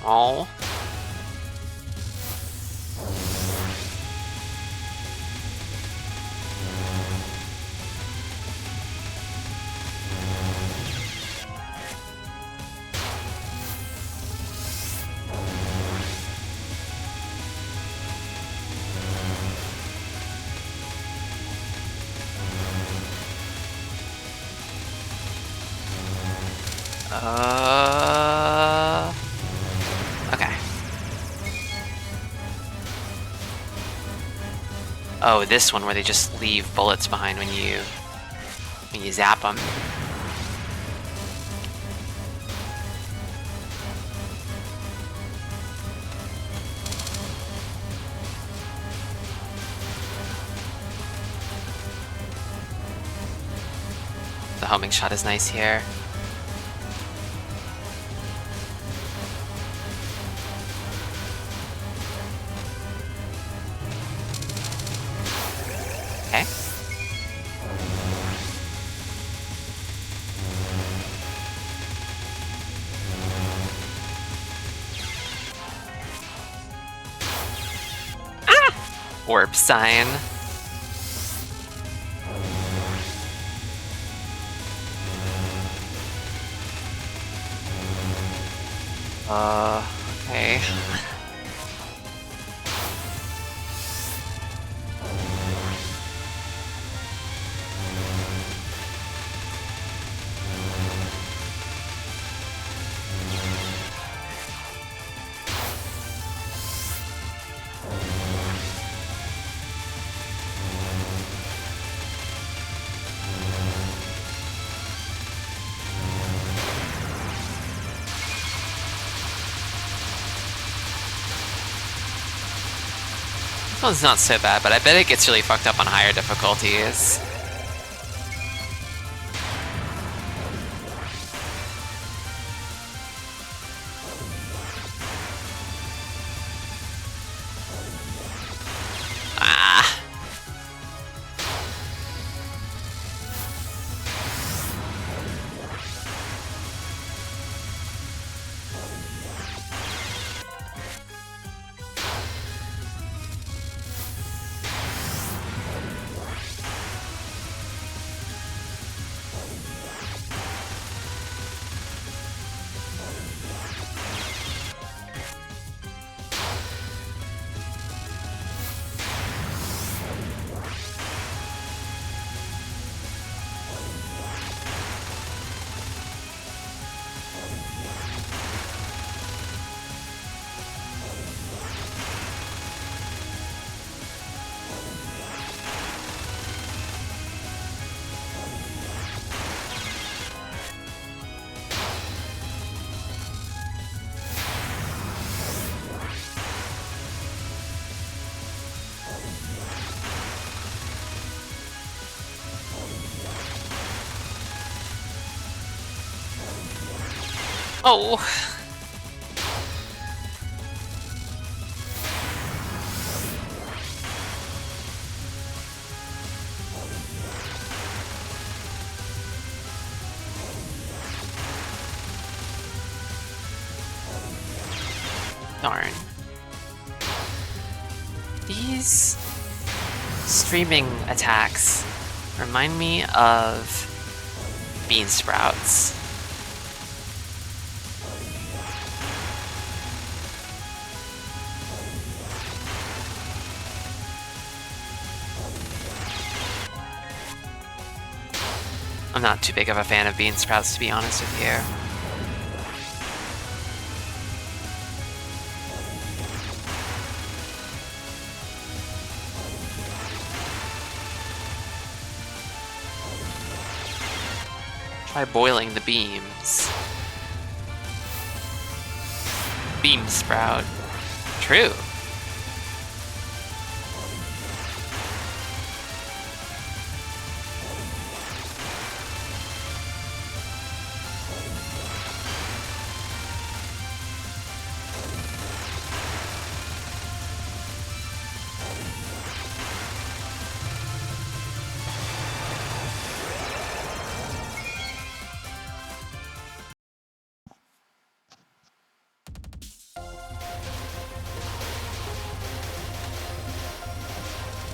A: Oh. Okay. Oh, this one where they just leave bullets behind when you zap them. the homing shot is nice here. Okay. Warp sign. Okay. This one's not so bad, but I bet it gets really fucked up on higher difficulties. Ah. Oh. Darn. These streaming attacks remind me of bean sprouts. I'm not too big of a fan of bean sprouts, to be honest with you. Try boiling the beams. Beam sprout. True.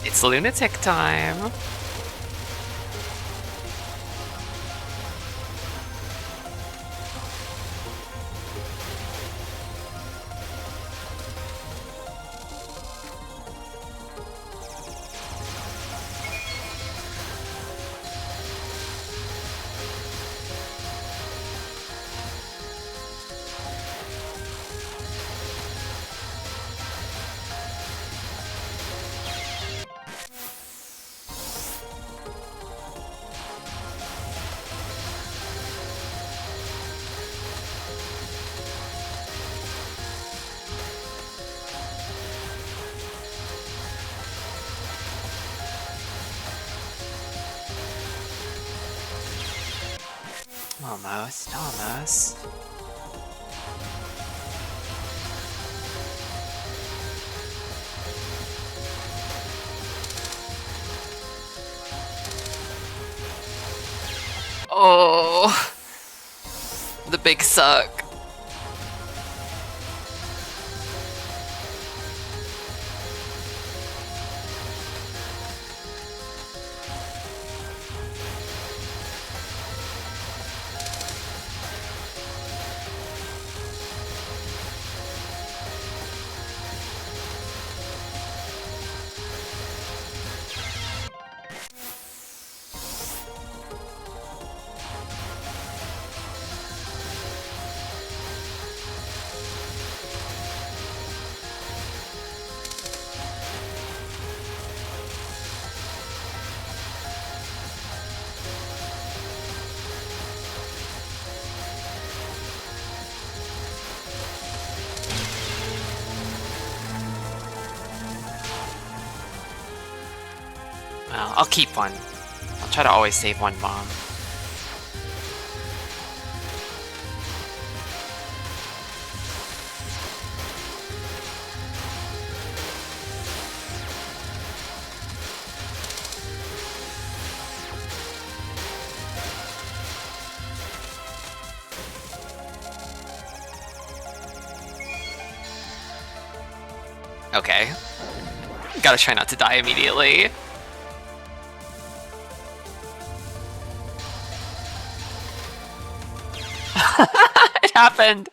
A: It's Lunatic time! Almost, almost. Oh, the big suck. Well, I'll keep one. I'll try to always save one bomb. Okay. Gotta try not to die immediately. It happened!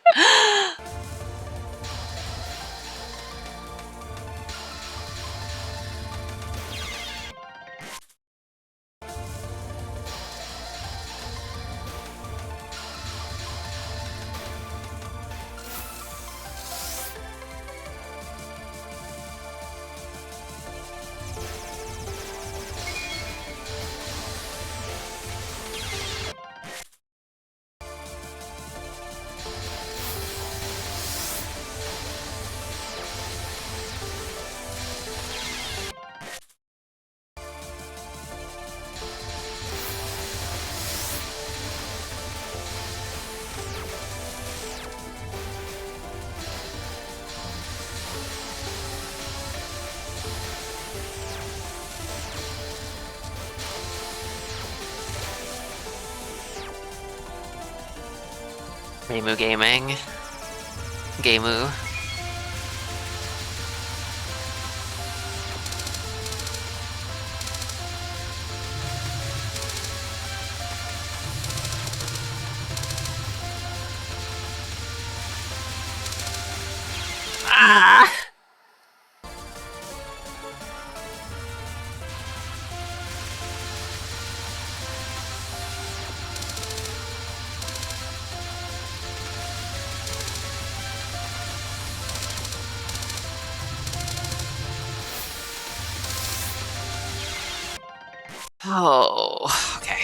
A: Reimu Gaming. Gameu. Ah! Oh, okay.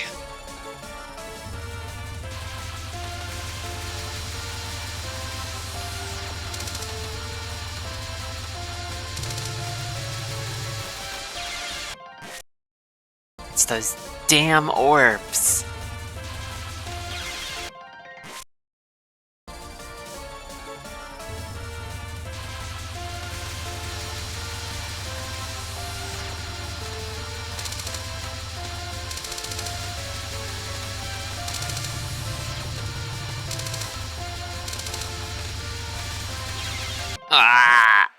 A: It's those damn orbs. Ah!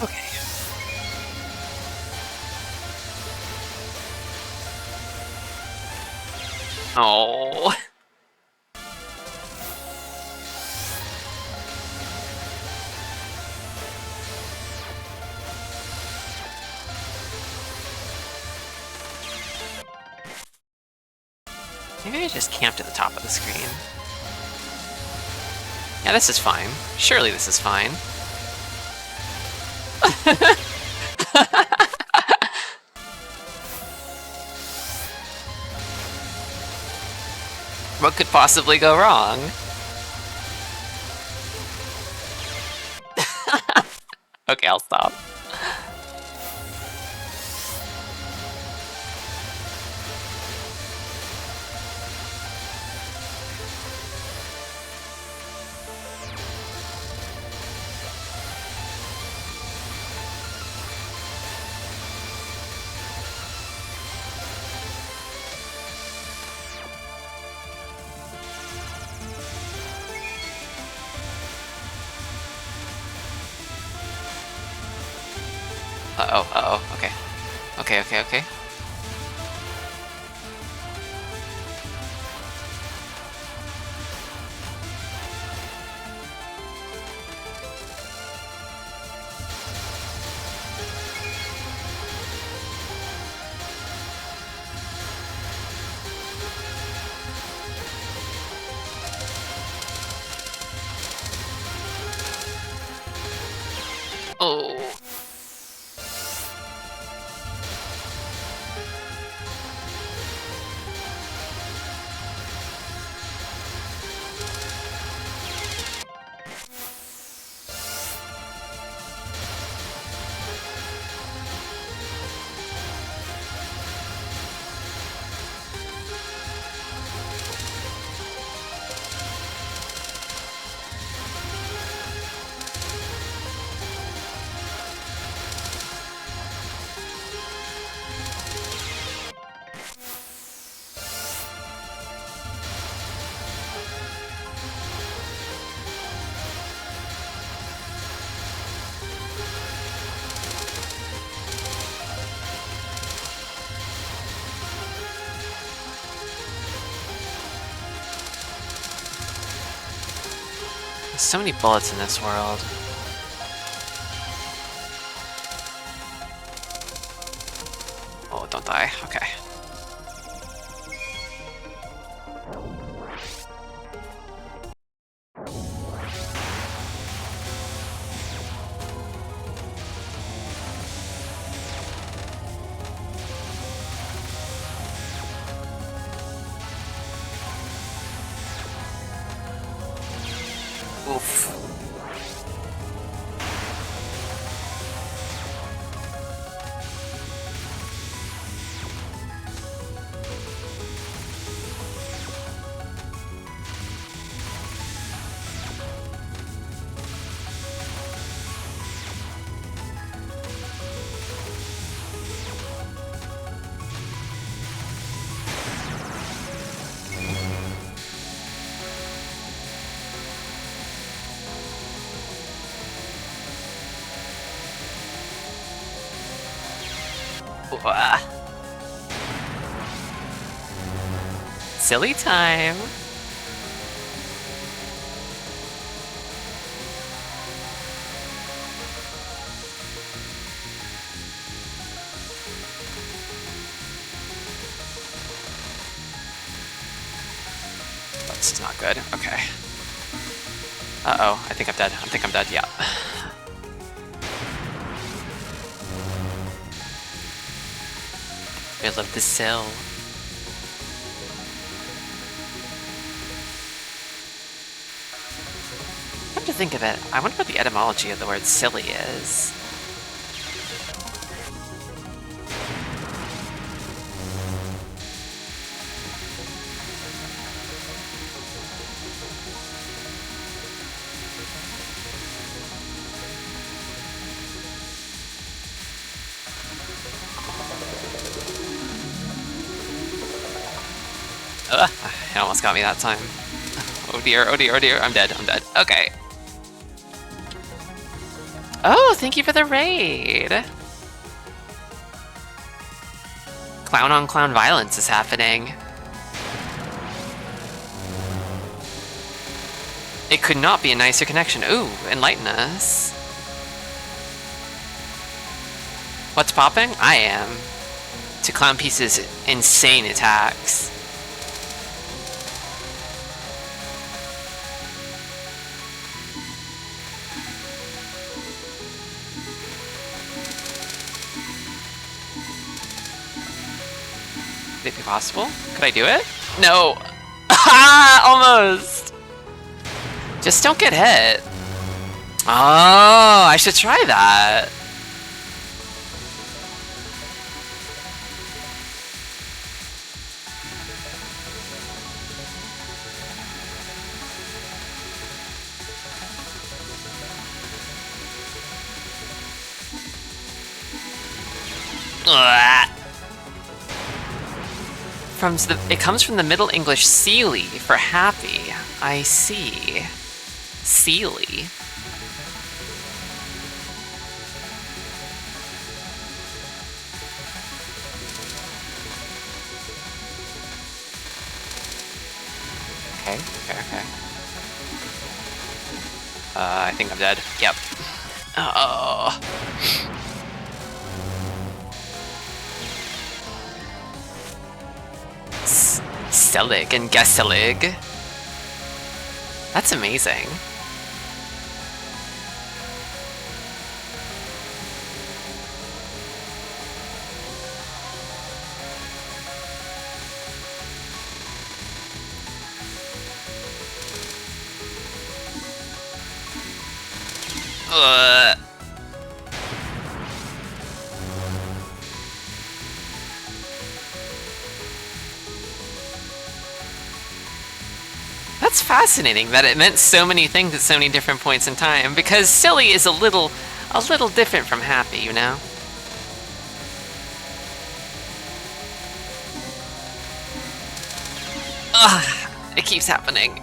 A: Okay. Oh. Maybe I just camped at the top of the screen. Yeah, this is fine. Surely this is fine. What could possibly go wrong? Okay, I'll stop. Uh-oh, okay. Okay. Oh. There's so many bullets in this world. Oh, don't die. Okay. Oof. Wah. Silly time. That's not good. Okay. Uh-oh. I think I'm dead. Yeah. I love the cell. Come to think of it, I wonder what the etymology of the word silly is. It almost got me that time. Oh dear, I'm dead. Okay. Oh, thank you for the raid. Clown on clown violence is happening. It could not be a nicer connection. Ooh, enlighten us. What's popping? I am. To Clown Piece's insane attacks. Could it be possible? Could I do it? No! Almost! Just don't get hit. Oh, I should try that. It comes from the Middle English "seely" for happy. I see. Seely. Okay. I think I'm dead. Yep. Oh. Selig and Gesselig. That's amazing. That's fascinating that it meant so many things at so many different points in time, because silly is a little different from happy, you know? Ugh, it keeps happening.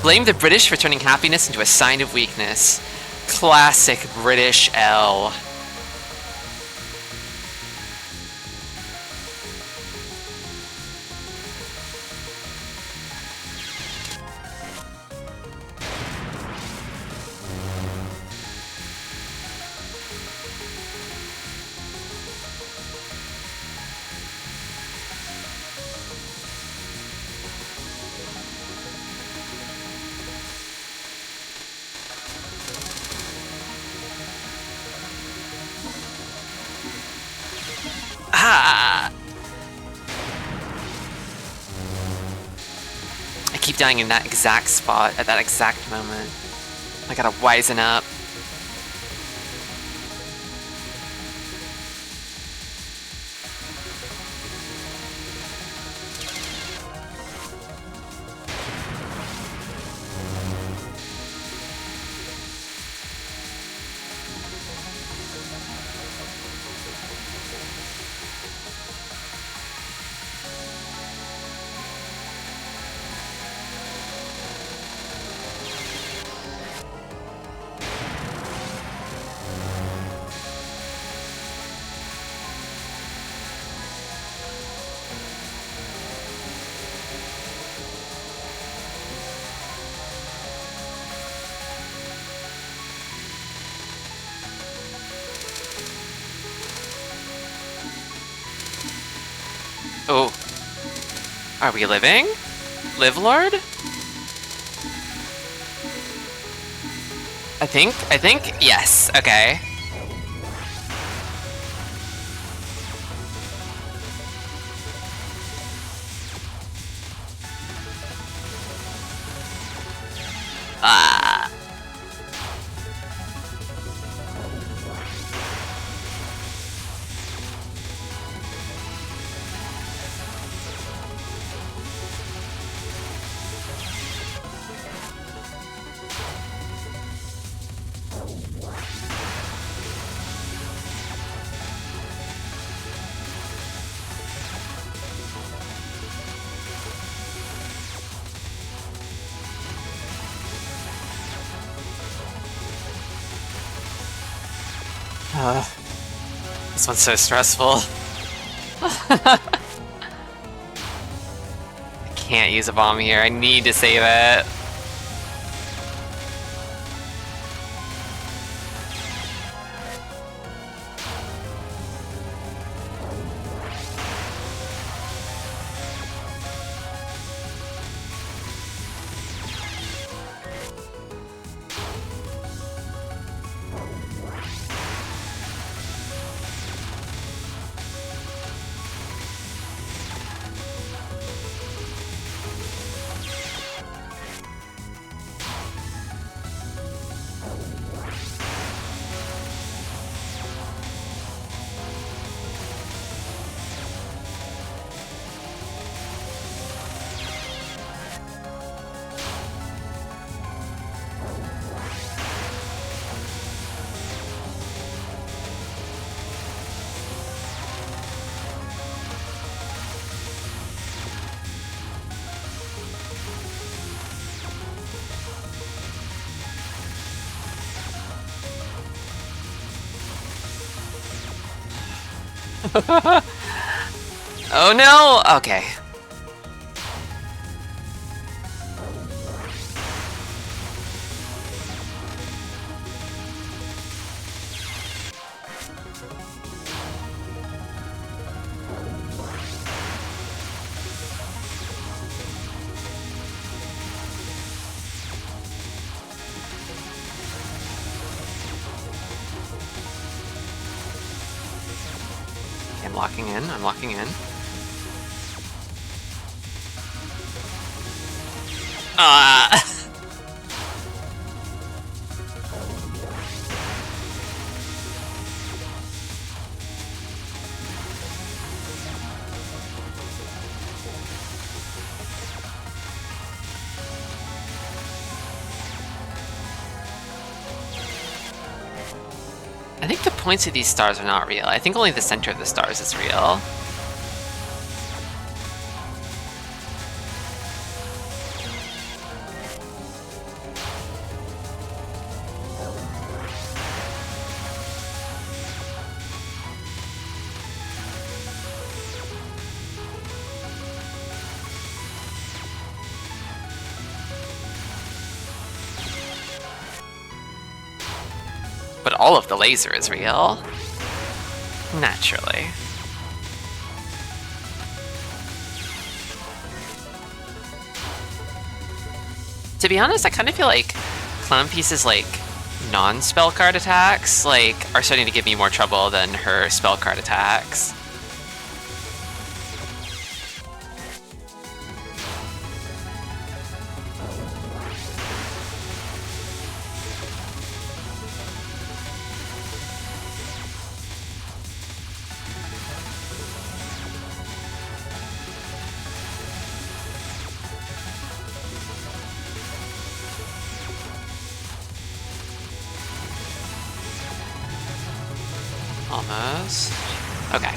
A: Blame the British for turning happiness into a sign of weakness. Classic British L. I keep dying in that exact spot at that exact moment. I gotta wisen up. Oh. Are we living? Live, Lord? I think, yes, okay. This one's so stressful. I can't use a bomb here. I need to save it. Oh no! Okay. I'm locking in, I'm locking in. I think the points of these stars are not real. I think only the center of the stars is real. But all of the laser is real. Naturally. To be honest, I kind of feel like Clown Piece's like non-spell card attacks like are starting to give me more trouble than her spell card attacks. Almost. Okay.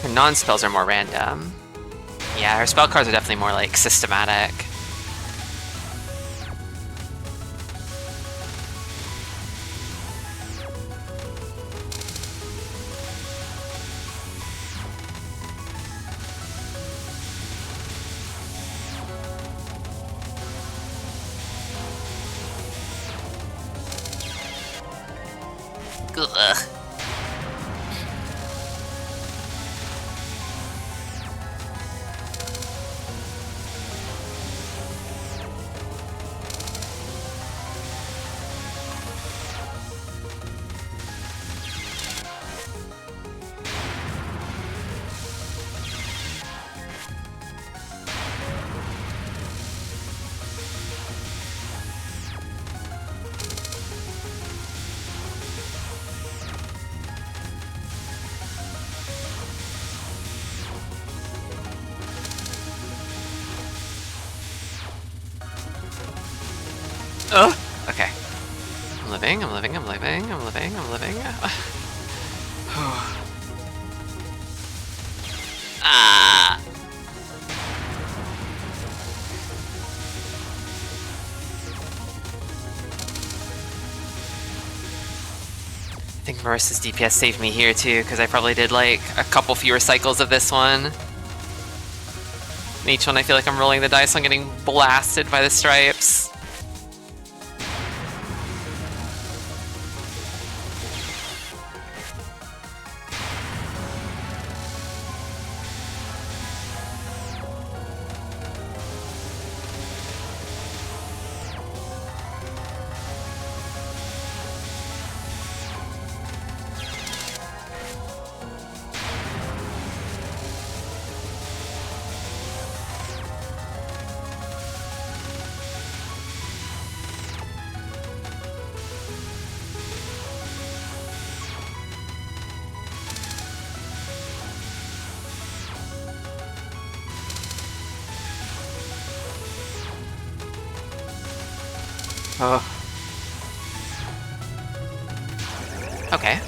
A: Her non-spells are more random. Yeah, her spell cards are definitely more, like, systematic. Ugh. living, I'm living, I'm living. Ah! I think Marisa's DPS saved me here too, because I probably did like a couple fewer cycles of this one. And each one I feel like I'm rolling the dice on getting blasted by the stripes. Oh. Okay.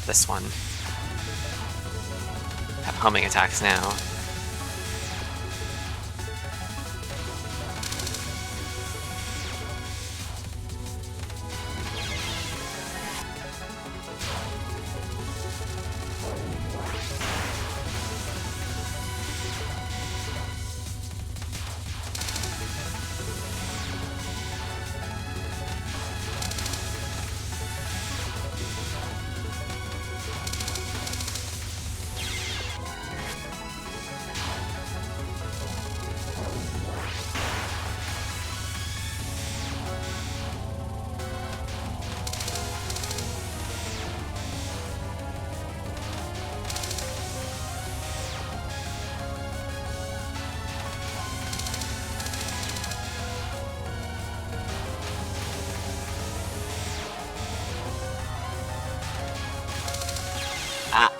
A: This one. Have homing attacks now. Ah.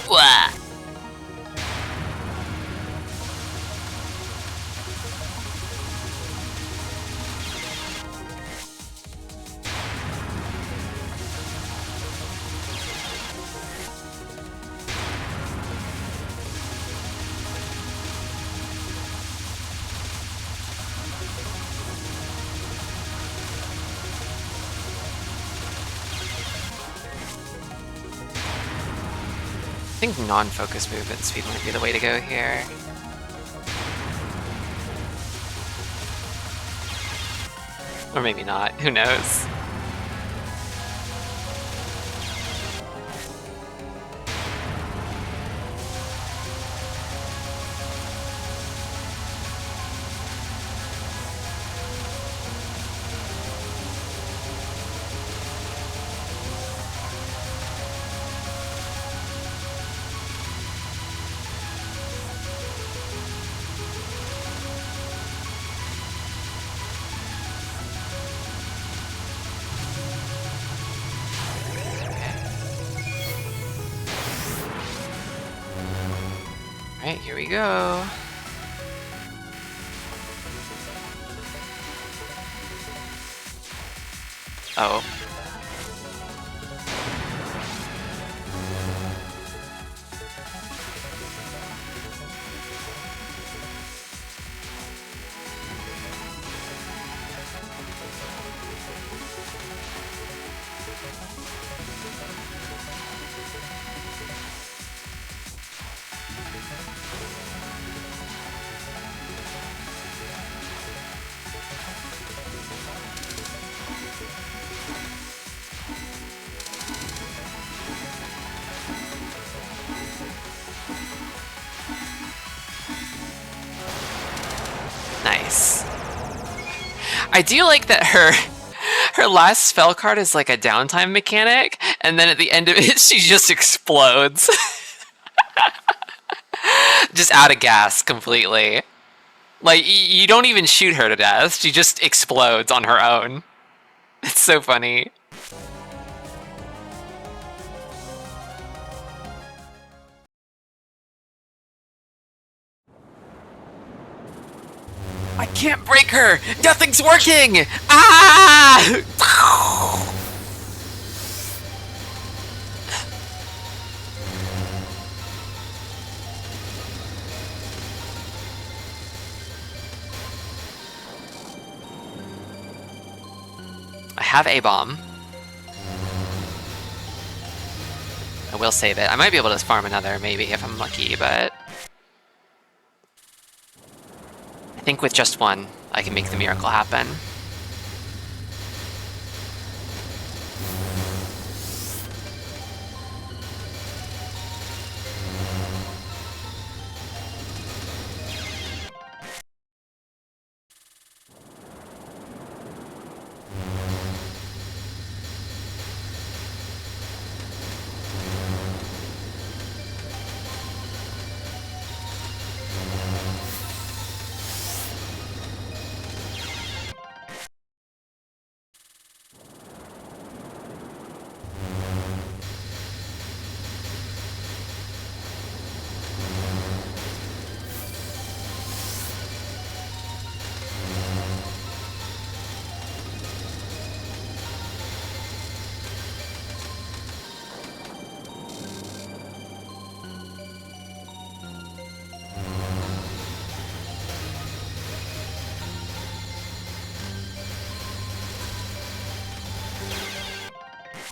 A: Wah. I think non-focus movement speed might be the way to go here. Or maybe not, who knows? Alright, here we go. Oh. I do like that her last spell card is like a downtime mechanic, and then at the end of it, she just explodes. Just out of gas completely. Like, you don't even shoot her to death. She just explodes on her own. It's so funny. I can't break her! Nothing's working! Ah! I have a bomb. I will save it. I might be able to farm another, maybe, if I'm lucky, but... I think with just one, I can make the miracle happen.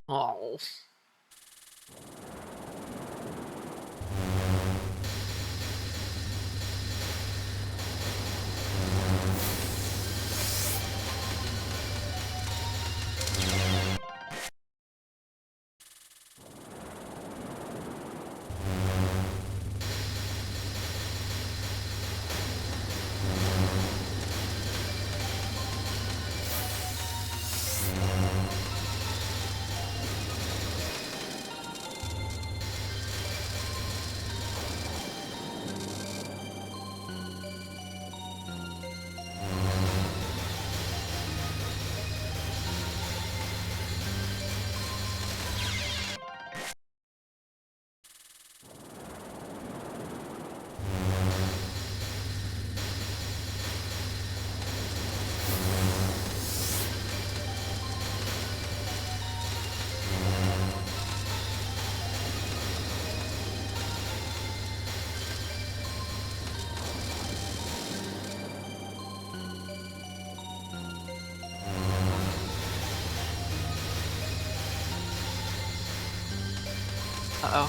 A: Oh. Uh-oh.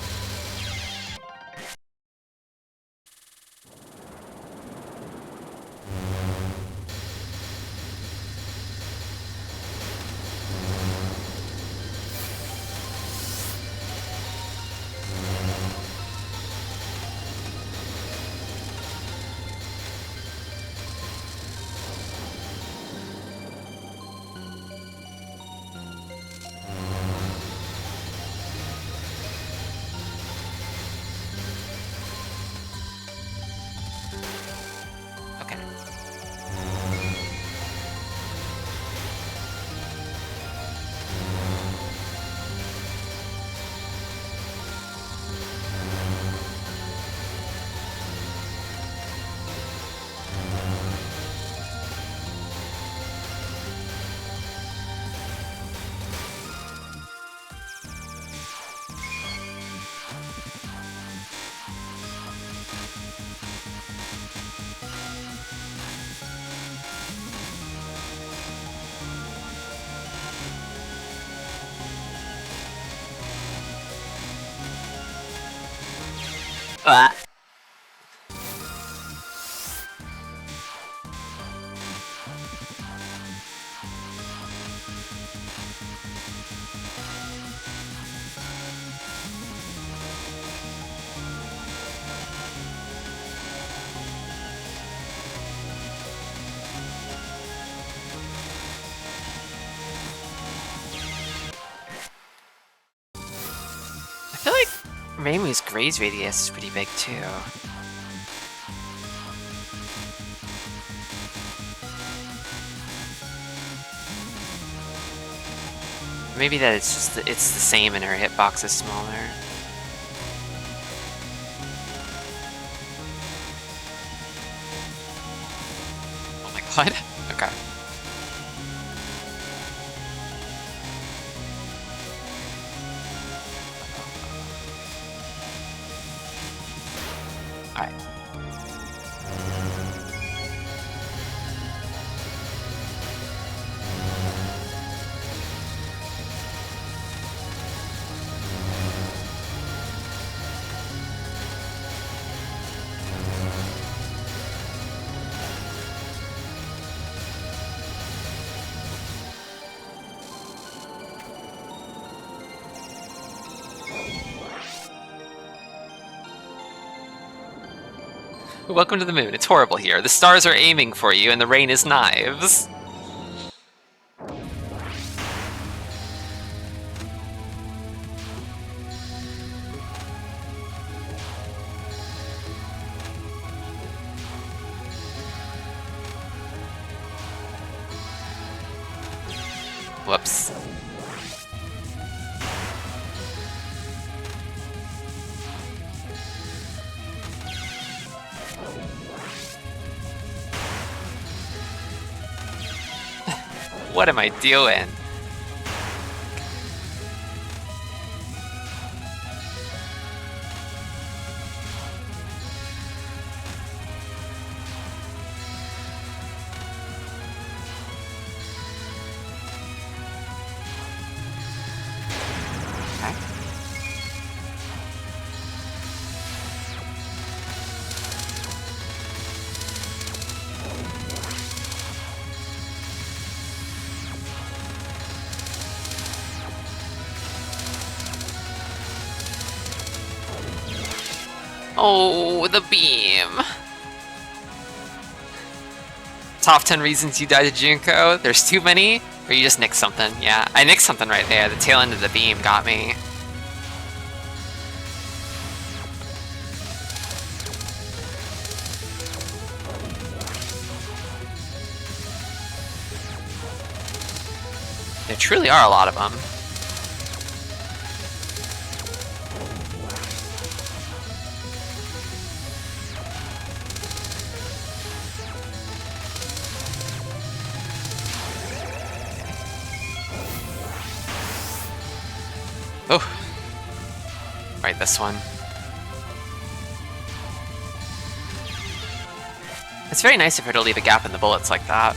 A: Okay. Ah. Reimu's graze radius is pretty big too. Maybe that it's just it's the same and her hitbox is smaller. Oh my god. Okay. Alright. Welcome to the moon. It's horrible here. The stars are aiming for you and the rain is knives. Whoops. What am I doing? Okay. Oh, the beam. Top 10 reasons you died to Junko? There's too many? Or you just nicked something? Yeah, I nicked something right there. The tail end of the beam got me. There truly are a lot of them. Oh. Right, this one. It's very nice of her to leave a gap in the bullets like that.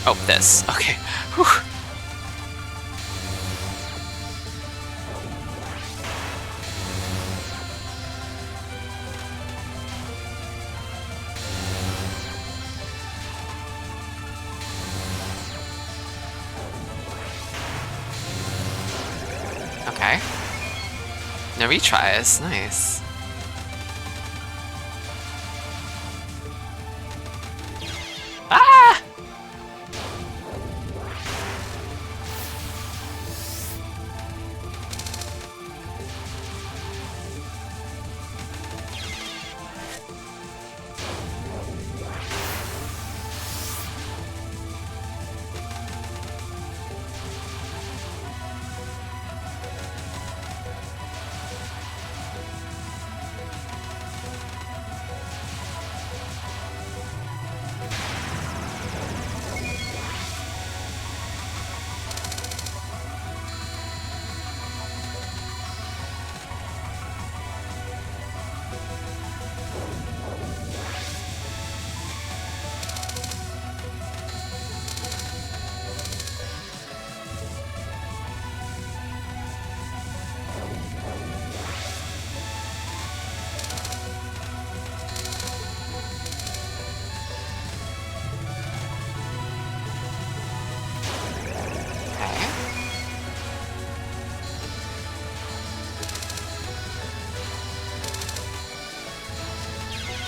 A: Oh, this. Okay. Whew. Okay. No retries. Nice. Ah!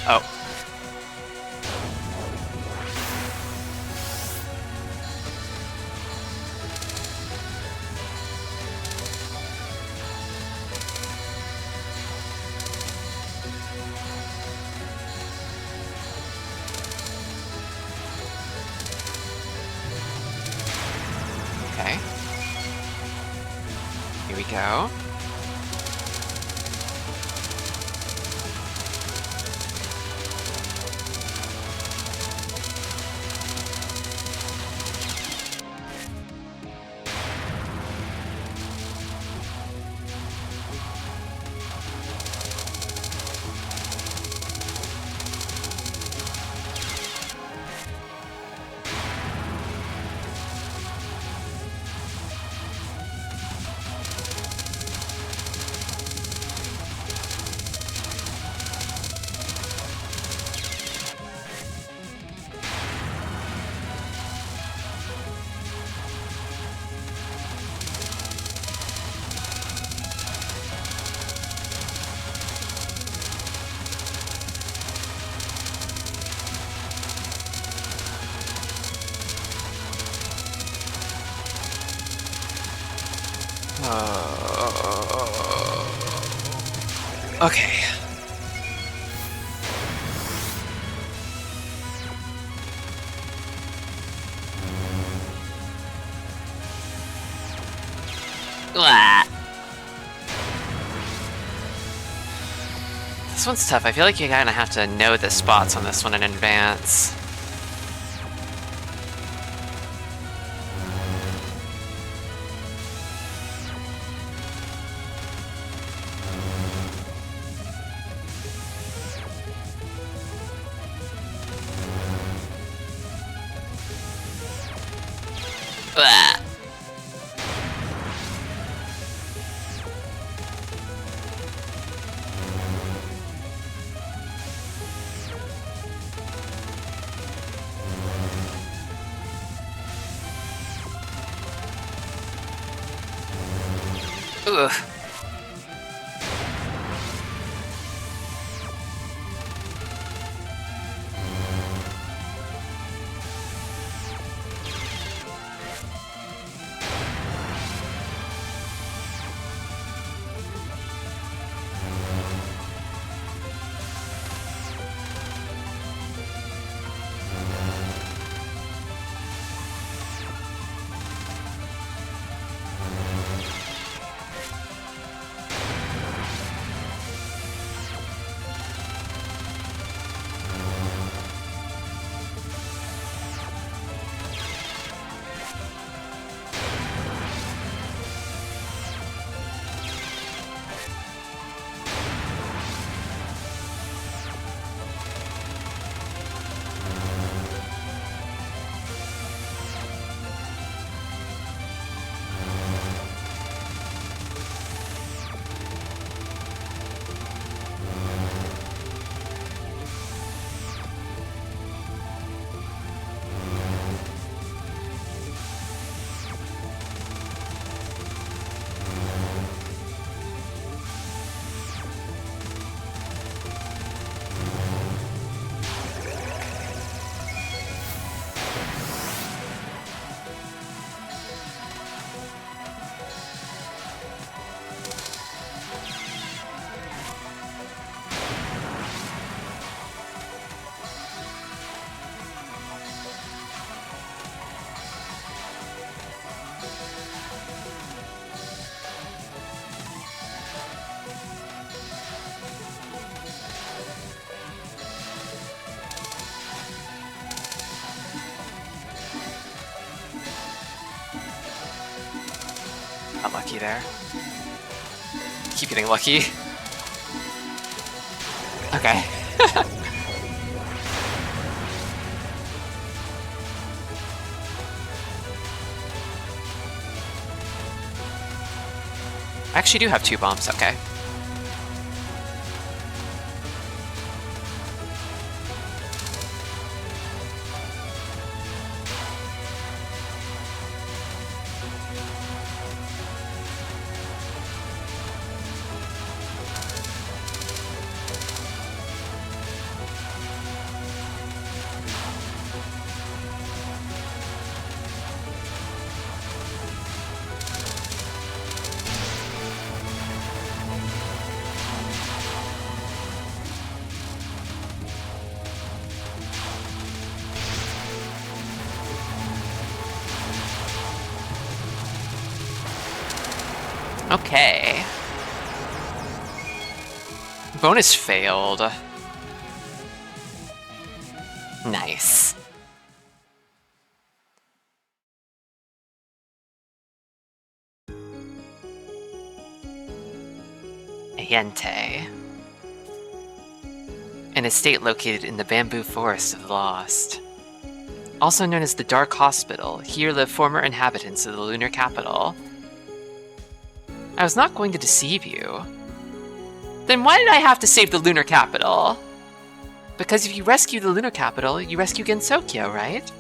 A: Oh. Okay. Here we go. Okay. Blah. This one's tough. I feel like you kind of have to know the spots on this one in advance. Blah. Ugh. Unlucky there. Keep getting lucky. Okay. I actually do have 2 bombs, okay. Okay. Bonus failed. Nice. Ayente. An estate located in the bamboo forest of the lost. Also known as the Dark Hospital, here live former inhabitants of the lunar capital. I was not going to deceive you. Then why did I have to save the lunar capital? Because if you rescue the lunar capital, you rescue Gensokyo, right?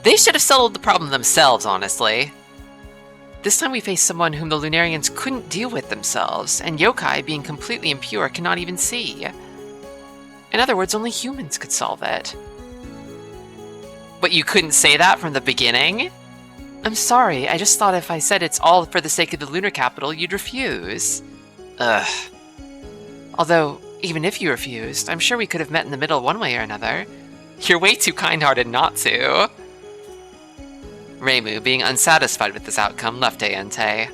A: They should have settled the problem themselves, honestly. This time we face someone whom the Lunarians couldn't deal with themselves, and yokai, being completely impure, cannot even see. In other words, only humans could solve it. But you couldn't say that from the beginning? I'm sorry, I just thought if I said it's all for the sake of the lunar capital, you'd refuse. Ugh. Although, even if you refused, I'm sure we could have met in the middle one way or another. You're way too kind-hearted not to. Reimu, being unsatisfied with this outcome, left Ayente.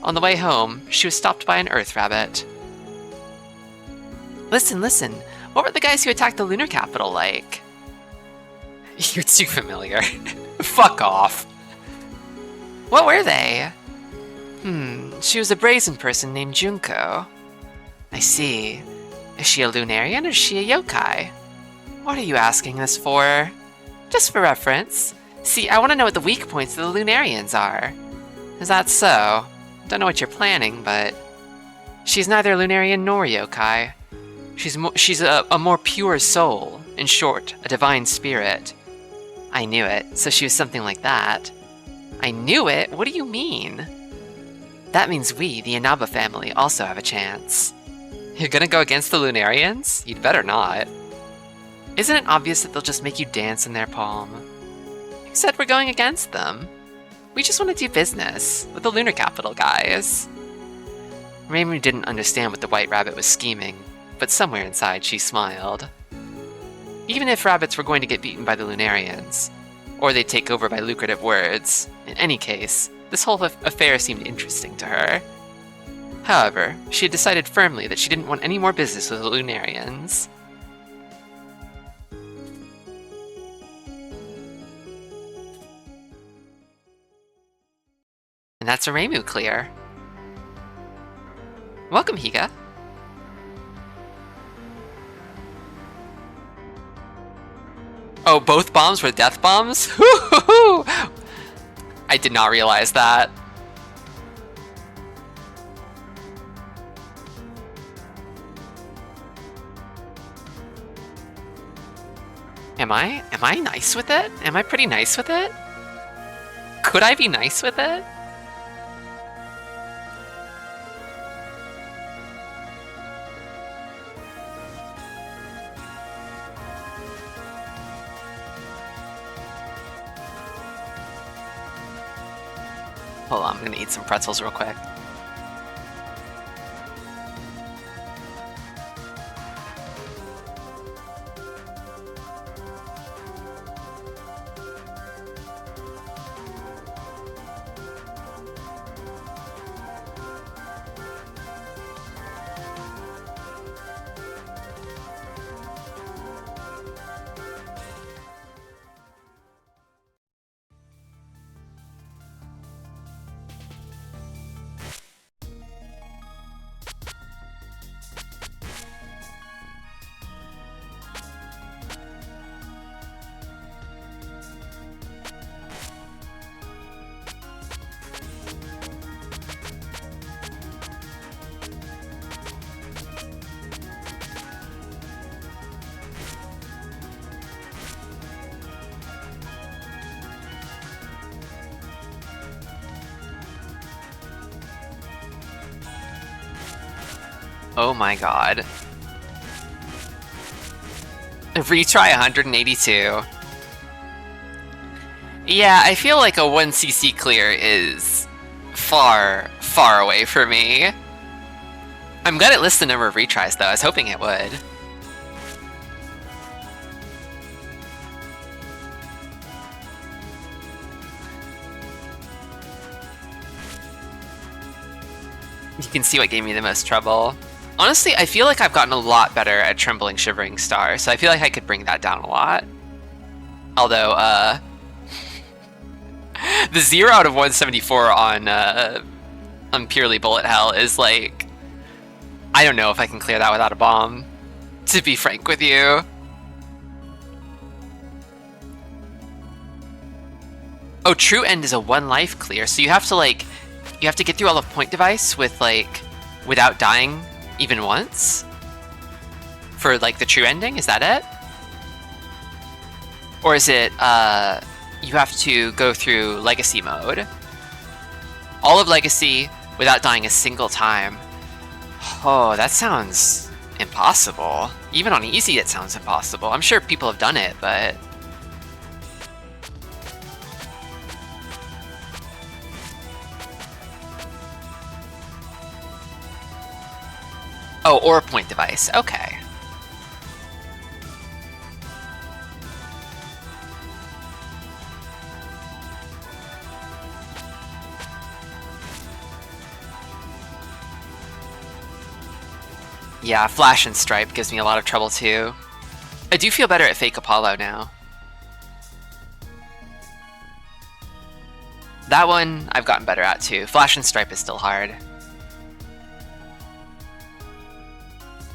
A: On the way home, she was stopped by an earth rabbit. Listen, what were the guys who attacked the lunar capital like? You're too familiar. Fuck off. What were they? She was a brazen person named Junko. I see. Is she a Lunarian or is she a yokai? What are you asking this for? Just for reference. See, I want to know what the weak points of the Lunarians are. Is that so? Don't know what you're planning, but... She's neither Lunarian nor yokai. She's a more pure soul. In short, a divine spirit. I knew it, so she was something like that. I knew it? What do you mean? That means we, the Inaba family, also have a chance. You're gonna go against the Lunarians? You'd better not. Isn't it obvious that they'll just make you dance in their palm? Who said we're going against them? We just want to do business with the lunar capital guys. Reimu didn't understand what the White Rabbit was scheming, but somewhere inside she smiled. Even if rabbits were going to get beaten by the Lunarians, or they'd take over by lucrative words, in any case, this whole affair seemed interesting to her. However, she had decided firmly that she didn't want any more business with the Lunarians. And that's a Reimu clear. Welcome, Higa. Oh, both bombs were death bombs? I did not realize that. Am I nice with it? Am I pretty nice with it? Could I be nice with it? Hold on, I'm gonna eat some pretzels real quick. Oh my god. Retry 182. Yeah, I feel like a 1cc clear is far, far away for me. I'm glad it lists the number of retries though, I was hoping it would. You can see what gave me the most trouble. Honestly, I feel like I've gotten a lot better at Trembling Shivering Star, so I feel like I could bring that down a lot. Although, the 0 out of 174 on Purely Bullet Hell is like... I don't know if I can clear that without a bomb, to be frank with you. Oh, True End is a 1 life clear, so you have to, like... You have to get through all of Point Device with, like... without dying even once? For, like, the true ending? Is that it? Or is it, you have to go through Legacy mode? All of Legacy without dying a single time. Oh, that sounds impossible. Even on easy, it sounds impossible. I'm sure people have done it, but... Oh, or Point Device. Okay. Yeah, Flash and Stripe gives me a lot of trouble too. I do feel better at Fake Apollo now. That one I've gotten better at too. Flash and Stripe is still hard.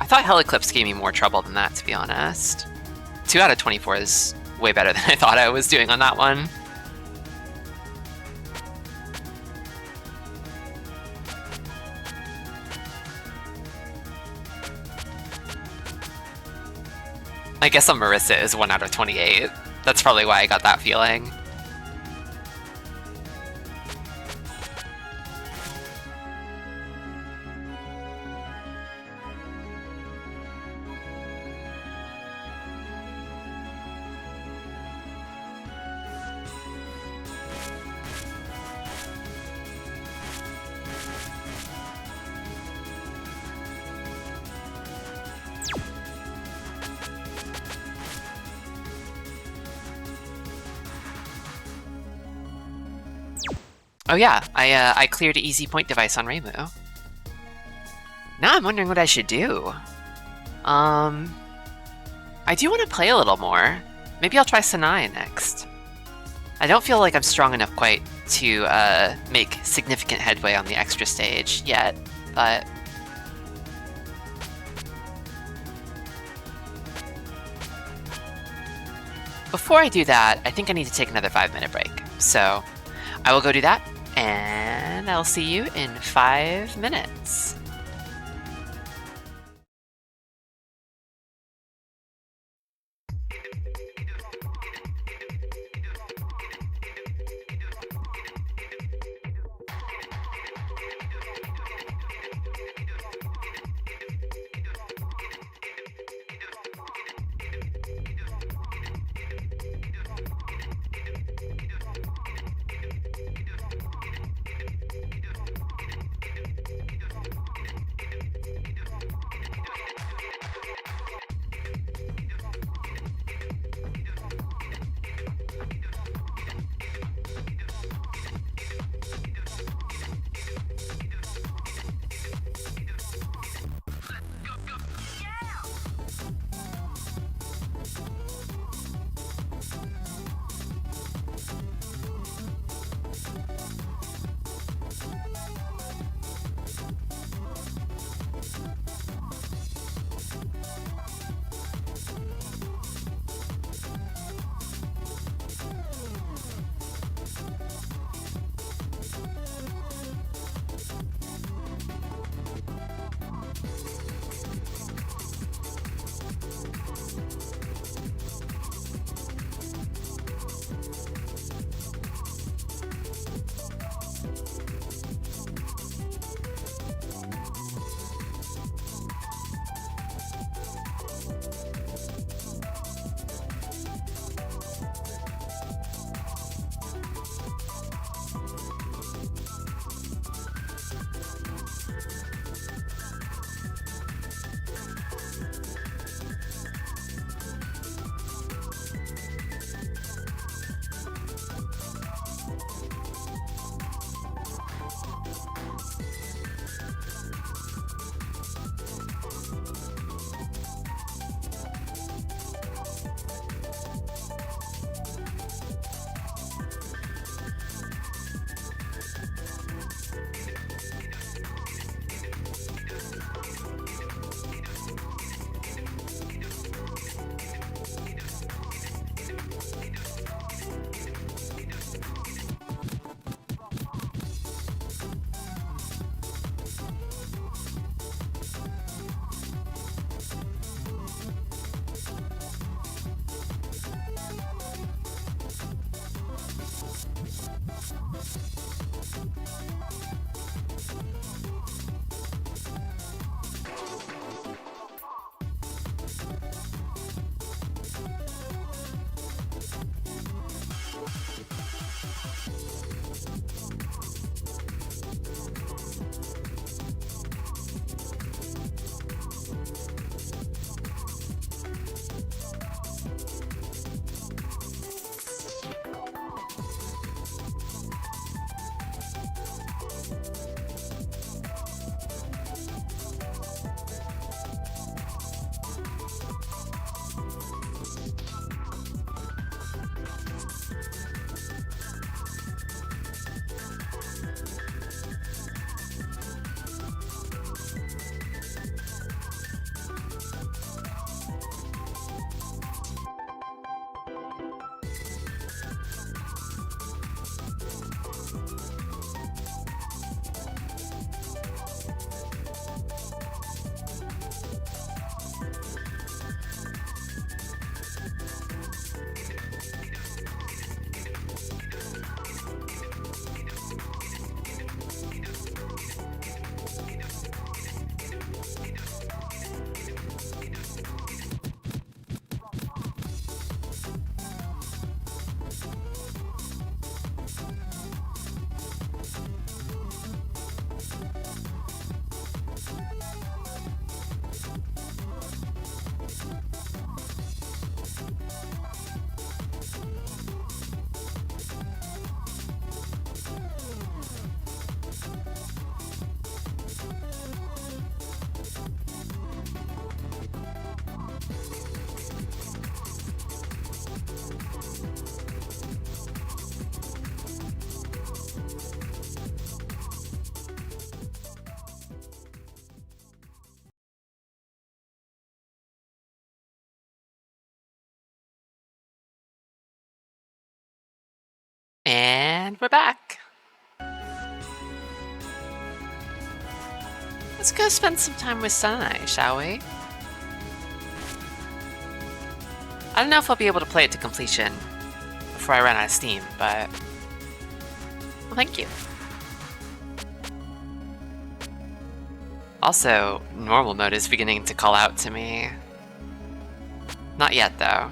A: I thought Hell Eclipse gave me more trouble than that, to be honest. 2 out of 24 is way better than I thought I was doing on that one. I guess on Marisa is 1 out of 28. That's probably why I got that feeling. Oh yeah, I cleared Easy Point Device on Reimu. Now I'm wondering what I should do. I do want to play a little more. Maybe I'll try Sanai next. I don't feel like I'm strong enough quite to make significant headway on the extra stage yet, but... Before I do that, I think I need to take another 5-minute break. So I will go do that, and I'll see you in 5 minutes. And we're back. Let's go spend some time with Sunai, shall we? I don't know if I'll be able to play it to completion before I run out of steam, but... well, thank you. Also, normal mode is beginning to call out to me. Not yet, though.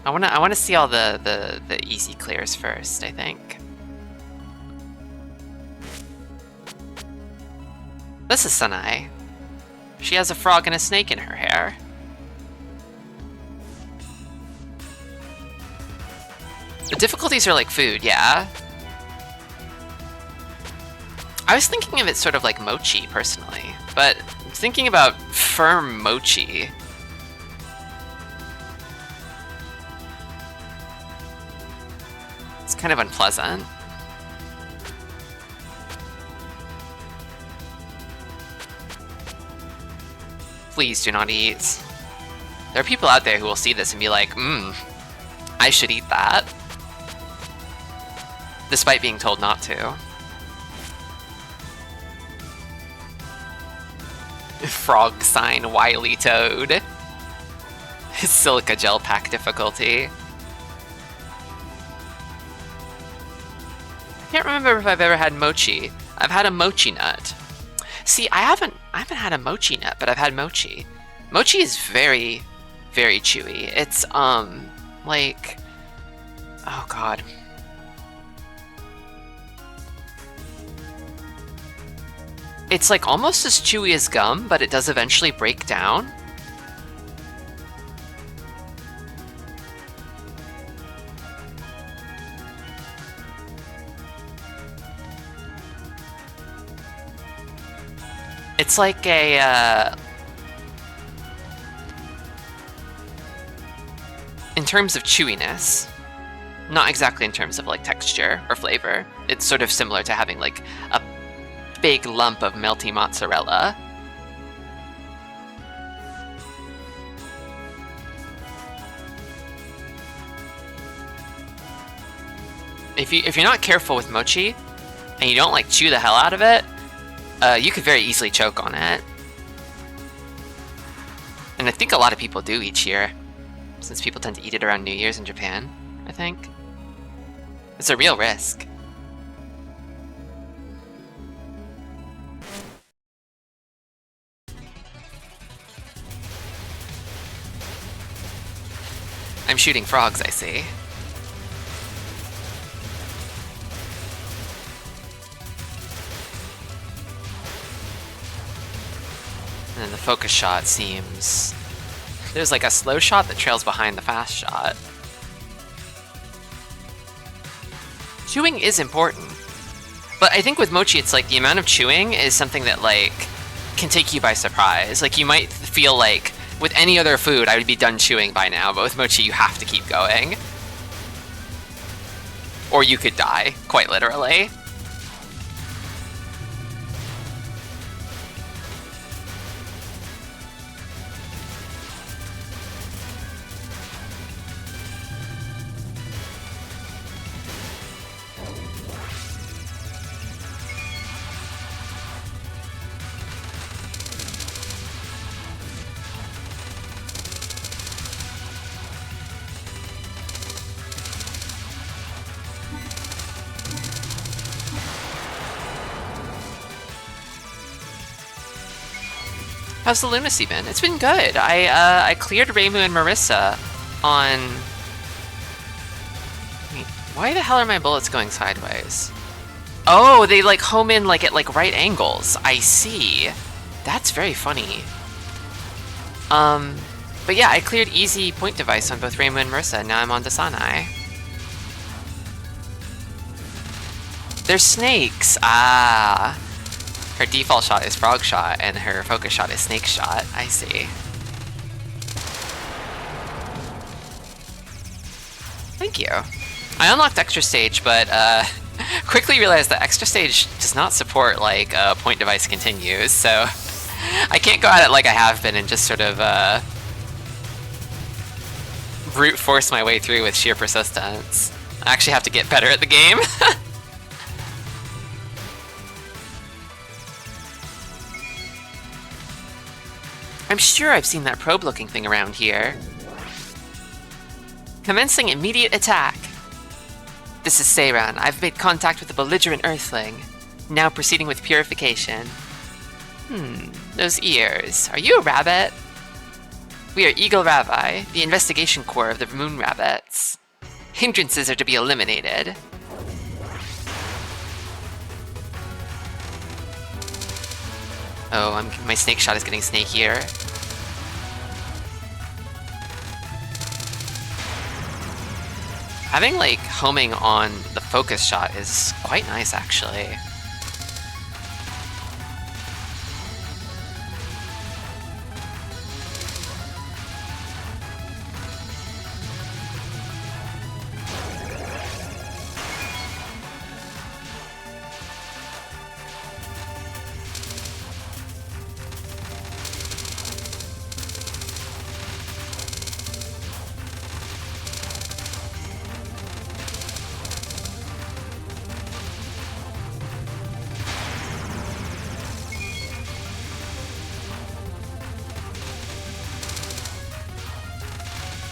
A: I wanna see all the easy clears first, I think. This is Sunai. She has a frog and a snake in her hair. The difficulties are like food, yeah? I was thinking of it sort of like mochi, personally, but thinking about firm mochi... it's kind of unpleasant. Please do not eat. There are people out there who will see this and be like, I should eat that. Despite being told not to. Frog sign Wily Toad. Silica gel pack difficulty. I can't remember if I've ever had mochi. I've had a mochi nut. See, I haven't had a mochi nut, but I've had mochi. Mochi is very, very chewy. It's like, oh god. It's like almost as chewy as gum, but it does eventually break down. It's like a, in terms of chewiness, not exactly in terms of like texture or flavor. It's sort of similar to having like a big lump of melty mozzarella. If you're not careful with mochi, and you don't like chew the hell out of it, you could very easily choke on it. And I think a lot of people do each year, since people tend to eat it around New Year's in Japan, I think. It's a real risk. I'm shooting frogs, I see. And then the focus shot seems... There's like a slow shot that trails behind the fast shot. Chewing is important. But I think with mochi, it's like the amount of chewing is something that like can take you by surprise. Like you might feel like with any other food, I would be done chewing by now, but with mochi, you have to keep going. Or you could die, quite literally. How's the lunacy been? It's been good. I cleared Reimu and Marisa on... Wait, why the hell are my bullets going sideways? Oh, they like home in like at like right angles. I see. That's very funny. But yeah, I cleared easy point device on both Reimu and Marisa. Now I'm on Dasanai. They're snakes. Ah. Her default shot is frog shot, and her focus shot is snake shot. I see. Thank you. I unlocked extra stage, but quickly realized that extra stage does not support like point device continues, so I can't go at it like I have been and just sort of brute force my way through with sheer persistence. I actually have to get better at the game. I'm sure I've seen that probe-looking thing around here. Commencing immediate attack. This is Seiran. I've made contact with a belligerent Earthling. Now proceeding with purification. Those ears. Are you a rabbit? We are Eagle Ravi, the investigation corps of the Moon Rabbits. Hindrances are to be eliminated. Oh, my snake shot is getting snakier. Having, like, homing on the focus shot is quite nice, actually.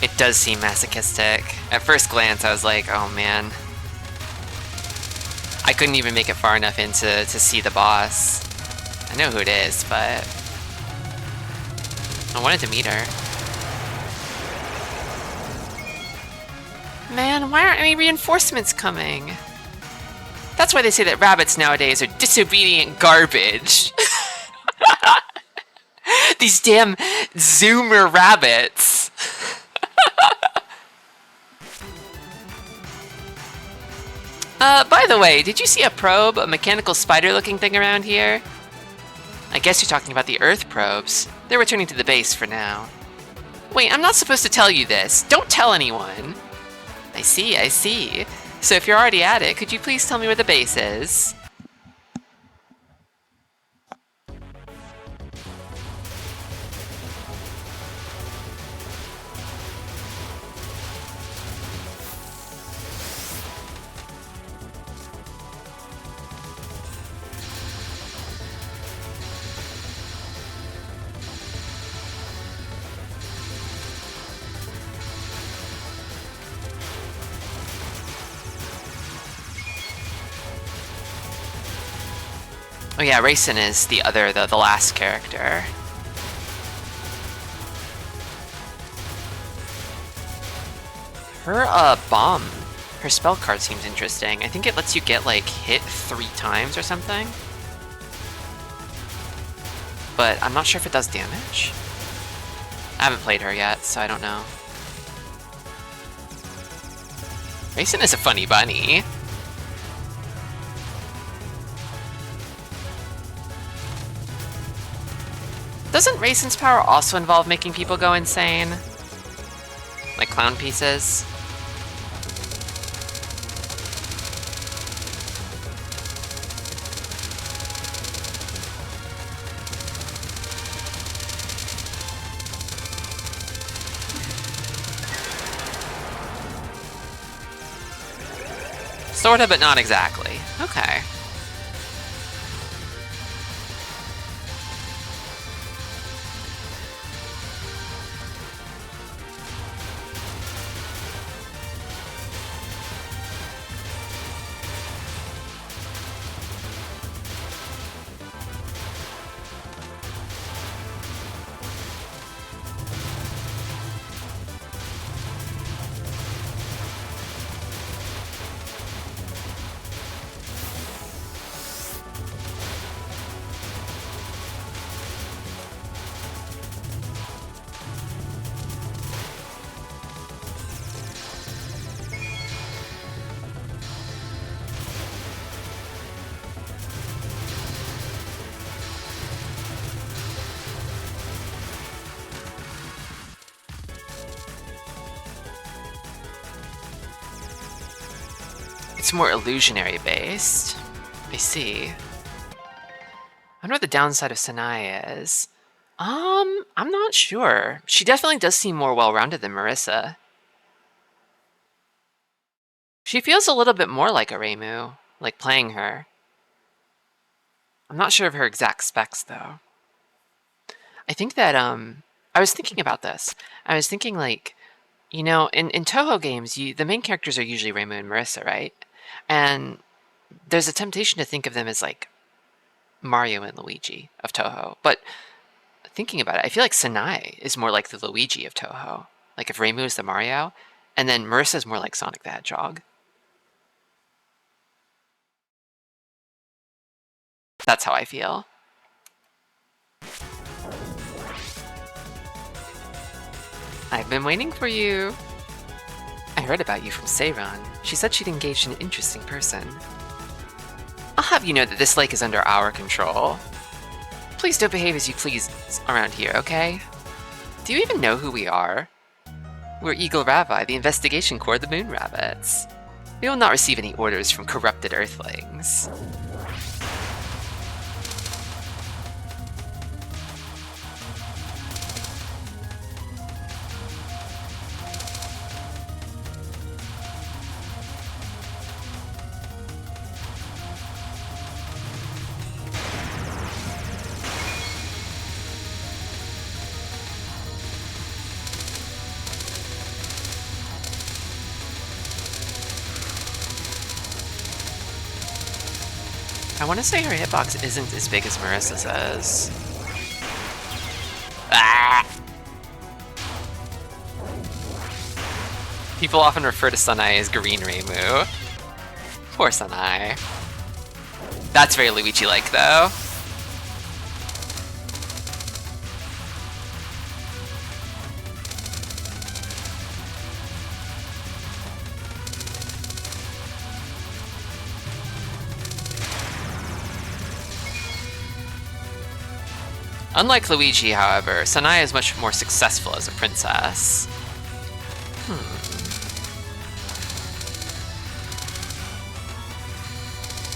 A: It does seem masochistic. At first glance, I was like, oh man. I couldn't even make it far enough in to see the boss. I know who it is, but... I wanted to meet her. Man, why aren't any reinforcements coming? That's why they say that rabbits nowadays are disobedient garbage. These damn Zoomer rabbits. By the way, did you see a probe, a mechanical spider-looking thing around here? I guess you're talking about the Earth probes. They're returning to the base for now. Wait, I'm not supposed to tell you this. Don't tell anyone. I see, I see. So if you're already at it, could you please tell me where the base is? Oh yeah, Raisin is the last character. Her bomb, her spell card seems interesting. I think it lets you get like hit 3 times or something. But I'm not sure if it does damage. I haven't played her yet, so I don't know. Mason is a funny bunny. Doesn't Raisin's power also involve making people go insane? Like clown pieces? Sorta, but not exactly. Okay. It's more illusionary based. I see. I wonder what the downside of Sanai is. I'm not sure. She definitely does seem more well-rounded than Marisa. She feels a little bit more like a Reimu, like playing her. I'm not sure of her exact specs though. I think that I was thinking about this. I was thinking like, you know, in Touhou games, the main characters are usually Reimu and Marisa, right? And there's a temptation to think of them as like Mario and Luigi of Touhou. But thinking about it, I feel like Sanai is more like the Luigi of Touhou. Like if Reimu is the Mario, and then Marisa is more like Sonic the Hedgehog. That's how I feel. I've been waiting for you. I heard about you from Seiran. She said she'd engaged an interesting person. I'll have you know that this lake is under our control. Please don't behave as you please around here, okay? Do you even know who we are? We're Eagle Rabbi, the investigation corps of the Moon Rabbits. We will not receive any orders from corrupted Earthlings. I want to say her hitbox isn't as big as Marisa says. Ah! People often refer to Sanai as Green Reimu. Poor Sanai. That's very Luigi-like, though. Unlike Luigi, however, Sanai is much more successful as a princess.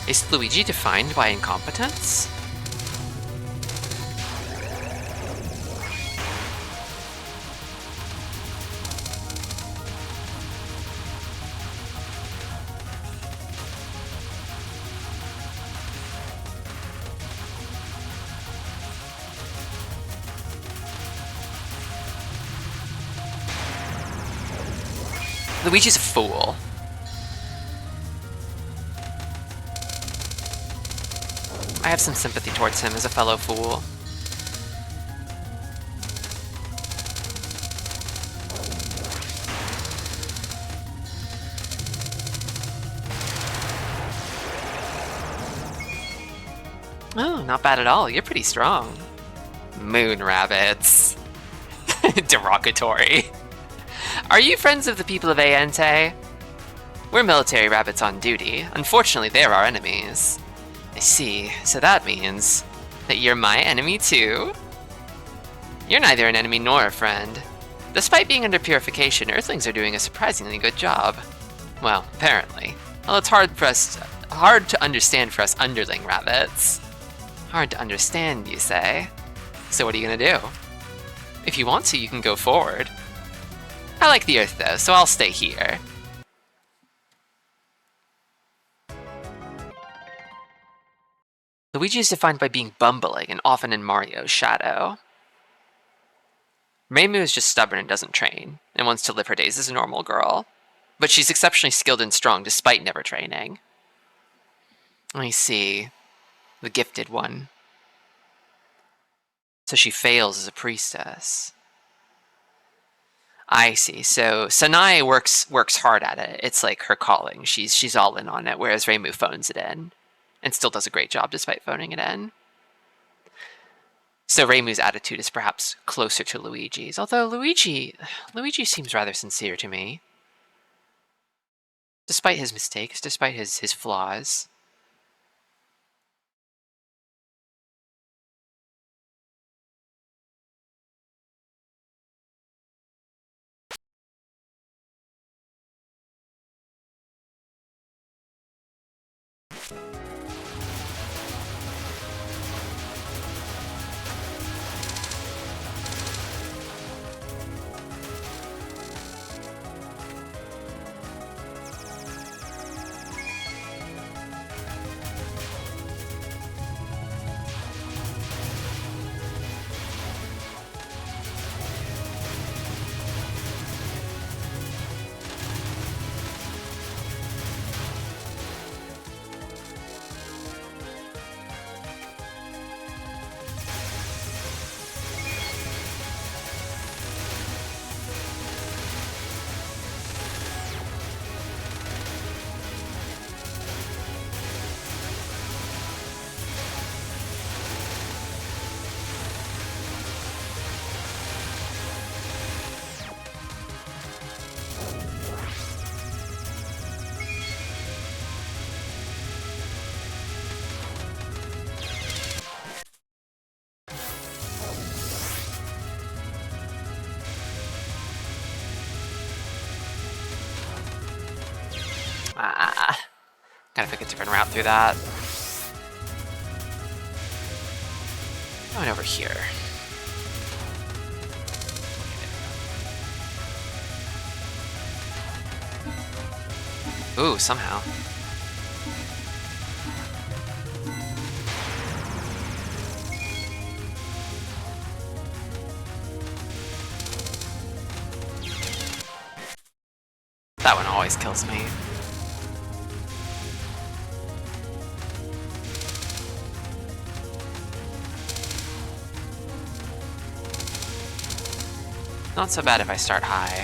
A: Is Luigi defined by incompetence? Luigi's a fool. I have some sympathy towards him as a fellow fool. Oh, not bad at all. You're pretty strong. Moon rabbits. Derogatory. Are you friends of the people of Aente? We're military rabbits on duty. Unfortunately, they're our enemies. I see. So that means that you're my enemy too? You're neither an enemy nor a friend. Despite being under purification, Earthlings are doing a surprisingly good job. Well, apparently. Well, it's hard to understand for us underling rabbits. Hard to understand, you say? So what are you gonna do? If you want to, you can go forward. I like the Earth though, so I'll stay here. Luigi is defined by being bumbling and often in Mario's shadow. Reimu is just stubborn and doesn't train, and wants to live her days as a normal girl. But she's exceptionally skilled and strong despite never training. I see. The gifted one. So she fails as a priestess. I see. So Sanai works hard at it. It's like her calling. She's all in on it, whereas Reimu phones it in. And still does a great job despite phoning it in. So Reimu's attitude is perhaps closer to Luigi's, although Luigi seems rather sincere to me. Despite his mistakes, despite his flaws. Gotta pick a different route through that. Going over here. Ooh, somehow. That one always kills me. Not so bad if I start high.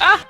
A: Ah!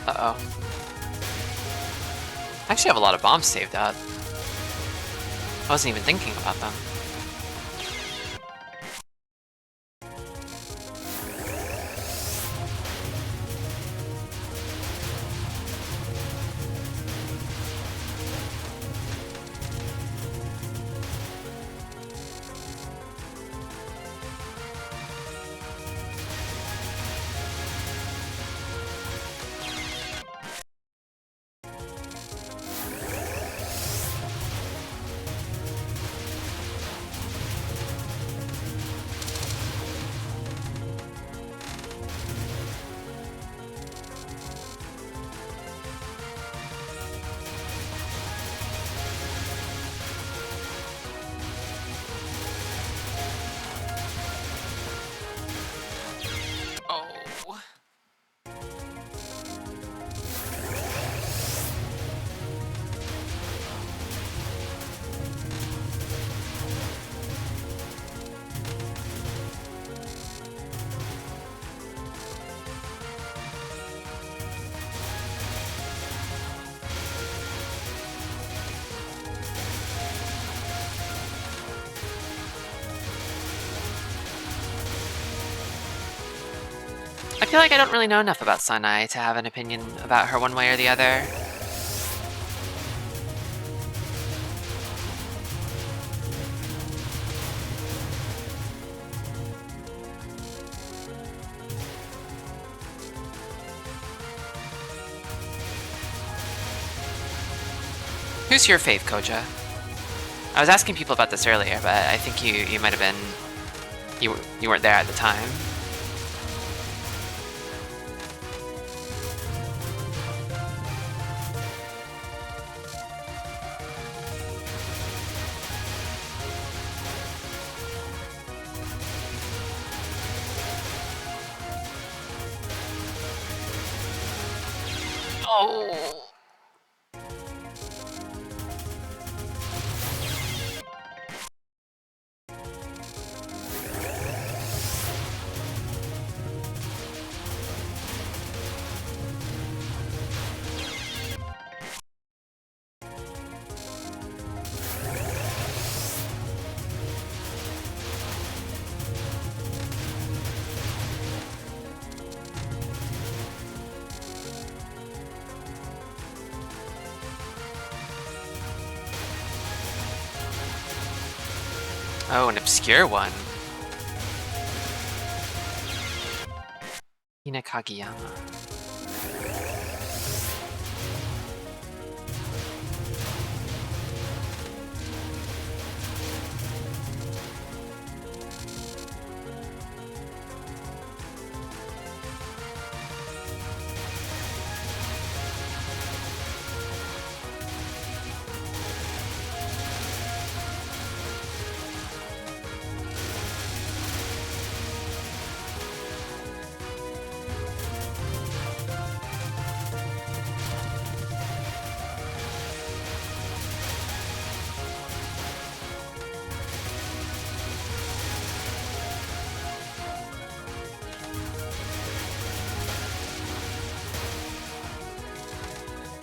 A: Uh-oh. I actually have a lot of bombs saved up. I wasn't even thinking about them. Oh. I feel like I don't really know enough about Sunai to have an opinion about her one way or the other. Who's your fave, Koja? I was asking people about this earlier, but I think you might have been... You weren't there at the time. Oh! Oh, an obscure one. Hina Kageyama.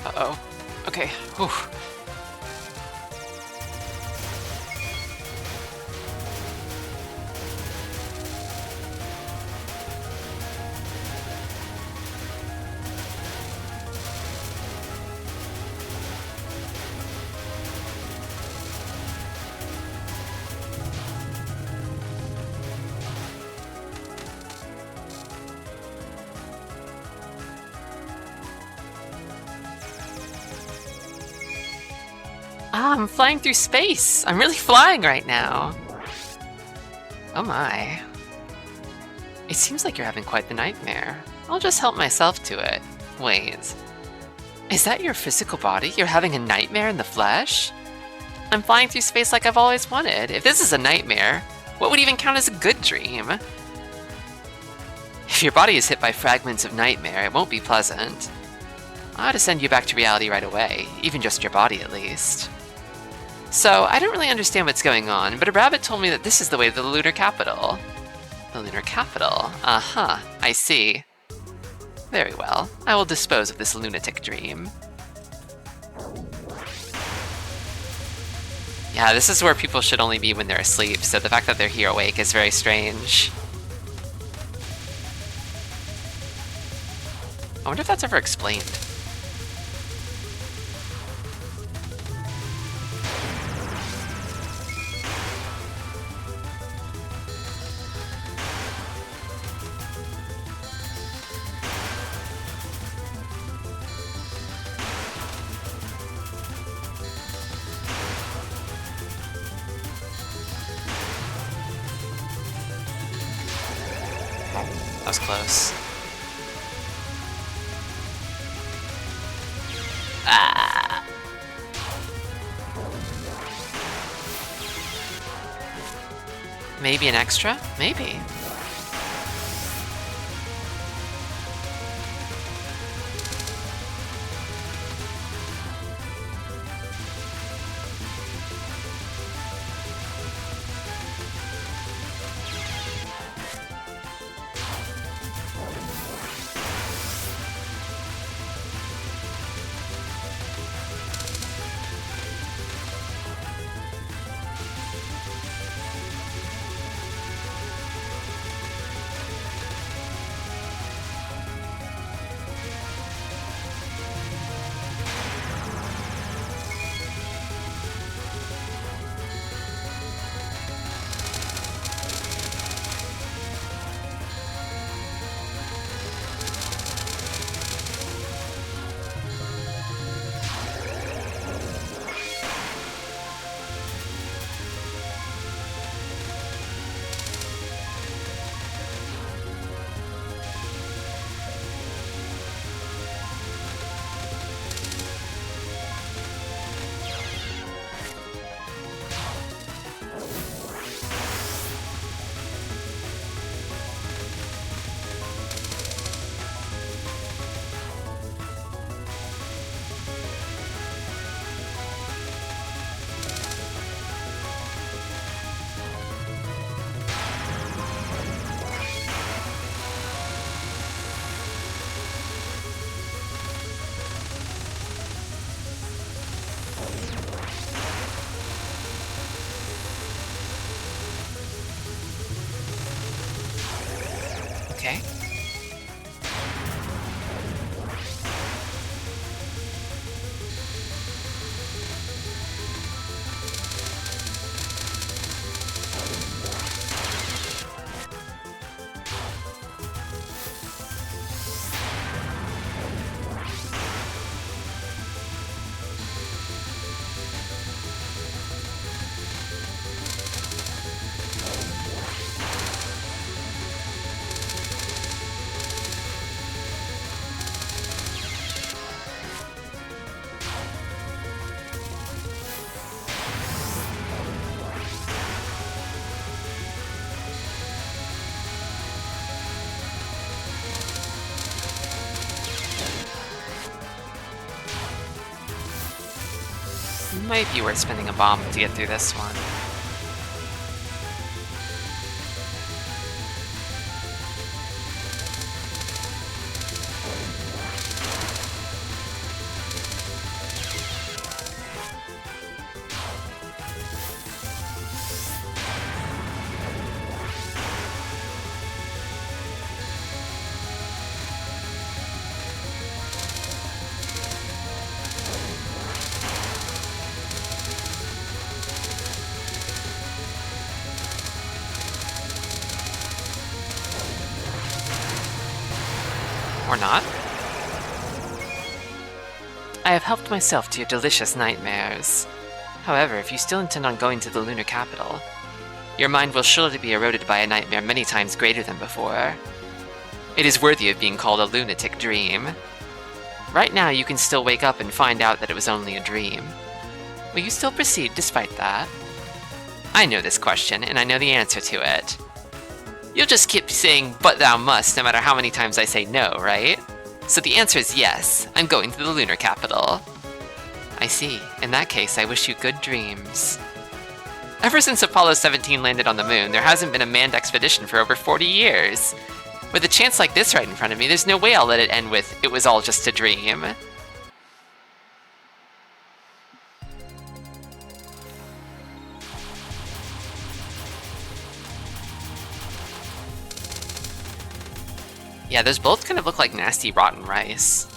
A: Uh-oh. Okay. Whew. Ah, I'm flying through space! I'm really flying right now! Oh my. It seems like you're having quite the nightmare. I'll just help myself to it. Wait. Is that your physical body? You're having a nightmare in the flesh? I'm flying through space like I've always wanted. If this is a nightmare, what would even count as a good dream? If your body is hit by fragments of nightmare, it won't be pleasant. I ought to send you back to reality right away, even just your body at least. So, I don't really understand what's going on, but a rabbit told me that this is the way to the lunar capital. The lunar capital? Uh-huh, I see. Very well. I will dispose of this lunatic dream. Yeah, this is where people should only be when they're asleep, so the fact that they're here awake is very strange. I wonder if that's ever explained. That was close. Ah! Maybe an extra? Maybe. Okay. Might be worth spending a bomb to get through this one. Or not. I have helped myself to your delicious nightmares. However, if you still intend on going to the lunar capital, your mind will surely be eroded by a nightmare many times greater than before. It is worthy of being called a lunatic dream. Right now, you can still wake up and find out that it was only a dream. Will you still proceed despite that? I know this question, and I know the answer to it. You'll just keep saying, "but thou must," no matter how many times I say no, right? So the answer is yes, I'm going to the lunar capital. I see. In that case, I wish you good dreams. Ever since Apollo 17 landed on the moon, there hasn't been a manned expedition for over 40 years. With a chance like this right in front of me, there's no way I'll let it end with, "It was all just a dream." Yeah, those both kind of look like nasty rotten rice.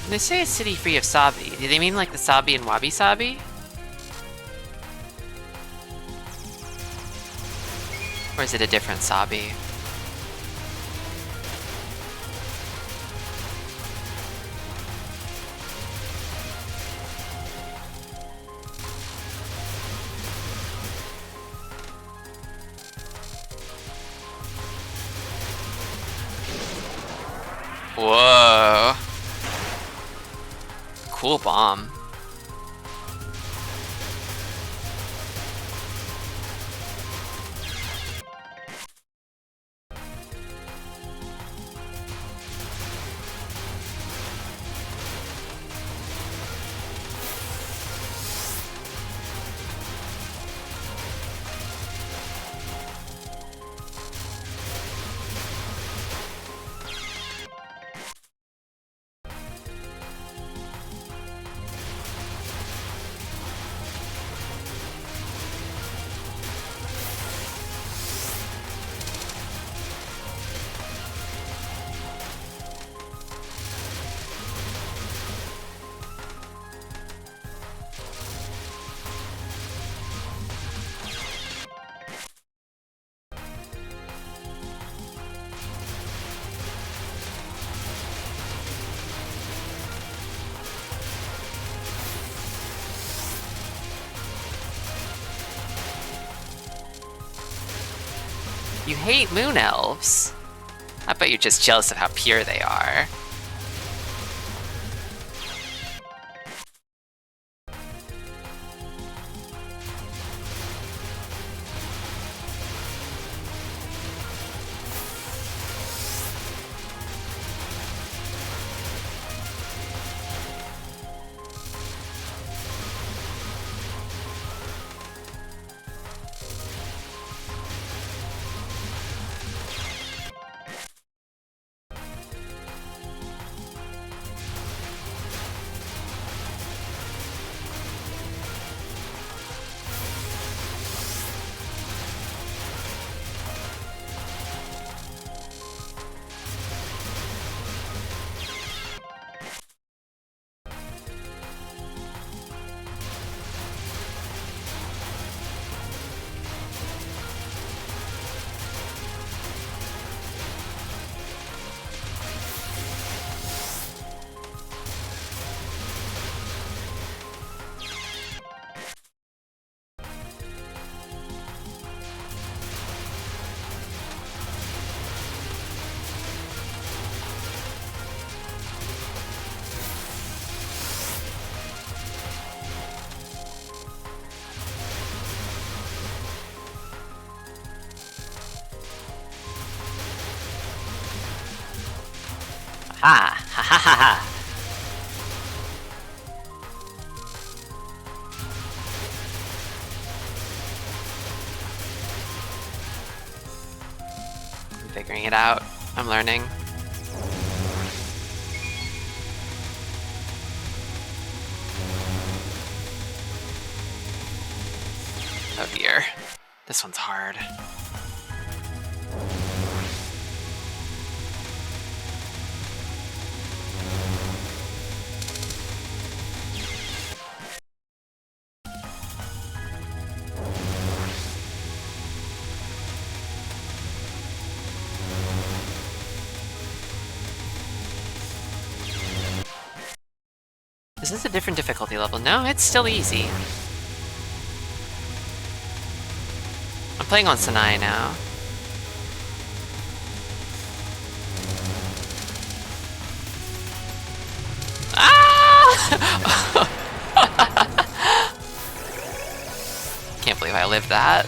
A: When they say a city free of sabi, do they mean like the sabi and wabi sabi? Or is it a different sabi? Whoa. Cool bomb. You hate moon elves? I bet you're just jealous of how pure they are. Ah, ha ha ha ha. I'm figuring it out. I'm learning. Oh dear. This one's hard. Is this a different difficulty level? No, it's still easy. I'm playing on Sanai now. Ah! Can't believe I lived that.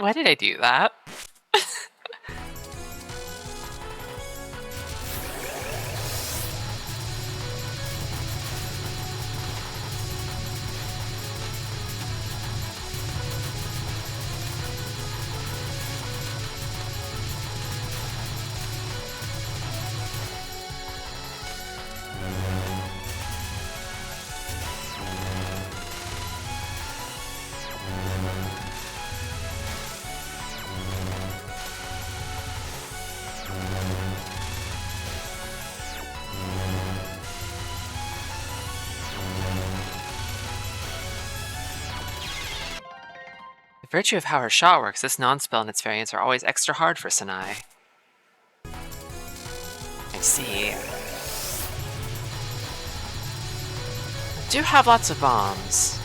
A: Why did I do that? By virtue of how her shot works, this non-spell and its variants are always extra hard for Sanai. I see. I do have lots of bombs.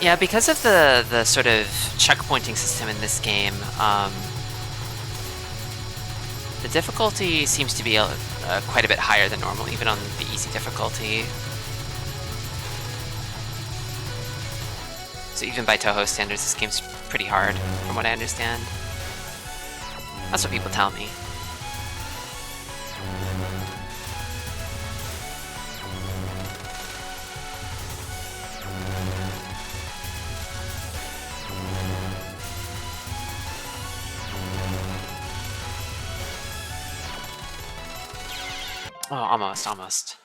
A: Yeah, because of the sort of checkpointing system in this game, the difficulty seems to be quite a bit higher than normal, even on the easy difficulty. So even by Toho standards, this game's pretty hard, from what I understand. That's what people tell me. Oh, almost, almost.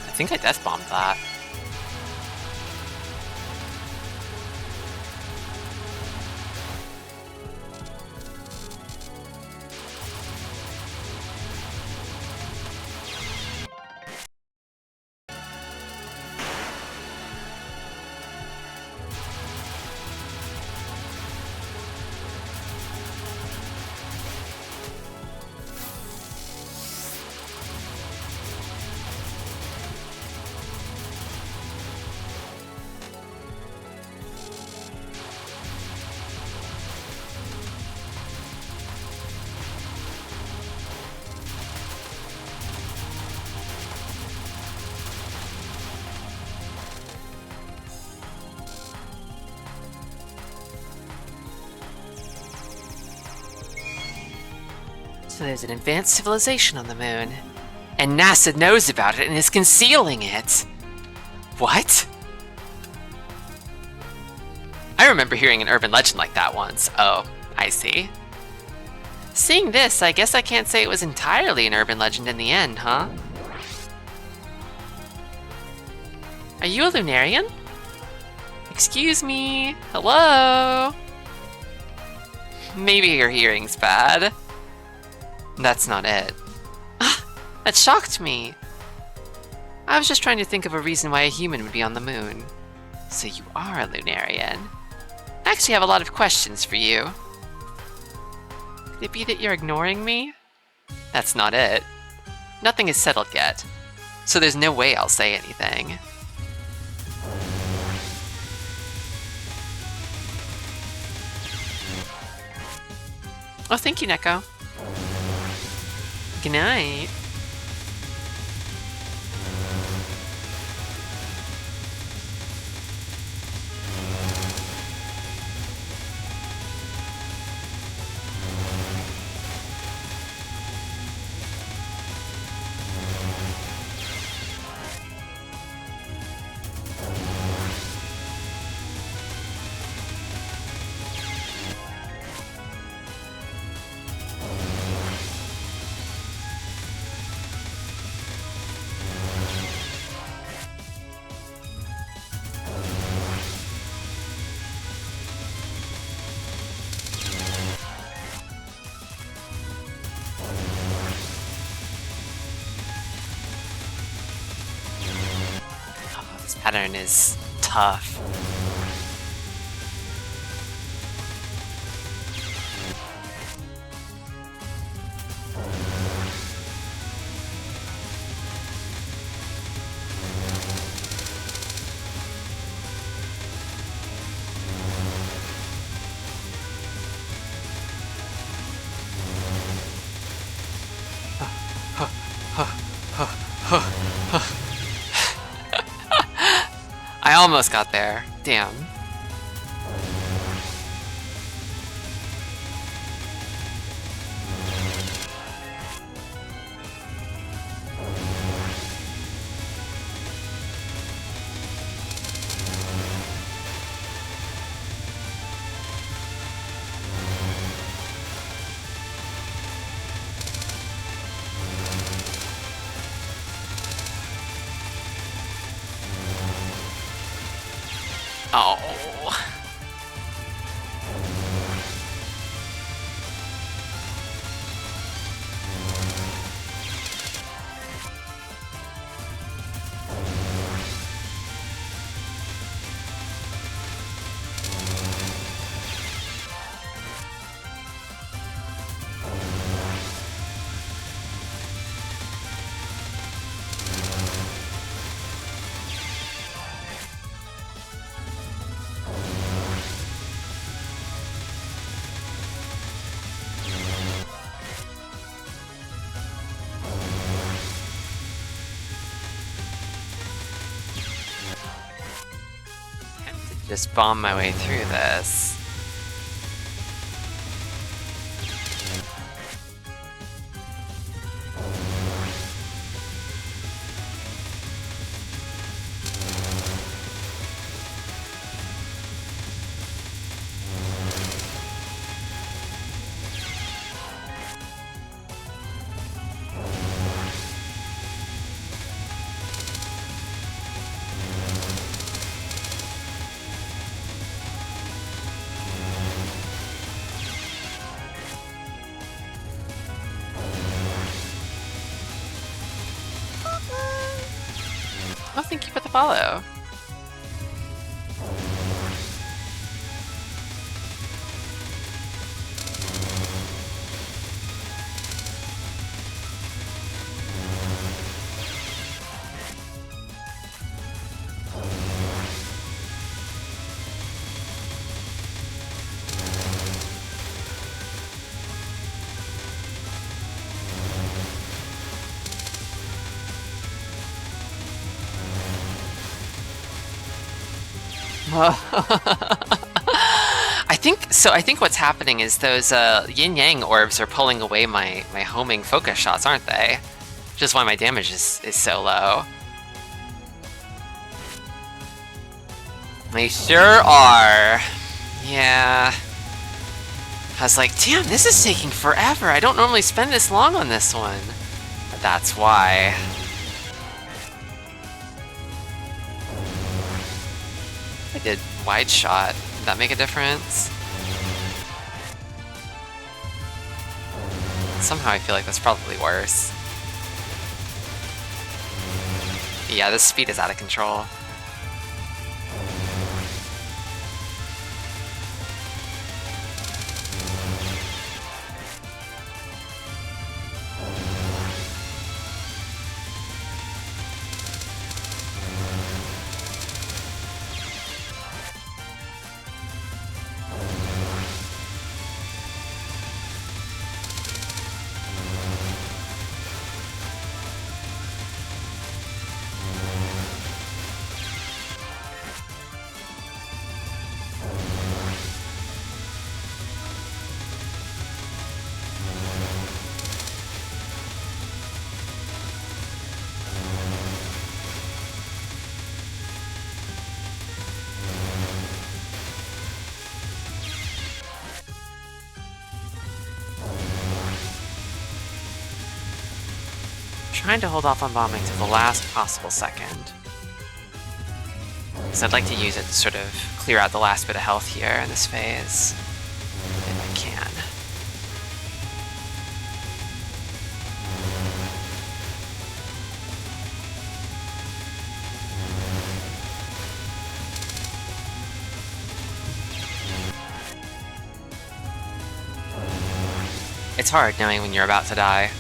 A: I think I death bombed that. So there's an advanced civilization on the moon. And NASA knows about it and is concealing it. What? I remember hearing an urban legend like that once. Oh, I see. Seeing this, I guess I can't say it was entirely an urban legend in the end, huh? Are you a Lunarian? Excuse me? Hello? Maybe your hearing's bad. That's not it. That shocked me. I was just trying to think of a reason why a human would be on the moon. So you are a Lunarian. I actually have a lot of questions for you. Could it be that you're ignoring me? That's not it. Nothing is settled yet, so there's no way I'll say anything. Oh, thank you, Neko. Good night. This pattern is tough. I almost got there. Damn. Oh. Just bomb my way through this. Oh, thank you for the follow. I I think what's happening is those yin yang orbs are pulling away my homing focus shots, aren't they? Which is why my damage is so low. They sure are. Yeah. I was like, damn, this is taking forever. I don't normally spend this long on this one. But that's why. I did wide shot. Did that make a difference? Somehow I feel like that's probably worse. Yeah, this speed is out of control. Trying to hold off on bombing to the last possible second. Because I'd like to use it to sort of clear out the last bit of health here in this phase, if I can. It's hard knowing when you're about to die.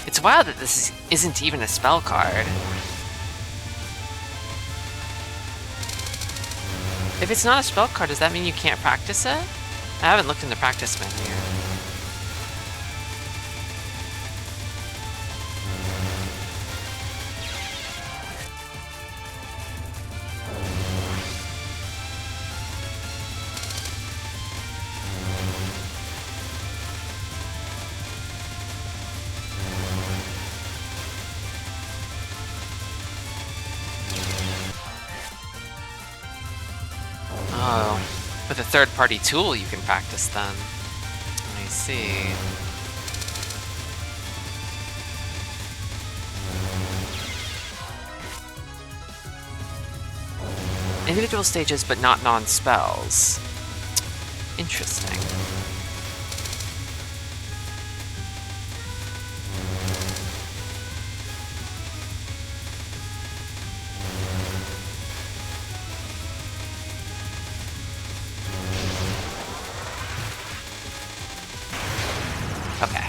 A: It's wild that this isn't even a spell card. If it's not a spell card, does that mean you can't practice it? I haven't looked in the practice menu. Oh, with a third-party tool you can practice them. I see. Individual stages, but not non-spells. Interesting. Okay.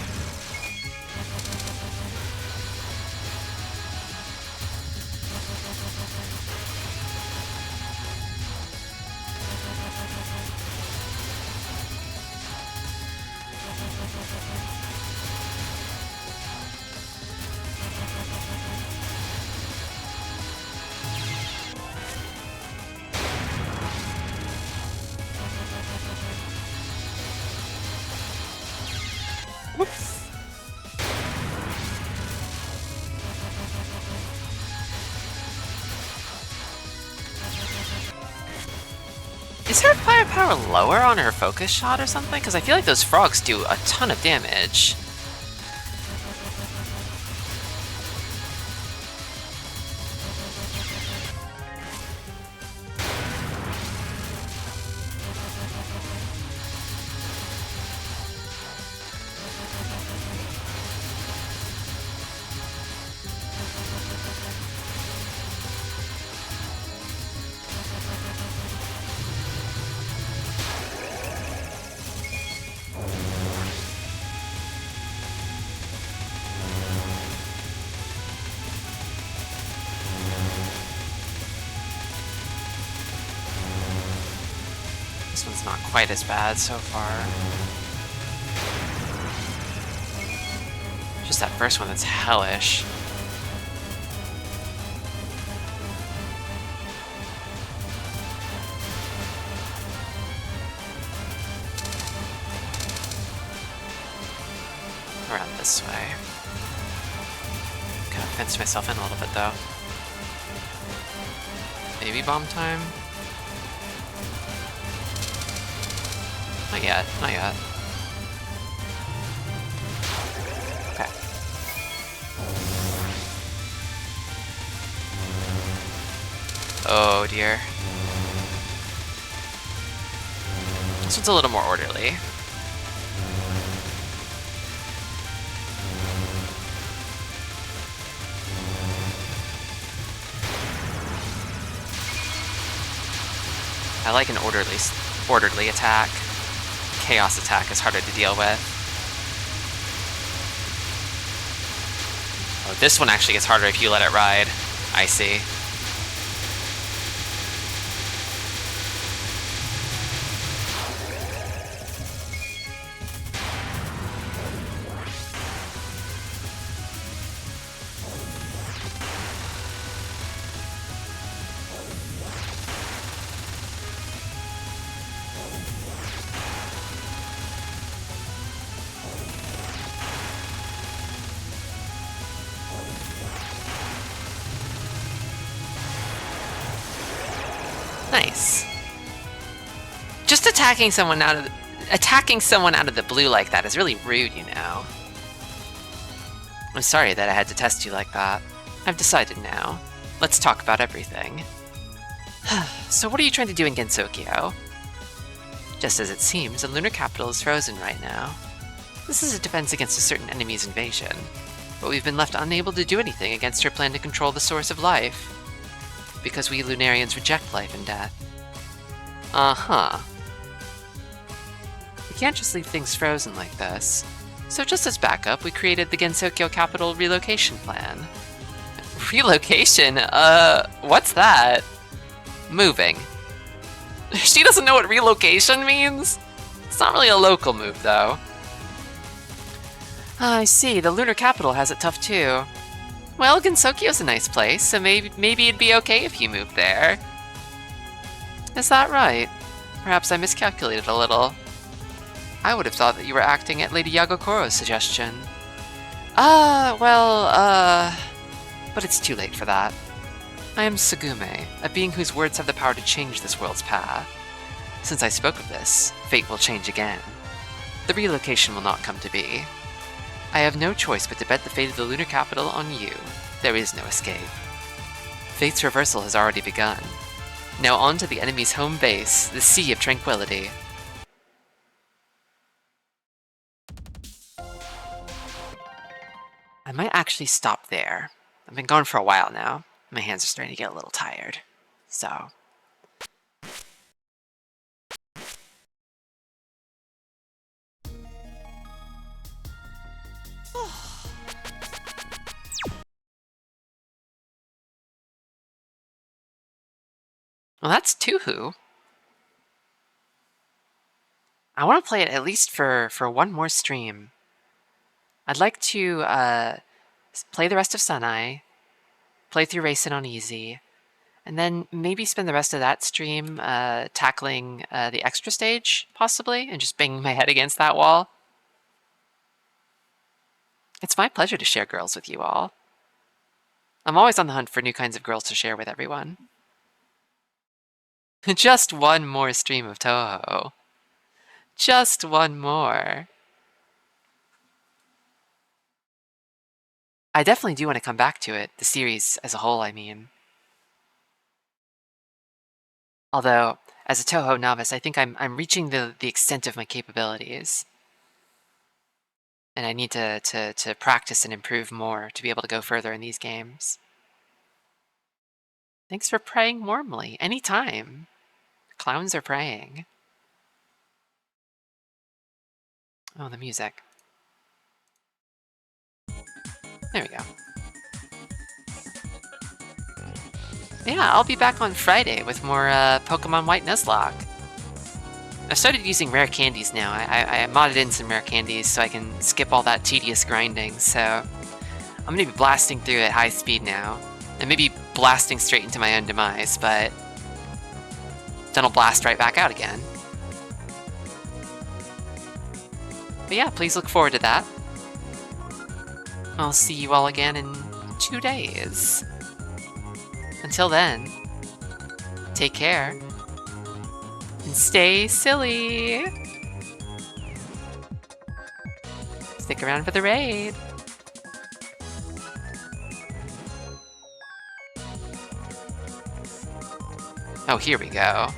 A: Is her firepower lower on her focus shot or something? Because I feel like those frogs do a ton of damage. This one's not quite as bad so far. Just that first one that's hellish. Around this way. Kind of fenced myself in a little bit though. Maybe bomb time? Not yet, not yet. Okay. Oh dear. This one's a little more orderly. I like an orderly attack. Chaos attack is harder to deal with. Oh, this one actually gets harder if you let it ride. I see. Nice. Just attacking someone out of the blue like that is really rude, you know. I'm sorry that I had to test you like that. I've decided now. Let's talk about everything. So what are you trying to do in Gensokyo? Just as it seems, the lunar capital is frozen right now. This is a defense against a certain enemy's invasion, but we've been left unable to do anything against her plan to control the source of life. Because we Lunarians reject life and death. Uh-huh. We can't just leave things frozen like this. So just as backup, we created the Gensokyo Capital Relocation Plan. Relocation? What's that? Moving. She doesn't know what relocation means? It's not really a local move, though. I see, the lunar capital has it tough too. Well, Gensokyo's a nice place, so maybe it'd be okay if you moved there. Is that right? Perhaps I miscalculated a little. I would have thought that you were acting at Lady Yagokoro's suggestion. But it's too late for that. I am Sugume, a being whose words have the power to change this world's path. Since I spoke of this, fate will change again. The relocation will not come to be. I have no choice but to bet the fate of the lunar capital on you. There is no escape. Fate's reversal has already begun. Now on to the enemy's home base, the Sea of Tranquility. I might actually stop there. I've been gone for a while now. My hands are starting to get a little tired. So... Well, that's Tuhu. I want to play it at least for one more stream. I'd like to play the rest of Sunai, play through Racing on easy, and then maybe spend the rest of that stream tackling the extra stage, possibly, and just banging my head against that wall. It's my pleasure to share girls with you all. I'm always on the hunt for new kinds of girls to share with everyone. Just one more stream of Toho. Just one more. I definitely do want to come back to it, the series as a whole, I mean. Although, as a Toho novice, I think I'm reaching the extent of my capabilities. And I need to practice and improve more to be able to go further in these games. Thanks for praying warmly. Anytime. Clowns are praying. Oh, the music. There we go. Yeah, I'll be back on Friday with more Pokemon White Nuzlocke. I've started using rare candies now. I modded in some rare candies so I can skip all that tedious grinding, so I'm going to be blasting through at high speed now. And maybe blasting straight into my own demise, but then I'll blast right back out again. But yeah, please look forward to that. I'll see you all again in 2 days. Until then, take care. And stay silly! Stick around for the raid! Oh, here we go.